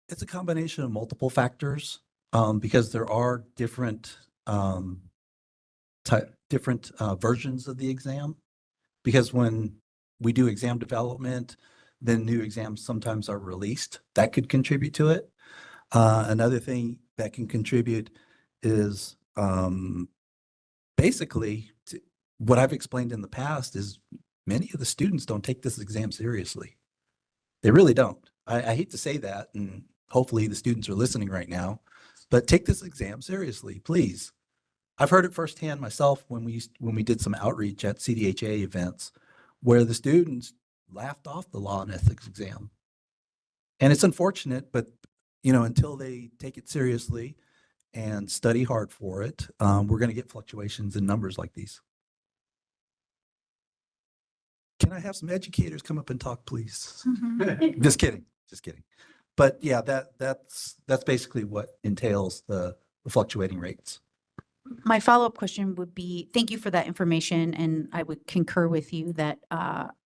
It's a combination of multiple factors, because there are different versions of the exam. Because when we do exam development, then new exams sometimes are released. That could contribute to it. Another thing that can contribute is basically what I've explained in the past is many of the students don't take this exam seriously. They really don't. I hate to say that, and hopefully the students are listening right now, but take this exam seriously, please. I've heard it firsthand myself when we did some outreach at CDHA events where the students laughed off the law and ethics exam. And it's unfortunate, but until they take it seriously and study hard for it, we're going to get fluctuations in numbers like these. Can I have some educators come up and talk, please? Just kidding. But yeah, that's basically what entails the fluctuating rates. My follow-up question would be, thank you for that information, and I would concur with you that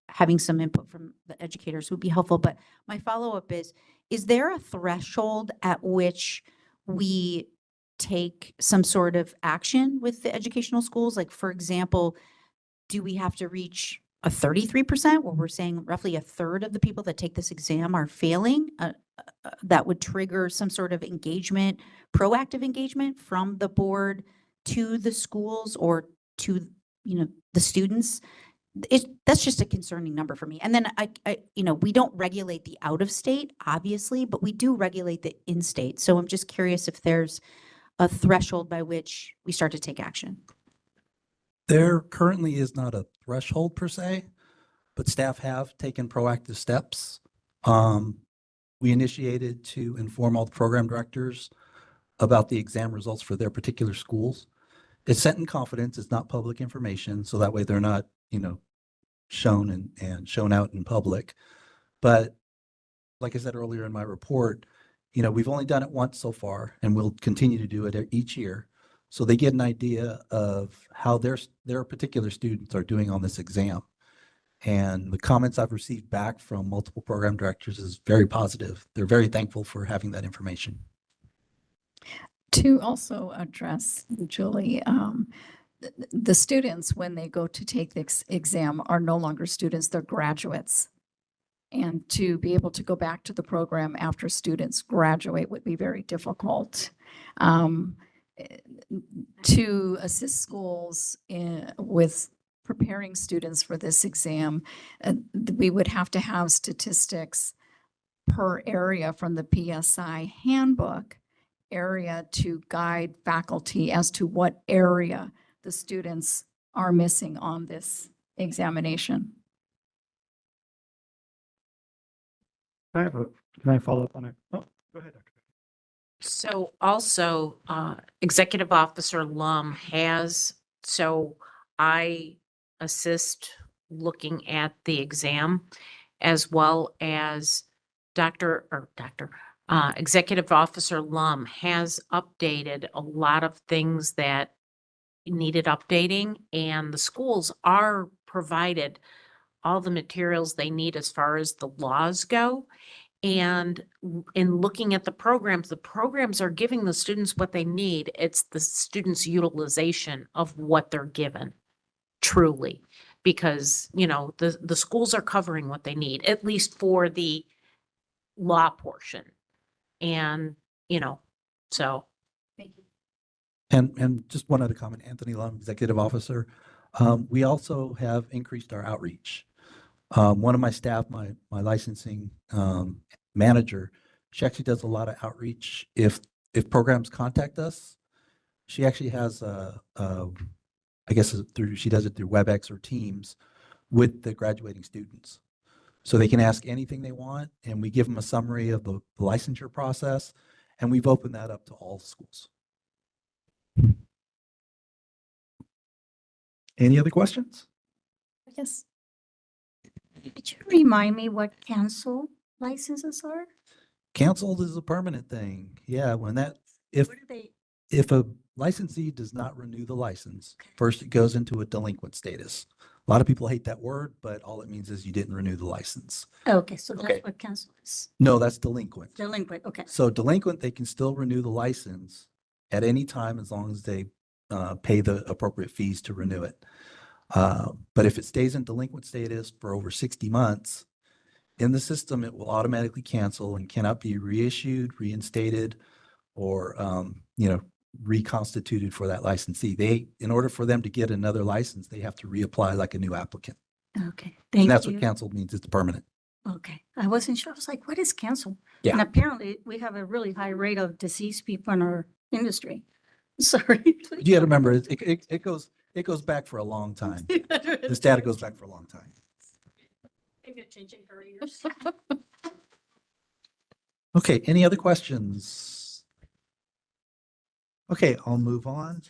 having some input from the educators would be helpful. But my follow-up is there a threshold at which we take some sort of action with the educational schools? Like, for example, do we have to reach a 33% where we're saying roughly a third of the people that take this exam are failing? That would trigger some sort of engagement, proactive engagement from the board to the schools or to the students. That's just a concerning number for me. And then we don't regulate the out of state, obviously, but we do regulate the in state. So I'm just curious if there's a threshold by which we start to take action. There currently is not a threshold per se, but staff have taken proactive steps. We initiated to inform all the program directors about the exam results for their particular schools. It's sent in confidence. It's not public information. So that way they're not, shown and shown out in public. But like I said earlier in my report, we've only done it once so far, and we'll continue to do it each year. So they get an idea of how their particular students are doing on this exam. And the comments I've received back from multiple program directors is very positive. They're very thankful for having that information. To also address, Julie, the students, when they go to take this exam, are no longer students, they're graduates. And to be able to go back to the program after students graduate would be very difficult. To assist schools with preparing students for this exam, we would have to have statistics per area from the PSI handbook area to guide faculty as to what area the students are missing on this examination. Can I follow up on it? Oh, go ahead, Dr. So also, Executive Officer Lum so I assist looking at the exam as well as Executive Officer Lum has updated a lot of things that needed updating, and the schools are provided all the materials they need as far as the laws go. And in looking at the programs are giving the students what they need. It's the students' utilization of what they're given, truly, because, the schools are covering what they need, at least for the law portion. And, so. Thank you. And just one other comment, Anthony Lum, Executive Officer. We also have increased our outreach. One of my staff, my licensing manager, she actually does a lot of outreach. If programs contact us, she actually has I guess she does it through WebEx or Teams with the graduating students. So they can ask anything they want, and we give them a summary of the licensure process, and we've opened that up to all schools. Any other questions? Yes. Could you remind me what cancel licenses are? Canceled is a permanent thing. Yeah, when that, if, What are they? if a licensee does not renew the license, first it goes into a delinquent status. A lot of people hate that word, but all it means is you didn't renew the license. Okay, so Okay. that's what cancel is. No, that's delinquent. Delinquent, okay. So delinquent, they can still renew the license at any time as long as they pay the appropriate fees to renew it. But if it stays in delinquent status for over 60 months, in the system, it will automatically cancel and cannot be reissued, reinstated, or reconstituted for that licensee. In order for them to get another license, they have to reapply like a new applicant. Okay, And thank that's you. what canceled means. It's permanent. Okay, I wasn't sure. I was like, what is cancel? Yeah. And apparently we have a really high rate of deceased people in our industry. Sorry. You got to remember, it goes back for a long time. This data goes back for a long time. Maybe you're changing careers. Okay, any other questions? Okay, I'll move on.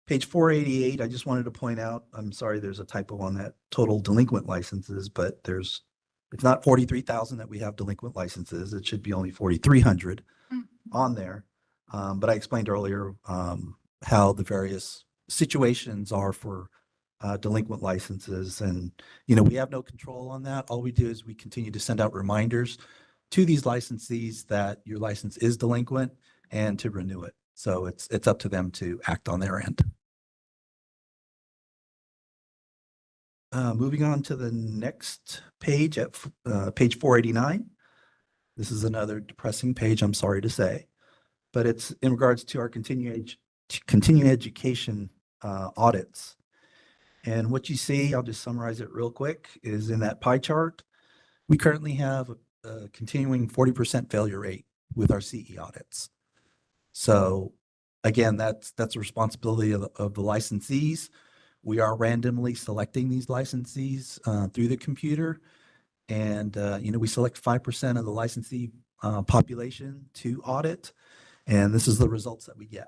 Page 488, I just wanted to point out, I'm sorry, there's a typo on that total delinquent licenses, but it's not 43,000 that we have delinquent licenses. It should be only 4,300 on there. But I explained earlier how the various situations are for delinquent licenses. And, we have no control on that. All we do is we continue to send out reminders to these licensees that your license is delinquent and to renew it. So it's up to them to act on their end. Moving on to the next page at page 489. This is another depressing page, I'm sorry to say, but it's in regards to our continuing education audits. And what you see, I'll just summarize it real quick, is in that pie chart, we currently have a continuing 40% failure rate with our CE audits. So again, that's a responsibility of the licensees. We are randomly selecting these licensees through the computer. And, we select 5% of the licensee population to audit. And this is the results that we get.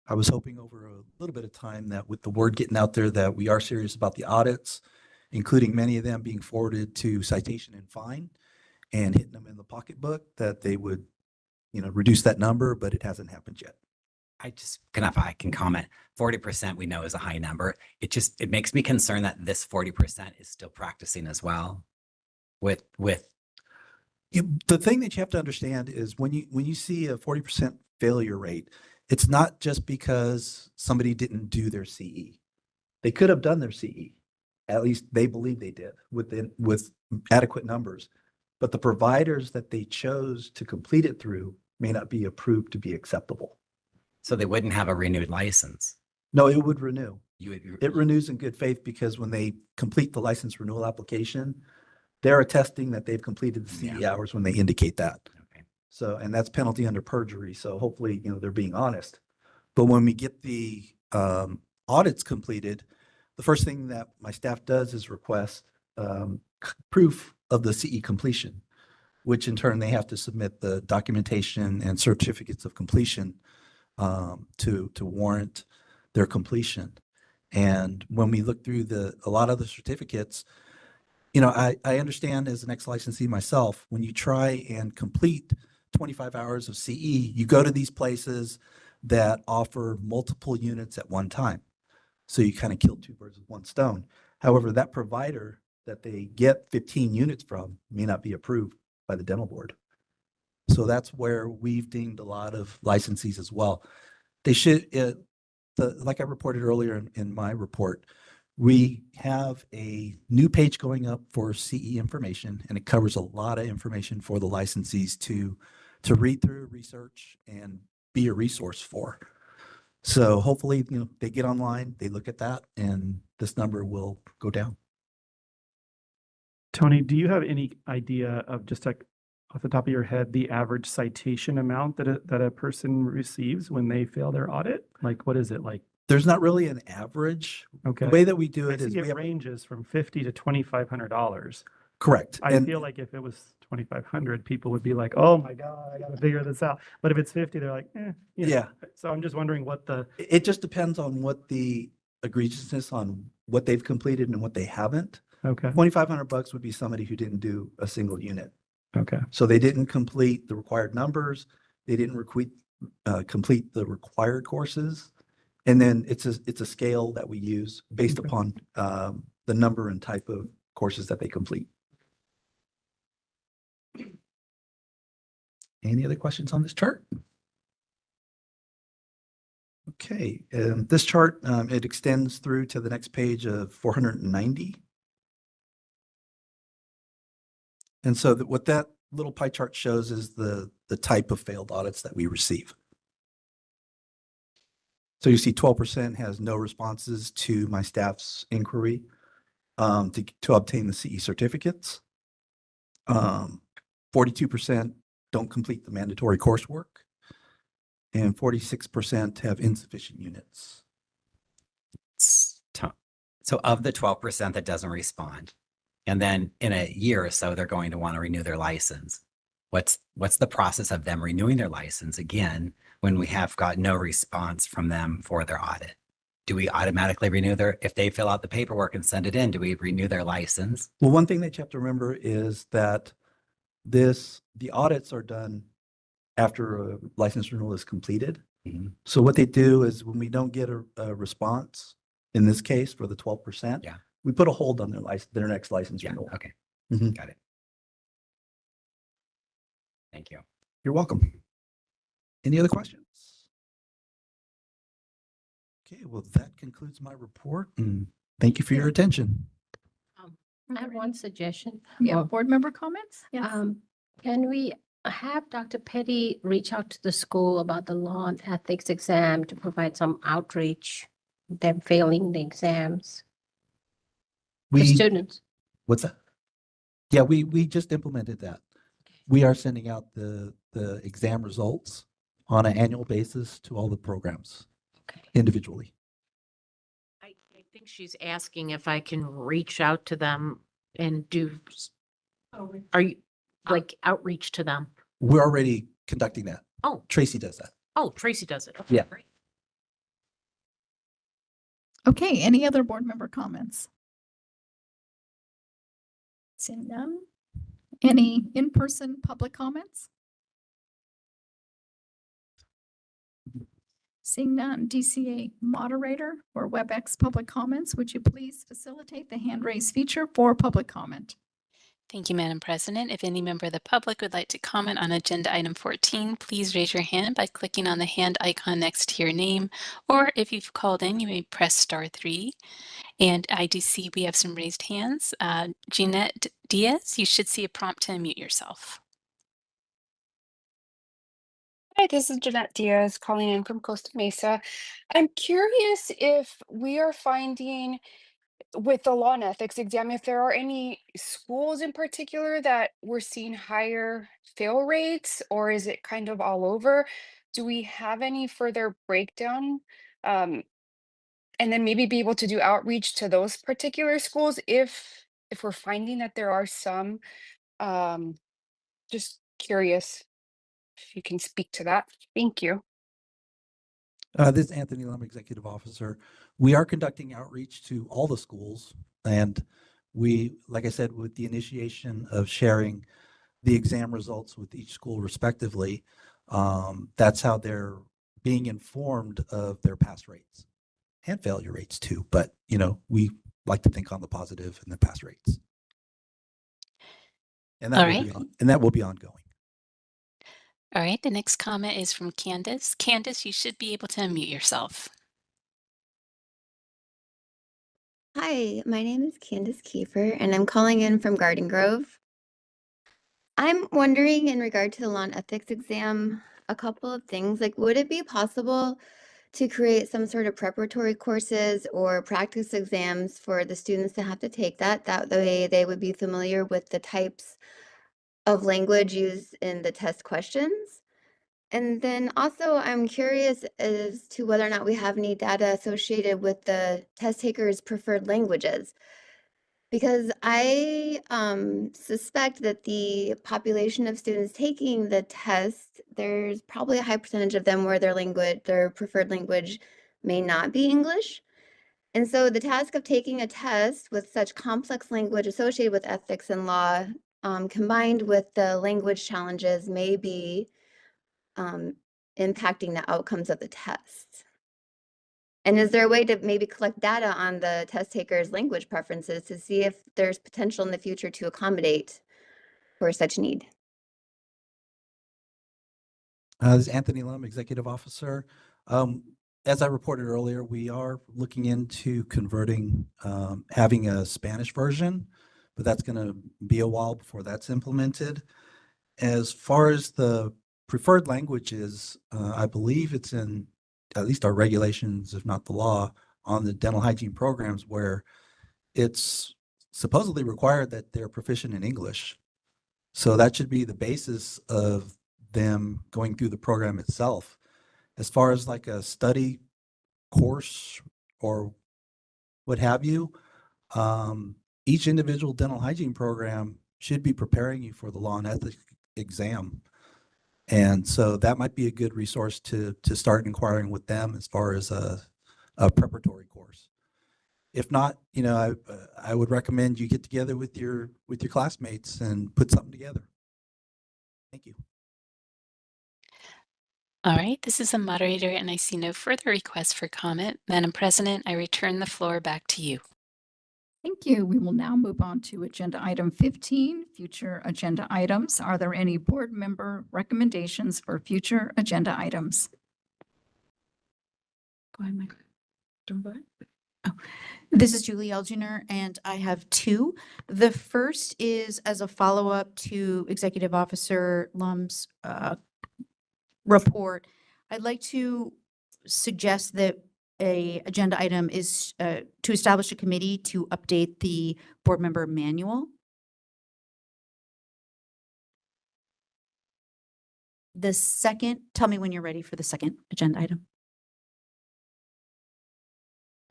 I was hoping over a little bit of time that with the word getting out there that we are serious about the audits, including many of them being forwarded to citation and fine and hitting them in the pocketbook, that they would, reduce that number, but it hasn't happened yet. If I can comment, 40% we know is a high number. It makes me concerned that this 40% is still practicing as well with. The thing that you have to understand is when you see a 40% failure rate, it's not just because somebody didn't do their CE. They could have done their CE. At least they believe they did with adequate numbers. But the providers that they chose to complete it through may not be approved to be acceptable. So they wouldn't have a renewed license. No, it would renew. It It renews in good faith because when they complete the license renewal application, they're attesting that they've completed the CE hours when they indicate that. Okay. So, and that's penalty under perjury. So hopefully, they're being honest. But when we get the audits completed, the first thing that my staff does is request proof of the CE completion, which in turn they have to submit the documentation and certificates of completion to warrant their completion. And when we look through a lot of the certificates, I understand as an ex-licensee myself, when you try and complete 25 hours of CE, you go to these places that offer multiple units at one time. So you kind of kill two birds with one stone. However, that provider that they get 15 units from may not be approved by the dental board. So that's where we've dinged a lot of licensees as well. They should, like I reported earlier in my report, we have a new page going up for CE information, and it covers a lot of information for the licensees to read through, research, and be a resource for. So hopefully, they get online, they look at that, and this number will go down. Tony, do you have any idea of just like off the top of your head, the average citation amount that a person receives when they fail their audit? Like, what is it like? There's not really an average. Okay. The way that we do I it is see we it ranges from $50 to $2,500. Correct. I feel like if it was 2,500, people would be like, oh my God, I gotta figure this out. But if it's 50, they're like, you know. Yeah. So I'm just wondering what it just depends on what the egregiousness on what they've completed and what they haven't. Okay. $2,500 would be somebody who didn't do a single unit. Okay. So they didn't complete the required numbers. They didn't complete the required courses. And then it's a scale that we use based Okay. upon the number and type of courses that they complete. Any other questions on this chart? Okay, this chart, it extends through to the next page of 490. And so what that little pie chart shows is the type of failed audits that we receive. So you see 12% has no responses to my staff's inquiry to obtain the CE certificates. 42% don't complete the mandatory coursework, and 46% have insufficient units. So of the 12% that doesn't respond, and then in a year or so, they're going to want to renew their license. What's the process of them renewing their license again when we have got no response from them for their audit? Do we automatically renew if they fill out the paperwork and send it in, do we renew their license? Well, one thing that you have to remember is that the audits are done after a license renewal is completed. Mm-hmm. So what they do is when we don't get a response, in this case for the 12%, we put a hold on their next license renewal. Okay, got it. Thank you. You're welcome. Any other questions? Okay, well, that concludes my report, and thank you for your attention. I have one suggestion. Yeah, board member comments? Yes. Can we have Dr. Petty reach out to the school about the law and ethics exam to provide some outreach, them failing the exams? The students. What's that? Yeah, we just implemented that. We are sending out the exam results on an annual basis to all the programs individually. I think she's asking if I can reach out to them and are you like outreach to them? We're already conducting that. Oh. Tracy does that. Oh, Tracy does it. Okay, Yeah. great. Okay, any other board member comments? Seeing none. Any in-person public comments? Seeing none, DCA moderator or WebEx public comments, would you please facilitate the hand raise feature for public comment? Thank you, Madam President. If any member of the public would like to comment on agenda item 14, please raise your hand by clicking on the hand icon next to your name, or if you've called in, you may press *3. And I do see we have some raised hands. Jeanette Diaz, you should see a prompt to unmute yourself. Hi, this is Jeanette Diaz calling in from Costa Mesa. I'm curious if we are finding with the law and ethics exam, if there are any schools in particular that we're seeing higher fail rates, or is it kind of all over? Do we have any further breakdown? And then maybe be able to do outreach to those particular schools if we're finding that there are some. Just curious if you can speak to that. Thank you. This is Anthony Lum, Executive Officer. We are conducting outreach to all the schools, and we, like I said, with the initiation of sharing the exam results with each school respectively, that's how they're being informed of their pass rates and failure rates too. But, you know, we like to think on the positive and the pass rates. And that will be ongoing. All right, the next comment is from Candace. Candace, you should be able to unmute yourself. Hi, my name is Candace Kiefer, and I'm calling in from Garden Grove. I'm wondering in regard to the law and ethics exam, a couple of things. Like, would it be possible to create some sort of preparatory courses or practice exams for the students to have to take that? That way they would be familiar with the types of language used in the test questions. And then also, I'm curious as to whether or not we have any data associated with the test takers' preferred languages. Because I suspect that the population of students taking the test, there's probably a high percentage of them where their preferred language may not be English. And so the task of taking a test with such complex language associated with ethics and law, combined with the language challenges, may be impacting the outcomes of the test. And is there a way to maybe collect data on the test takers' language preferences to see if there's potential in the future to accommodate for such need? This is Anthony Lum, Executive Officer. As I reported earlier, we are looking into converting, having a Spanish version, but that's going to be a while before that's implemented. As far as the preferred languages, I believe it's in at least our regulations, if not the law, on the dental hygiene programs where it's supposedly required that they're proficient in English. So that should be the basis of them going through the program itself. As far as like a study course or what have you, each individual dental hygiene program should be preparing you for the law and ethics exam. And so that might be a good resource to start inquiring with them as far as a preparatory course. If not, you know, I would recommend you get together with your classmates and put something together. Thank you. All right, this is a moderator and I see no further requests for comment. Madam President, I return the floor back to you. Thank you. We will now move on to agenda item 15, future agenda items. Are there any board member recommendations for future agenda items? Go ahead, Mike. Go ahead. This is Julie Elginer, and I have two. The first is as a follow-up to Executive Officer Lum's report. I'd like to suggest that a agenda item is to establish a committee to update the board member manual. The second, tell me when you're ready for the second agenda item.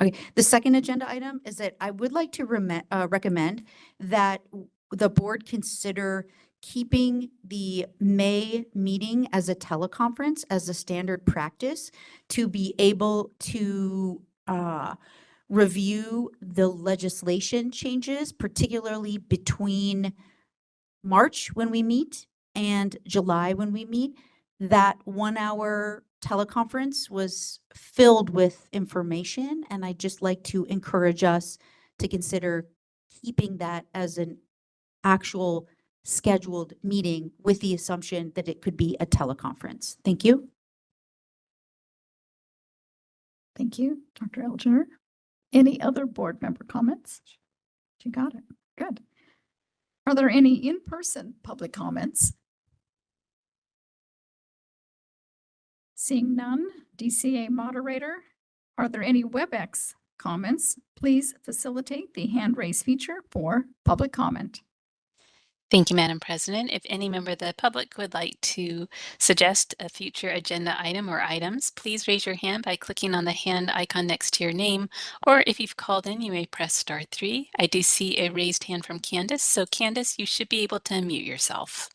Okay, the second agenda item is that I would like to recommend that the board consider keeping the May meeting as a teleconference as a standard practice to be able to review the legislation changes, particularly between March when we meet and July when we meet. That 1 hour teleconference was filled with information, and I'd just like to encourage us to consider keeping that as an actual scheduled meeting with the assumption that it could be a teleconference. Thank you. Thank you, Dr. Elginer. Any other board member comments? You got it. Good. Are there any in-person public comments? Seeing none, DCA moderator, are there any WebEx comments? Please facilitate the hand raise feature for public comment. Thank you, Madam President. If any member of the public would like to suggest a future agenda item or items, please raise your hand by clicking on the hand icon next to your name. Or if you've called in, you may press *3. I do see a raised hand from Candace. So Candace, you should be able to unmute yourself.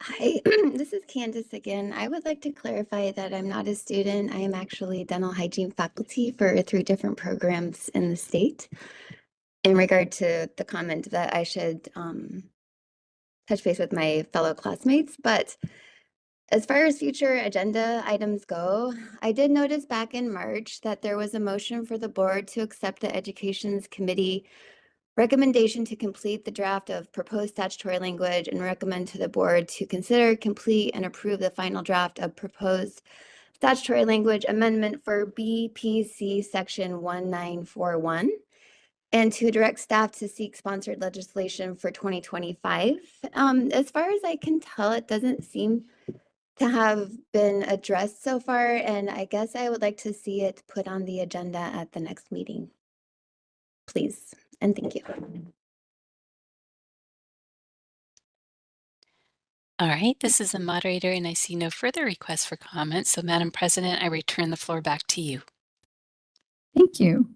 Hi, this is Candace again. I would like to clarify that I'm not a student. I am actually dental hygiene faculty for 3 different programs in the state. In regard to the comment that I should touch base with my fellow classmates, but as far as future agenda items go, I did notice back in March that there was a motion for the board to accept the Education's Committee recommendation to complete the draft of proposed statutory language and recommend to the board to consider, complete, and approve the final draft of proposed statutory language amendment for BPC section 1941. And to direct staff to seek sponsored legislation for 2025. As far as I can tell, it doesn't seem to have been addressed so far, and I guess I would like to see it put on the agenda at the next meeting. Please, and thank you. All right, this is the moderator and I see no further requests for comments. So Madam President, I return the floor back to you. Thank you.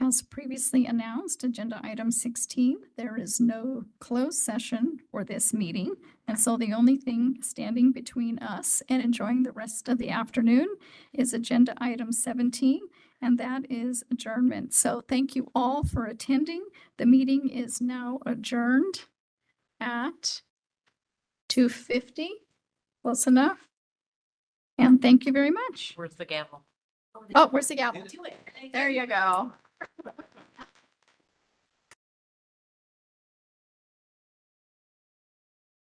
As previously announced, agenda item 16, there is no closed session for this meeting. And so the only thing standing between us and enjoying the rest of the afternoon is agenda item 17, and that is adjournment. So thank you all for attending. The meeting is now adjourned at 2:50. Close enough. And thank you very much. Where's the gavel? Oh, where's the gavel? There you go.